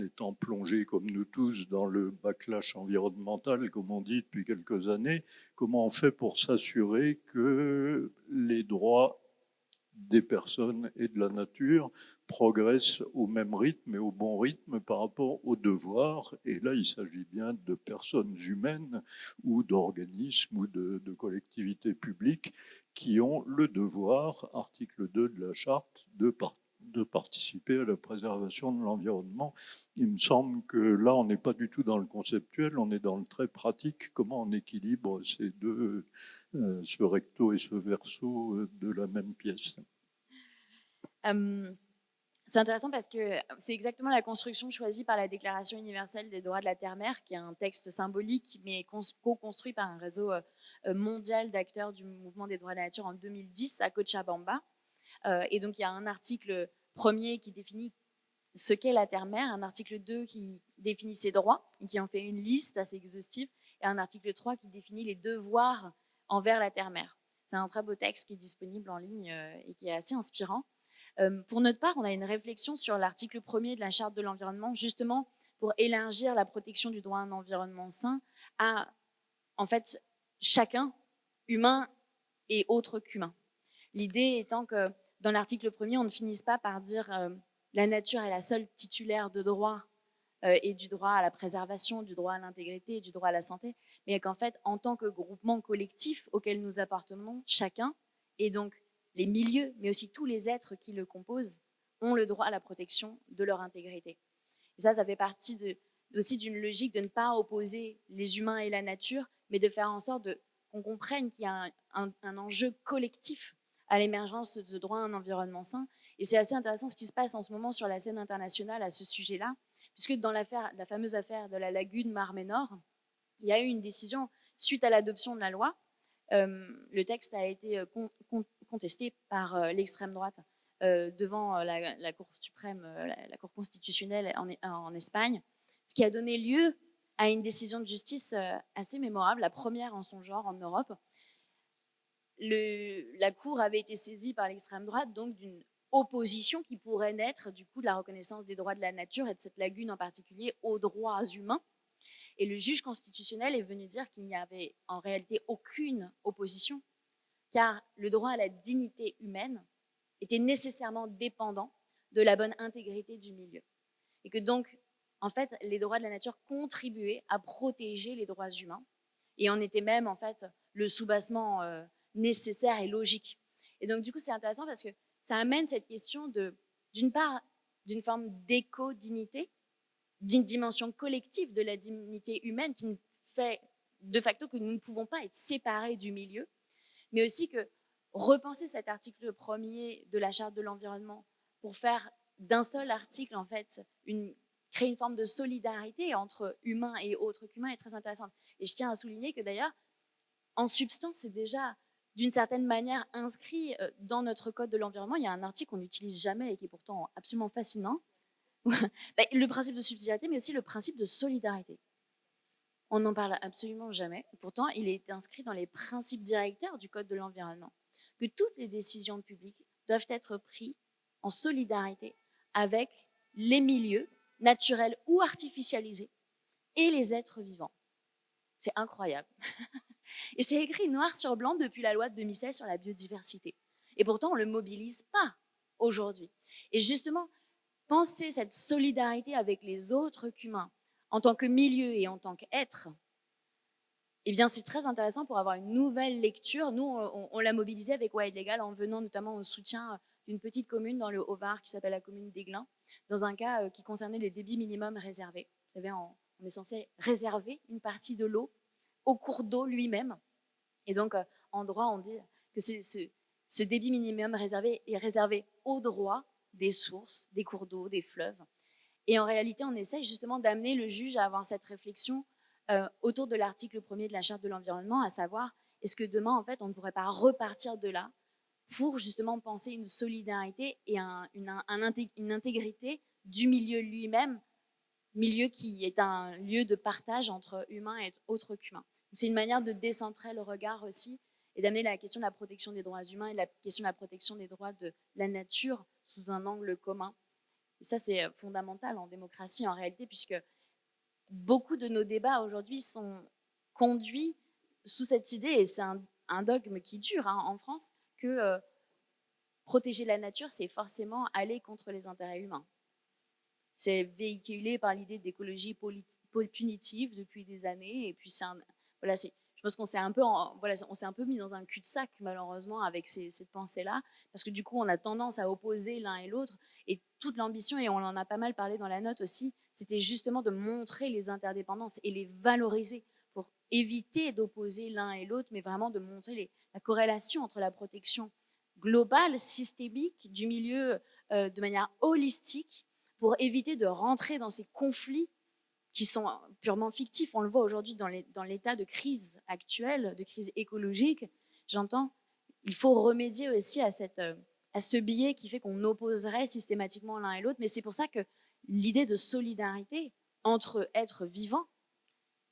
étant plongé comme nous tous dans le backlash environnemental, comme on dit depuis quelques années. Comment on fait pour s'assurer que les droits des personnes et de la nature progressent au même rythme et au bon rythme par rapport aux devoirs. Et là, il s'agit bien de personnes humaines ou d'organismes ou de collectivités publiques qui ont le devoir, article 2 de la charte, de participer à la préservation de l'environnement. Il me semble que là, on n'est pas du tout dans le conceptuel, on est dans le très pratique, comment on équilibre ces deux, ce recto et ce verso de la même pièce. C'est intéressant parce que c'est exactement la construction choisie par la Déclaration universelle des droits de la Terre-Mère, qui est un texte symbolique, mais co-construit par un réseau mondial d'acteurs du mouvement des droits de la nature en 2010 à Cochabamba. Et donc, il y a un article premier qui définit ce qu'est la Terre-Mère, un article 2 qui définit ses droits, et qui en fait une liste assez exhaustive, et un article 3 qui définit les devoirs envers la Terre-Mère. C'est un très beau texte qui est disponible en ligne et qui est assez inspirant. Pour notre part, on a une réflexion sur l'article 1er de la Charte de l'environnement, justement pour élargir la protection du droit à un environnement sain à, en fait, chacun, humain et autre qu'humain. L'idée étant que dans l'article 1er, on ne finisse pas par dire la nature est la seule titulaire de droit et du droit à la préservation, du droit à l'intégrité, du droit à la santé, mais qu'en fait, en tant que groupement collectif auquel nous appartenons chacun, et donc les milieux, mais aussi tous les êtres qui le composent, ont le droit à la protection de leur intégrité. Et ça fait partie aussi d'une logique de ne pas opposer les humains et la nature, mais de faire en sorte qu'on comprenne qu'il y a un enjeu collectif à l'émergence de ce droit à un environnement sain. Et c'est assez intéressant ce qui se passe en ce moment sur la scène internationale à ce sujet-là, puisque dans la fameuse affaire de la lagune Mar-Ménor, il y a eu une décision suite à l'adoption de la loi. Le texte a été contesté par l'extrême droite devant la Cour suprême, la Cour constitutionnelle en Espagne, ce qui a donné lieu à une décision de justice assez mémorable, la première en son genre en Europe. La Cour avait été saisie par l'extrême droite, donc d'une opposition qui pourrait naître du coup de la reconnaissance des droits de la nature et de cette lagune en particulier aux droits humains. Et le juge constitutionnel est venu dire qu'il n'y avait en réalité aucune opposition, car le droit à la dignité humaine était nécessairement dépendant de la bonne intégrité du milieu. Et que donc, en fait, les droits de la nature contribuaient à protéger les droits humains et en étaient même, en fait, le soubassement nécessaire et logique. Et donc, du coup, c'est intéressant parce que ça amène cette question d'une part, d'une forme d'éco-dignité, d'une dimension collective de la dignité humaine qui fait de facto que nous ne pouvons pas être séparés du milieu, mais aussi que repenser cet article premier de la Charte de l'environnement pour faire d'un seul article, en fait, créer une forme de solidarité entre humains et autres qu'humains est très intéressante. Et je tiens à souligner que d'ailleurs, en substance, c'est déjà d'une certaine manière inscrit dans notre code de l'environnement. Il y a un article qu'on n'utilise jamais et qui est pourtant absolument fascinant. Le principe de subsidiarité, mais aussi le principe de solidarité. On n'en parle absolument jamais. Pourtant, il est inscrit dans les principes directeurs du Code de l'environnement, que toutes les décisions publiques doivent être prises en solidarité avec les milieux naturels ou artificialisés et les êtres vivants. C'est incroyable. Et c'est écrit noir sur blanc depuis la loi de 2016 sur la biodiversité. Et pourtant, on ne le mobilise pas aujourd'hui. Et justement, penser cette solidarité avec les autres qu'humains en tant que milieu et en tant qu'être, eh bien, c'est très intéressant pour avoir une nouvelle lecture. Nous, on l'a mobilisé avec Wild Legal en venant notamment au soutien d'une petite commune dans le Haut-Var qui s'appelle la commune d'Aiglun, dans un cas qui concernait les débits minimums réservés. Vous savez, on est censé réserver une partie de l'eau au cours d'eau lui-même. Et donc, en droit, on dit que ce débit minimum réservé est réservé au droit des sources, des cours d'eau, des fleuves. Et en réalité, on essaye justement d'amener le juge à avoir cette réflexion autour de l'article 1er de la Charte de l'environnement, à savoir, est-ce que demain, en fait, on ne pourrait pas repartir de là pour justement penser une solidarité et une intégrité du milieu lui-même, milieu qui est un lieu de partage entre humains et autres qu'humains. C'est une manière de décentrer le regard aussi et d'amener la question de la protection des droits humains et la question de la protection des droits de la nature sous un angle commun. Et ça, c'est fondamental en démocratie en réalité, puisque beaucoup de nos débats aujourd'hui sont conduits sous cette idée, et c'est un dogme qui dure en France, que protéger la nature, c'est forcément aller contre les intérêts humains. C'est véhiculé par l'idée d'écologie punitive depuis des années, et puis je pense qu'on s'est un peu mis dans un cul-de-sac malheureusement avec cette pensée-là, parce que du coup on a tendance à opposer l'un et l'autre, et toute l'ambition, et on en a pas mal parlé dans la note aussi, c'était justement de montrer les interdépendances et les valoriser pour éviter d'opposer l'un et l'autre, mais vraiment de montrer la corrélation entre la protection globale, systémique du milieu de manière holistique, pour éviter de rentrer dans ces conflits qui sont purement fictifs. On le voit aujourd'hui dans l'état de crise actuelle, de crise écologique. J'entends, il faut remédier aussi à ce biais qui fait qu'on opposerait systématiquement l'un et l'autre. Mais c'est pour ça que l'idée de solidarité entre êtres vivants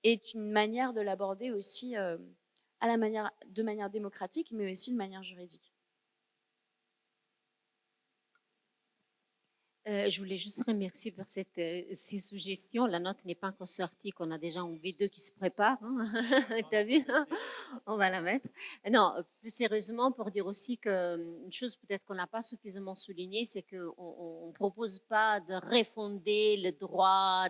est une manière de l'aborder aussi de manière démocratique, mais aussi de manière juridique. Je voulais juste remercier pour ces suggestions. La note n'est pas encore sortie, qu'on a déjà un V2 qui se prépare. Hein. T'as vu? On va la mettre. Non, plus sérieusement, pour dire aussi qu'une chose peut-être qu'on n'a pas suffisamment soulignée, c'est qu'on ne propose pas de refonder le droit,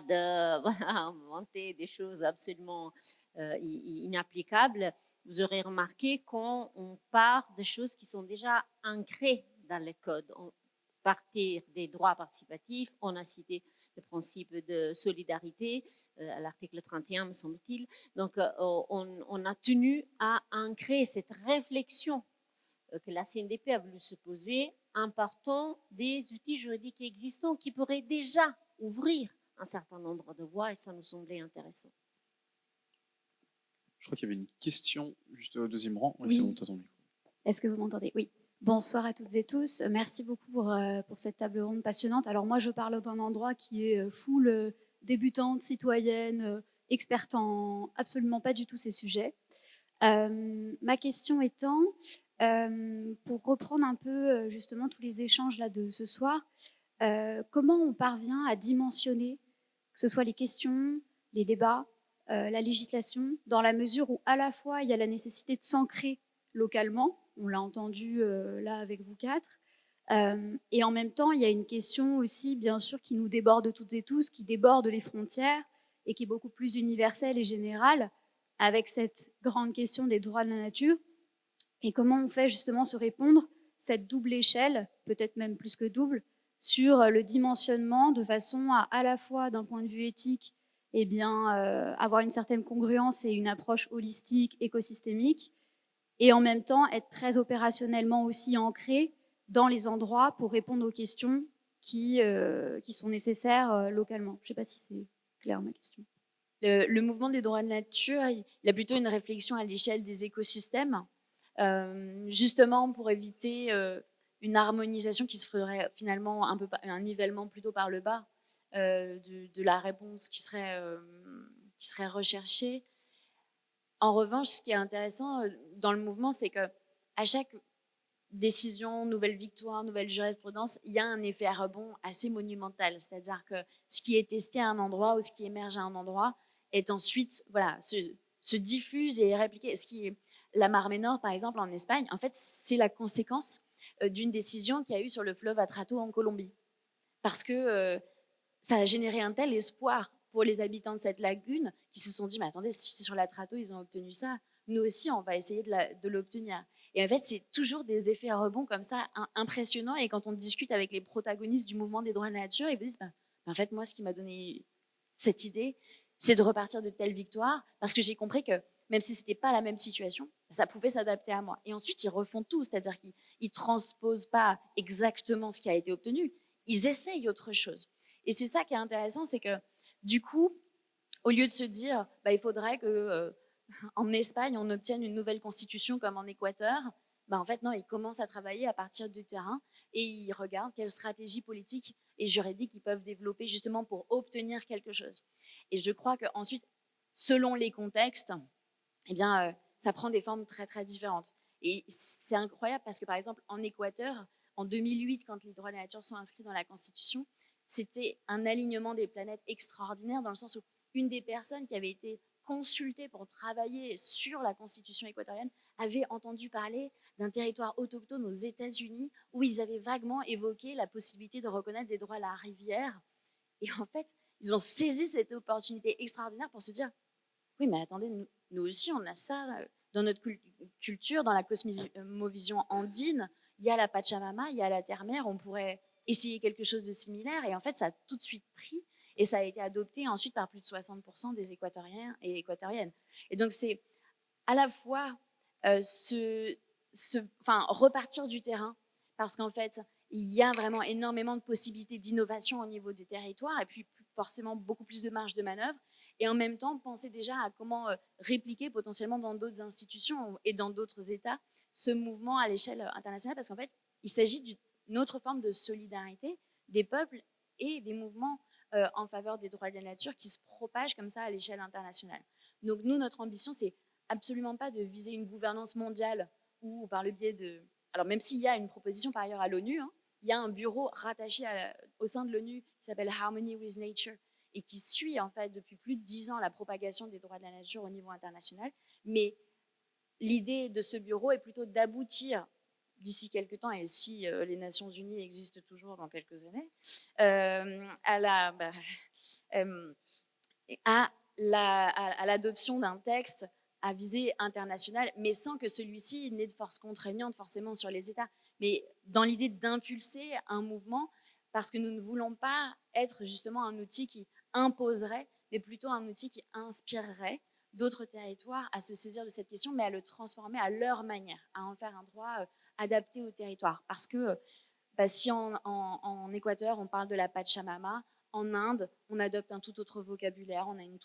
inventer des choses absolument inapplicables. Vous aurez remarqué qu'on part de choses qui sont déjà ancrées dans le code. partir des droits participatifs, on a cité le principe de solidarité à l'article 31, me semble-t-il. Donc, on a tenu à ancrer cette réflexion que la CNDP a voulu se poser en partant des outils juridiques existants qui pourraient déjà ouvrir un certain nombre de voies, et ça nous semblait intéressant. Je crois qu'il y avait une question juste au deuxième rang. Oui, Oui. c'est bon, t'as ton micro. Est-ce que vous m'entendez? Oui. Bonsoir à toutes et tous. Merci beaucoup pour cette table ronde passionnante. Alors moi, je parle d'un endroit qui est full débutante, citoyenne, experte en absolument pas du tout ces sujets. Ma question étant, pour reprendre un peu justement tous les échanges là de ce soir, comment on parvient à dimensionner, que ce soit les questions, les débats, la législation, dans la mesure où à la fois il y a la nécessité de s'ancrer localement, on l'a entendu là avec vous quatre, et en même temps il y a une question aussi bien sûr qui nous déborde toutes et tous, qui déborde les frontières et qui est beaucoup plus universelle et générale, avec cette grande question des droits de la nature, et comment on fait justement se répondre cette double échelle, peut-être même plus que double, sur le dimensionnement de façon à la fois d'un point de vue éthique, eh bien, avoir une certaine congruence et une approche holistique, écosystémique, et en même temps être très opérationnellement aussi ancré dans les endroits pour répondre aux questions qui sont nécessaires localement. Je ne sais pas si c'est clair ma question. Le mouvement des droits de la nature, il a plutôt une réflexion à l'échelle des écosystèmes, justement pour éviter une harmonisation qui se ferait finalement un nivellement plutôt par le bas de la réponse qui serait recherchée. En revanche, ce qui est intéressant dans le mouvement, c'est que à chaque décision, nouvelle victoire, nouvelle jurisprudence, il y a un effet rebond assez monumental. C'est-à-dire que ce qui est testé à un endroit ou ce qui émerge à un endroit est ensuite, voilà, se diffuse et est répliqué. La Mar Menor, par exemple, en Espagne, en fait, c'est la conséquence d'une décision qu'il y a eu sur le fleuve Atrato en Colombie. Parce que ça a généré un tel espoir pour les habitants de cette lagune qui se sont dit, mais attendez, si sur l'Atrato, ils ont obtenu ça, nous aussi, on va essayer de l'obtenir. Et en fait, c'est toujours des effets à rebond comme ça, impressionnants. Et quand on discute avec les protagonistes du mouvement des droits de la nature, ils vous disent, en fait, moi, ce qui m'a donné cette idée, c'est de repartir de telles victoires, parce que j'ai compris que même si ce n'était pas la même situation, ça pouvait s'adapter à moi. Et ensuite, ils refont tout, c'est-à-dire qu'ils ne transposent pas exactement ce qui a été obtenu, ils essayent autre chose. Et c'est ça qui est intéressant, c'est que du coup, au lieu de se dire, il faudrait que en Espagne, on obtienne une nouvelle constitution comme en Équateur, en fait, non, ils commencent à travailler à partir du terrain et ils regardent quelles stratégies politiques et juridiques ils peuvent développer justement pour obtenir quelque chose. Et je crois qu'ensuite, selon les contextes, eh bien, ça prend des formes très, très différentes. Et c'est incroyable parce que, par exemple, en Équateur, en 2008, quand les droits de la nature sont inscrits dans la Constitution, c'était un alignement des planètes extraordinaire dans le sens où une des personnes qui avait été consultée pour travailler sur la Constitution équatorienne avait entendu parler d'un territoire autochtone aux États-Unis où ils avaient vaguement évoqué la possibilité de reconnaître des droits à la rivière. Et en fait, ils ont saisi cette opportunité extraordinaire pour se dire « Oui, mais attendez, nous aussi, on a ça dans notre culture, dans la cosmovision andine. Il y a la Pachamama, il y a la terre-mère, on pourrait essayer quelque chose de similaire. » Et en fait, ça a tout de suite pris. Et ça a été adopté ensuite par plus de 60% des Équatoriens et Équatoriennes. Et donc, c'est à la fois repartir du terrain, parce qu'en fait, il y a vraiment énormément de possibilités d'innovation au niveau des territoires, et puis forcément beaucoup plus de marge de manœuvre, et en même temps, penser déjà à comment répliquer potentiellement dans d'autres institutions et dans d'autres États ce mouvement à l'échelle internationale, parce qu'en fait, il s'agit d'une autre forme de solidarité des peuples et des mouvements en faveur des droits de la nature qui se propagent comme ça à l'échelle internationale. Donc nous, notre ambition, c'est absolument pas de viser une gouvernance mondiale ou par le biais de... Alors même s'il y a une proposition par ailleurs à l'ONU, il y a un bureau rattaché au sein de l'ONU qui s'appelle Harmony with Nature et qui suit en fait depuis plus de 10 ans la propagation des droits de la nature au niveau international. Mais l'idée de ce bureau est plutôt d'aboutir d'ici quelques temps, et si les Nations Unies existent toujours dans quelques années, à l'adoption d'un texte à visée internationale, mais sans que celui-ci n'ait de force contraignante forcément sur les États. Mais dans l'idée d'impulser un mouvement, parce que nous ne voulons pas être justement un outil qui imposerait, mais plutôt un outil qui inspirerait d'autres territoires à se saisir de cette question, mais à le transformer à leur manière, à en faire un droit adapté au territoire. Parce que si en Équateur, on parle de la Pachamama, en Inde, on adopte un tout autre vocabulaire, on a un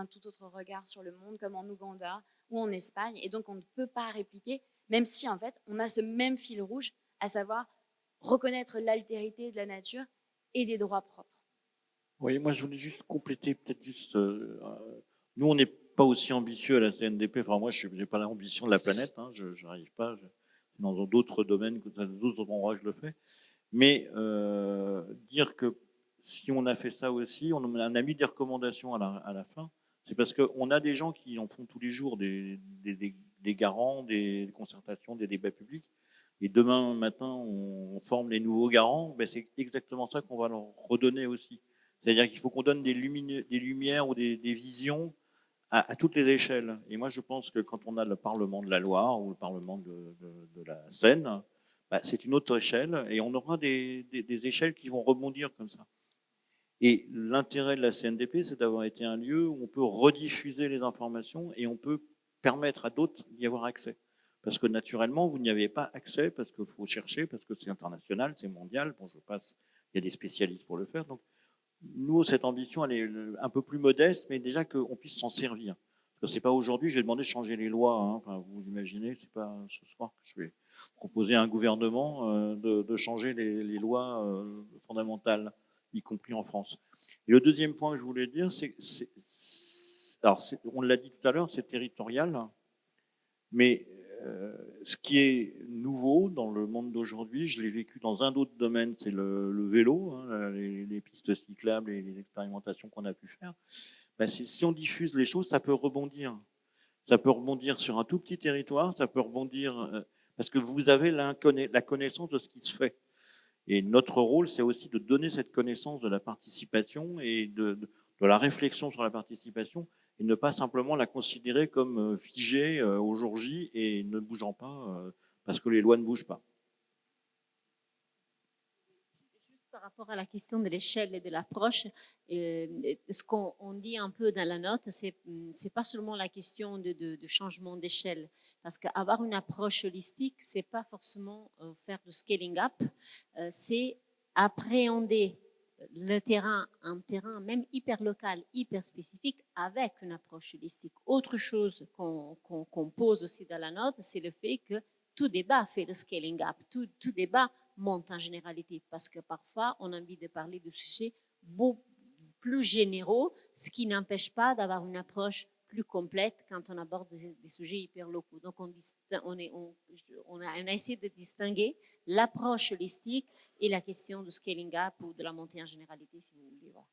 tout autre regard sur le monde, comme en Ouganda ou en Espagne. Et donc, on ne peut pas répliquer, même si, en fait, on a ce même fil rouge, à savoir reconnaître l'altérité de la nature et des droits propres. Oui, moi, je voulais juste compléter, peut-être juste... nous, on n'est pas aussi ambitieux à la CNDP. Enfin, moi, je n'ai pas l'ambition de la planète. Hein, je n'arrive pas. Dans d'autres domaines, dans d'autres endroits, je le fais. Mais dire que si on a fait ça aussi, on a mis des recommandations à la fin, c'est parce qu'on a des gens qui en font tous les jours, des garants, des concertations, des débats publics. Et demain matin, on forme les nouveaux garants. Ben, c'est exactement ça qu'on va leur redonner aussi. C'est-à-dire qu'il faut qu'on donne des lumières ou des visions à toutes les échelles. Et moi, je pense que quand on a le Parlement de la Loire ou le Parlement de la Seine, bah, c'est une autre échelle et on aura des échelles qui vont rebondir comme ça. Et l'intérêt de la CNDP, c'est d'avoir été un lieu où on peut rediffuser les informations et on peut permettre à d'autres d'y avoir accès. Parce que naturellement, vous n'y avez pas accès, parce qu'il faut chercher, parce que c'est international, c'est mondial. Bon, je passe, il y a des spécialistes pour le faire. Donc, nous, cette ambition, elle est un peu plus modeste, mais déjà qu'on puisse s'en servir. Parce que c'est pas aujourd'hui, je vais demander de changer les lois. Hein. Enfin, vous imaginez, c'est pas ce soir que je vais proposer à un gouvernement de changer les lois fondamentales, y compris en France. Et le deuxième point que je voulais dire, on l'a dit tout à l'heure, c'est territorial, mais ce qui est nouveau dans le monde d'aujourd'hui, je l'ai vécu dans un autre domaine, c'est le vélo, hein, les pistes cyclables et les expérimentations qu'on a pu faire. Ben, si on diffuse les choses, ça peut rebondir. Ça peut rebondir sur un tout petit territoire, ça peut rebondir parce que vous avez la connaissance de ce qui se fait. Et notre rôle, c'est aussi de donner cette connaissance de la participation et de la réflexion sur la participation et ne pas simplement la considérer comme figée au jour J et ne bougeant pas parce que les lois ne bougent pas. Juste par rapport à la question de l'échelle et de l'approche, ce qu'on dit un peu dans la note, c'est pas seulement la question de changement d'échelle, parce qu'avoir une approche holistique, c'est pas forcément faire du scaling up, c'est appréhender le terrain, un terrain même hyper local, hyper spécifique, avec une approche holistique. Autre chose qu'on pose aussi dans la note, c'est le fait que tout débat fait le scaling up, tout débat monte en généralité, parce que parfois on a envie de parler de sujets beaucoup plus généraux, ce qui n'empêche pas d'avoir une approche plus complète quand on aborde des sujets hyper locaux. Donc on a essayé de distinguer l'approche holistique et la question du scaling up ou de la montée en généralité, si vous voulez. Voilà.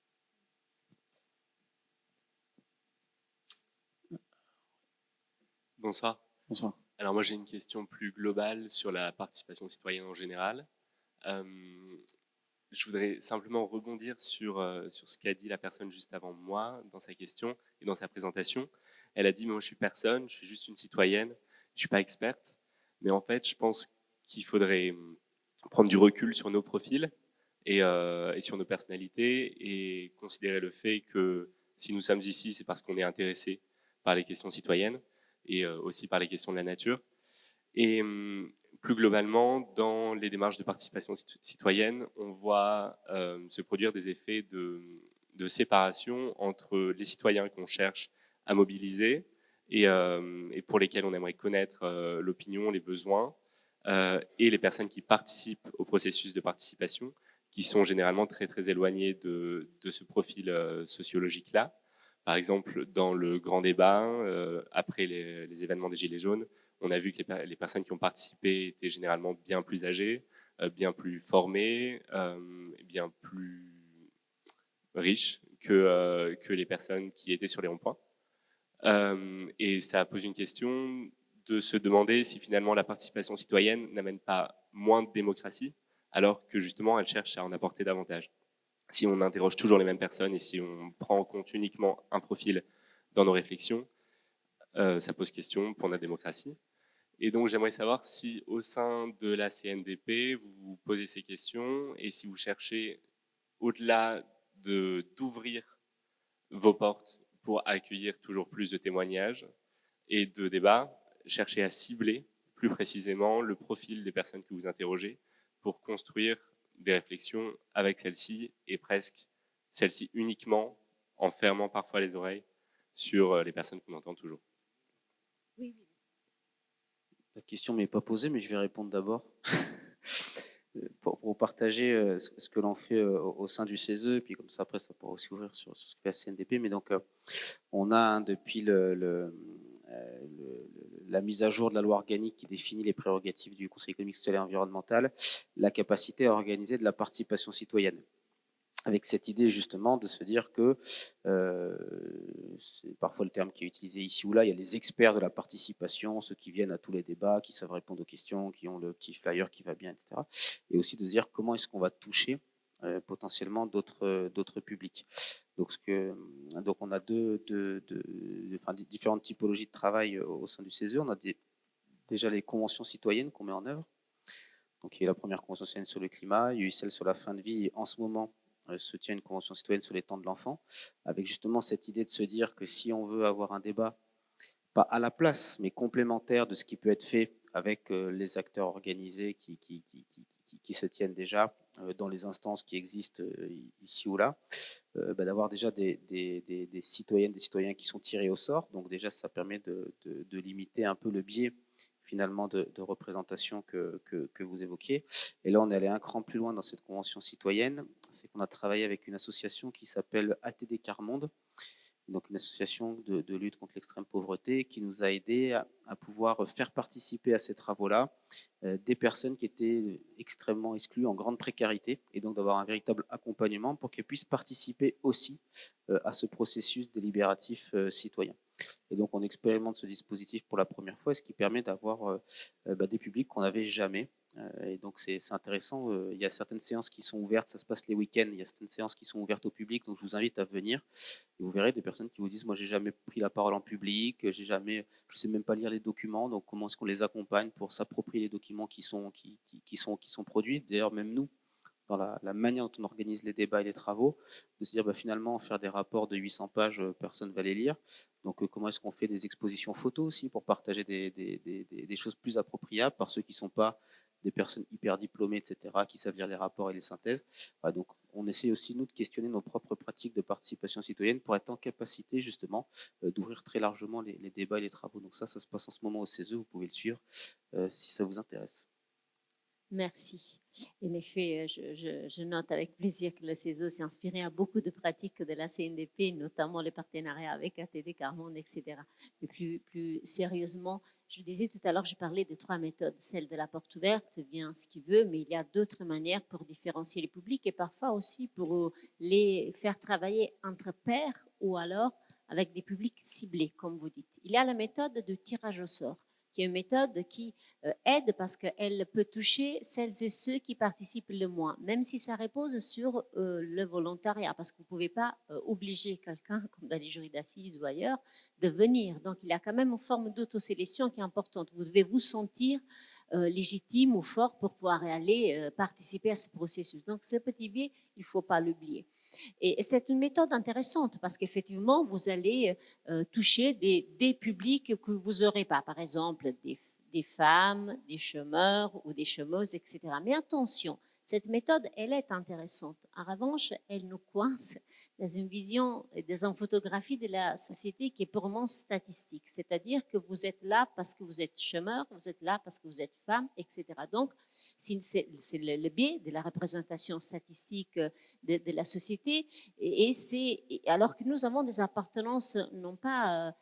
Bonsoir. Bonsoir. Alors moi j'ai une question plus globale sur la participation citoyenne en général. Je voudrais simplement rebondir sur ce qu'a dit la personne juste avant moi dans sa question et dans sa présentation. Elle a dit moi je suis personne, je suis juste une citoyenne, je ne suis pas experte. Mais en fait je pense qu'il faudrait prendre du recul sur nos profils et sur nos personnalités et considérer le fait que si nous sommes ici c'est parce qu'on est intéressé par les questions citoyennes et aussi par les questions de la nature. Et plus globalement, dans les démarches de participation citoyenne, on voit se produire des effets de séparation entre les citoyens qu'on cherche à mobiliser et pour lesquels on aimerait connaître l'opinion, les besoins, et les personnes qui participent au processus de participation, qui sont généralement très, très éloignées de ce profil sociologique-là. Par exemple, dans le grand débat, après les événements des Gilets jaunes, on a vu que les personnes qui ont participé étaient généralement bien plus âgées, bien plus formées, bien plus riches que les personnes qui étaient sur les ronds-points. Et ça pose une question de se demander si finalement la participation citoyenne n'amène pas moins de démocratie, alors que justement elle cherche à en apporter davantage. Si on interroge toujours les mêmes personnes et si on prend en compte uniquement un profil dans nos réflexions, Ça pose question pour notre démocratie. Et donc, j'aimerais savoir si, au sein de la CNDP, vous vous posez ces questions et si vous cherchez, au-delà d'ouvrir vos portes pour accueillir toujours plus de témoignages et de débats, chercher à cibler plus précisément le profil des personnes que vous interrogez pour construire des réflexions avec celles-ci et presque celles-ci uniquement en fermant parfois les oreilles sur les personnes qu'on entend toujours. Oui, oui. La question ne m'est pas posée, mais je vais répondre d'abord. Pour partager ce que l'on fait au sein du CESE, et puis comme ça, après, ça pourra aussi ouvrir sur ce que fait la CNDP. Mais donc, on a depuis la mise à jour de la loi organique qui définit les prérogatives du Conseil économique, social et environnemental, la capacité à organiser de la participation citoyenne. Avec cette idée justement de se dire que, c'est parfois le terme qui est utilisé ici ou là, il y a les experts de la participation, ceux qui viennent à tous les débats, qui savent répondre aux questions, qui ont le petit flyer qui va bien, etc. Et aussi de se dire comment est-ce qu'on va toucher potentiellement d'autres publics. Donc on a différentes typologies de travail au sein du CESE. On a déjà les conventions citoyennes qu'on met en œuvre. Donc il y a la première convention citoyenne sur le climat, il y a eu celle sur la fin de vie, et en ce moment se tient une convention citoyenne sur les temps de l'enfant, avec justement cette idée de se dire que si on veut avoir un débat, pas à la place, mais complémentaire de ce qui peut être fait avec les acteurs organisés qui se tiennent déjà dans les instances qui existent ici ou là, d'avoir déjà des citoyennes, des citoyens qui sont tirés au sort. Donc déjà, ça permet de limiter un peu le biais finalement de représentation que vous évoquiez. Et là, on est allé un cran plus loin dans cette convention citoyenne. C'est qu'on a travaillé avec une association qui s'appelle ATD Carmonde, donc une association de lutte contre l'extrême pauvreté, qui nous a aidé à pouvoir faire participer à ces travaux-là des personnes qui étaient extrêmement exclues, en grande précarité, et donc d'avoir un véritable accompagnement pour qu'elles puissent participer aussi à ce processus délibératif citoyen. Et donc on expérimente ce dispositif pour la première fois, ce qui permet d'avoir des publics qu'on n'avait jamais. Et donc c'est intéressant, il y a certaines séances qui sont ouvertes, ça se passe les week-ends, il y a certaines séances qui sont ouvertes au public, donc je vous invite à venir. Et vous verrez des personnes qui vous disent, moi j'ai jamais pris la parole en public, je sais même pas lire les documents, donc comment est-ce qu'on les accompagne pour s'approprier les documents qui sont produits. D'ailleurs même nous, dans la manière dont on organise les débats et les travaux, de se dire finalement faire des rapports de 800 pages, personne ne va les lire. Donc comment est-ce qu'on fait des expositions photos aussi pour partager des choses plus appropriables par ceux qui ne sont pas des personnes hyper diplômées, etc., qui savent lire les rapports et les synthèses. Donc on essaie aussi, nous, de questionner nos propres pratiques de participation citoyenne pour être en capacité, justement, d'ouvrir très largement les débats et les travaux. Donc ça se passe en ce moment au CESE, vous pouvez le suivre si ça vous intéresse. Merci. En effet, je note avec plaisir que le CESE s'est inspiré à beaucoup de pratiques de la CNDP, notamment les partenariats avec ATD Carmonde, etc. Mais plus sérieusement, je disais tout à l'heure, je parlais de 3 méthodes. Celle de la porte ouverte, bien ce qu'il veut, mais il y a d'autres manières pour différencier les publics et parfois aussi pour les faire travailler entre pairs ou alors avec des publics ciblés, comme vous dites. Il y a la méthode de tirage au sort, qui est une méthode qui aide parce qu'elle peut toucher celles et ceux qui participent le moins, même si ça repose sur le volontariat, parce que vous ne pouvez pas obliger quelqu'un, comme dans les jurys d'assises ou ailleurs, de venir. Donc, il y a quand même une forme d'autosélection qui est importante. Vous devez vous sentir légitime ou fort pour pouvoir aller participer à ce processus. Donc, ce petit biais, il ne faut pas l'oublier. Et c'est une méthode intéressante parce qu'effectivement, vous allez toucher des publics que vous n'aurez pas. Par exemple, des femmes, des chômeurs ou des chômeuses, etc. Mais attention, cette méthode, elle est intéressante. En revanche, elle nous coince dans une vision, dans une photographie de la société qui est purement statistique. C'est-à-dire que vous êtes là parce que vous êtes chômeur, vous êtes là parce que vous êtes femme, etc. Donc, c'est le biais de la représentation statistique de la société. Alors que nous avons des appartenances, non pas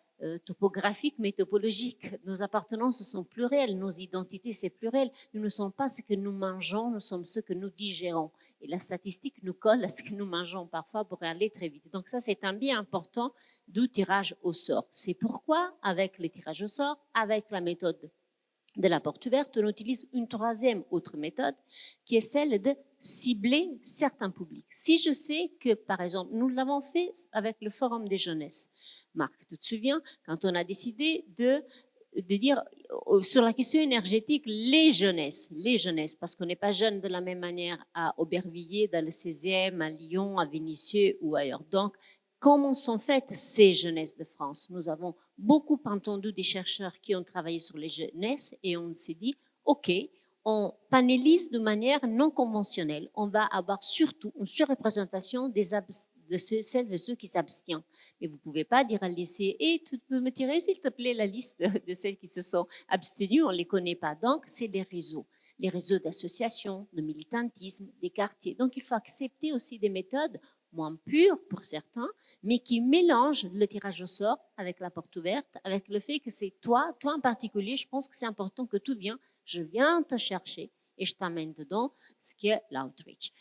topographiques, mais topologiques. Nos appartenances sont plurielles, nos identités, c'est pluriel. Nous ne sommes pas ce que nous mangeons, nous sommes ce que nous digérons. Et la statistique nous colle à ce que nous mangeons parfois pour aller très vite. Donc ça, c'est un biais important du tirage au sort. C'est pourquoi, avec le tirage au sort, avec la méthode de la porte ouverte, on utilise une troisième autre méthode qui est celle de cibler certains publics. Si je sais que, par exemple, nous l'avons fait avec le Forum des jeunesses, Marc, tu te souviens, quand on a décidé de dire sur la question énergétique, les jeunesses, parce qu'on n'est pas jeune de la même manière à Aubervilliers, dans le 16e, à Lyon, à Vénissieux ou ailleurs. Donc, comment sont faites ces jeunesses de France? Nous avons beaucoup entendu des chercheurs qui ont travaillé sur les jeunesses et on s'est dit, OK, on panélise de manière non conventionnelle. On va avoir surtout une surreprésentation de celles et ceux qui s'abstiennent. Mais vous ne pouvez pas dire à lycée, et tu peux me tirer, s'il te plaît, la liste de celles qui se sont abstenues, on ne les connaît pas. Donc, c'est les réseaux d'associations, de militantisme, des quartiers. Donc, il faut accepter aussi des méthodes moins pures pour certains, mais qui mélangent le tirage au sort avec la porte ouverte, avec le fait que c'est toi en particulier, je pense que c'est important que tu viennes, je viens te chercher et je t'amène dedans, ce qui est l'outreach.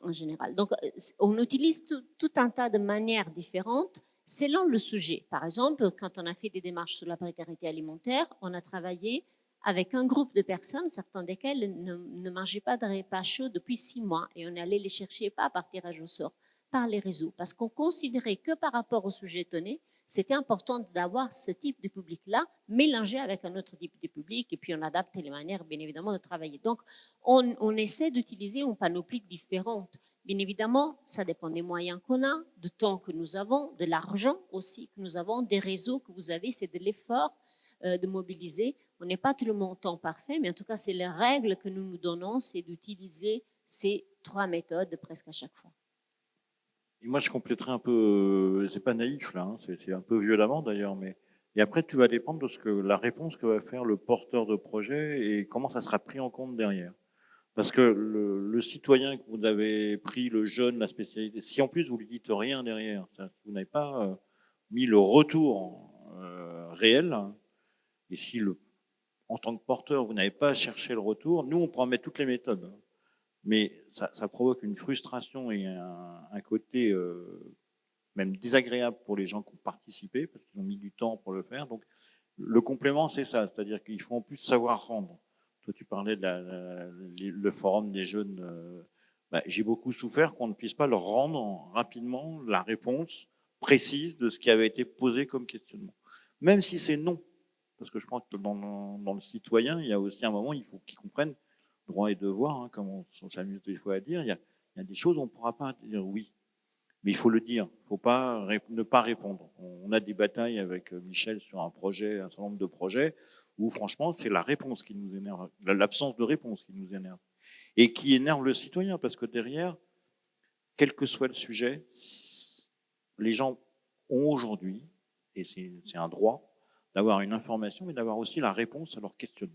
En général. Donc, on utilise tout un tas de manières différentes selon le sujet. Par exemple, quand on a fait des démarches sur la précarité alimentaire, on a travaillé avec un groupe de personnes, certains desquels ne mangeaient pas de repas chauds depuis 6 mois, et on allait les chercher pas par tirage au sort, par les réseaux, parce qu'on considérait que par rapport au sujet donné, c'était important d'avoir ce type de public-là mélangé avec un autre type de public, et puis on adapte les manières, bien évidemment, de travailler. Donc, on essaie d'utiliser une panoplie différente. Bien évidemment, ça dépend des moyens qu'on a, du temps que nous avons, de l'argent aussi que nous avons, des réseaux que vous avez, c'est de l'effort de mobiliser. On n'est pas tout le monde temps parfait, mais en tout cas, c'est les règles que nous nous donnons, c'est d'utiliser ces 3 méthodes presque à chaque fois. Et moi, je compléterai un peu, c'est pas naïf là, hein, c'est un peu violemment d'ailleurs, mais et après, tu vas dépendre de ce que la réponse que va faire le porteur de projet et comment ça sera pris en compte derrière. Parce que le citoyen que vous avez pris, le jeune, la spécialité, si en plus vous lui dites rien derrière, vous n'avez pas mis le retour réel, et si en tant que porteur, vous n'avez pas cherché le retour, nous, on pourra mettre toutes les méthodes. Mais ça provoque une frustration et un côté même désagréable pour les gens qui ont participé, parce qu'ils ont mis du temps pour le faire. Donc, le complément, c'est ça, c'est-à-dire qu'il faut en plus savoir rendre. Toi, tu parlais de le forum des jeunes. J'ai beaucoup souffert qu'on ne puisse pas leur rendre rapidement la réponse précise de ce qui avait été posé comme questionnement. Même si c'est non. Parce que je pense que dans le citoyen, il y a aussi un moment, il faut qu'ils comprennent droit et devoir, hein, comme on s'amuse des fois à dire. Il y a des choses où on ne pourra pas dire oui. Mais il faut le dire. Il ne faut pas ne pas répondre. On a des batailles avec Michel sur un certain nombre de projets, où franchement, c'est la réponse qui nous énerve, l'absence de réponse qui nous énerve. Et qui énerve le citoyen, parce que derrière, quel que soit le sujet, les gens ont aujourd'hui, et c'est un droit, d'avoir une information, mais d'avoir aussi la réponse à leurs questionnements.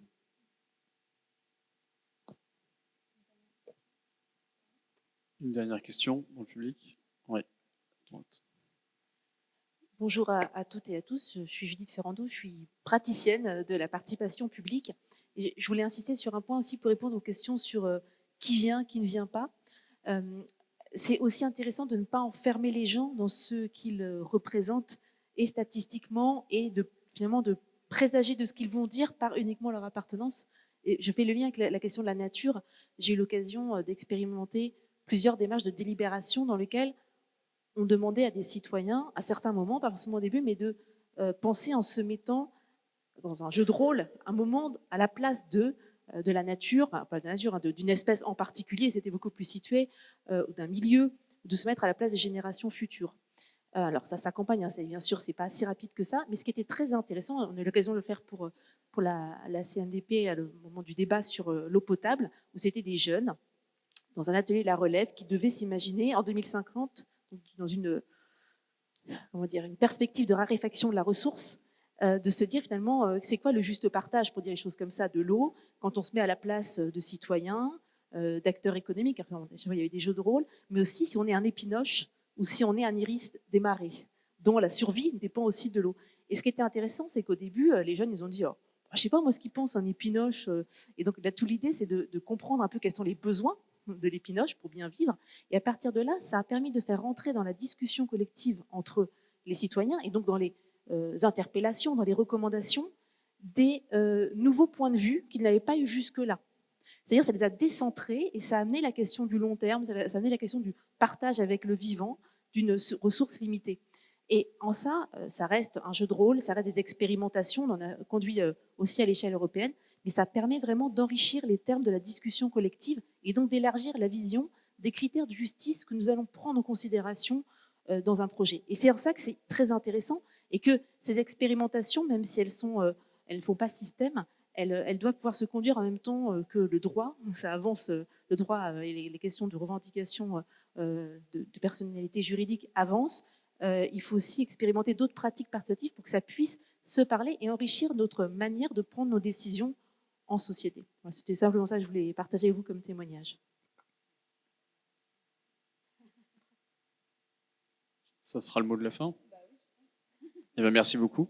Une dernière question dans le public. Oui. Bonjour à toutes et à tous, je suis Judith Ferrando, je suis praticienne de la participation publique. Et je voulais insister sur un point aussi pour répondre aux questions sur qui vient, qui ne vient pas. C'est aussi intéressant de ne pas enfermer les gens dans ce qu'ils représentent et statistiquement et finalement de présager de ce qu'ils vont dire par uniquement leur appartenance. Et je fais le lien avec la question de la nature. J'ai eu l'occasion d'expérimenter plusieurs démarches de délibération dans lesquelles on demandait à des citoyens, à certains moments, pas forcément au début, mais de penser en se mettant dans un jeu de rôle, un moment à la place de la nature, enfin, pas de la nature, hein, d'une espèce en particulier, c'était beaucoup plus situé, ou d'un milieu, de se mettre à la place des générations futures. Alors ça s'accompagne, hein, bien sûr, c'est pas si rapide que ça, mais ce qui était très intéressant, on a eu l'occasion de le faire pour la CNDP au moment du débat sur l'eau potable, où c'était des jeunes, dans un atelier La Relève, qui devaient s'imaginer en 2050, dans une perspective de raréfaction de la ressource, de se dire finalement c'est quoi le juste partage, pour dire les choses comme ça, de l'eau, quand on se met à la place de citoyens, d'acteurs économiques. Enfin, il y avait des jeux de rôle, mais aussi si on est un épinoche ou si on est un iris des marées, dont la survie dépend aussi de l'eau. Et ce qui était intéressant, c'est qu'au début, les jeunes, ils ont dit oh, je ne sais pas moi ce qu'ils pensent, un épinoche. Et donc là, toute l'idée, c'est de comprendre un peu quels sont les besoins de l'épinoche pour bien vivre. Et à partir de là, ça a permis de faire rentrer dans la discussion collective entre les citoyens et donc dans les interpellations, dans les recommandations, des nouveaux points de vue qu'ils n'avaient pas eu jusque-là. C'est-à-dire ça les a décentrés et ça a amené la question du long terme, ça a amené la question du partage avec le vivant d'une ressource limitée. Et en ça, ça reste un jeu de rôle, ça reste des expérimentations, on en a conduit aussi à l'échelle européenne, mais ça permet vraiment d'enrichir les termes de la discussion collective et donc d'élargir la vision des critères de justice que nous allons prendre en considération dans un projet. Et c'est en ça que c'est très intéressant et que ces expérimentations, même si elles ne font pas système, elles doivent pouvoir se conduire en même temps que le droit. Ça avance, le droit et les questions de revendication de personnalité juridique avancent. Il faut aussi expérimenter d'autres pratiques participatives pour que ça puisse se parler et enrichir notre manière de prendre nos décisions en société. Voilà, c'était simplement ça que je voulais partager avec vous comme témoignage. Ça sera le mot de la fin. Eh bien, merci beaucoup.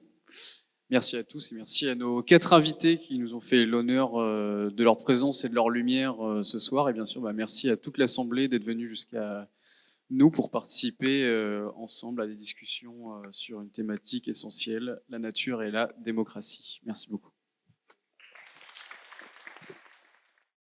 Merci à tous et merci à nos 4 invités qui nous ont fait l'honneur de leur présence et de leur lumière ce soir. Et bien sûr, merci à toute l'Assemblée d'être venue jusqu'à nous pour participer ensemble à des discussions sur une thématique essentielle, la nature et la démocratie. Merci beaucoup.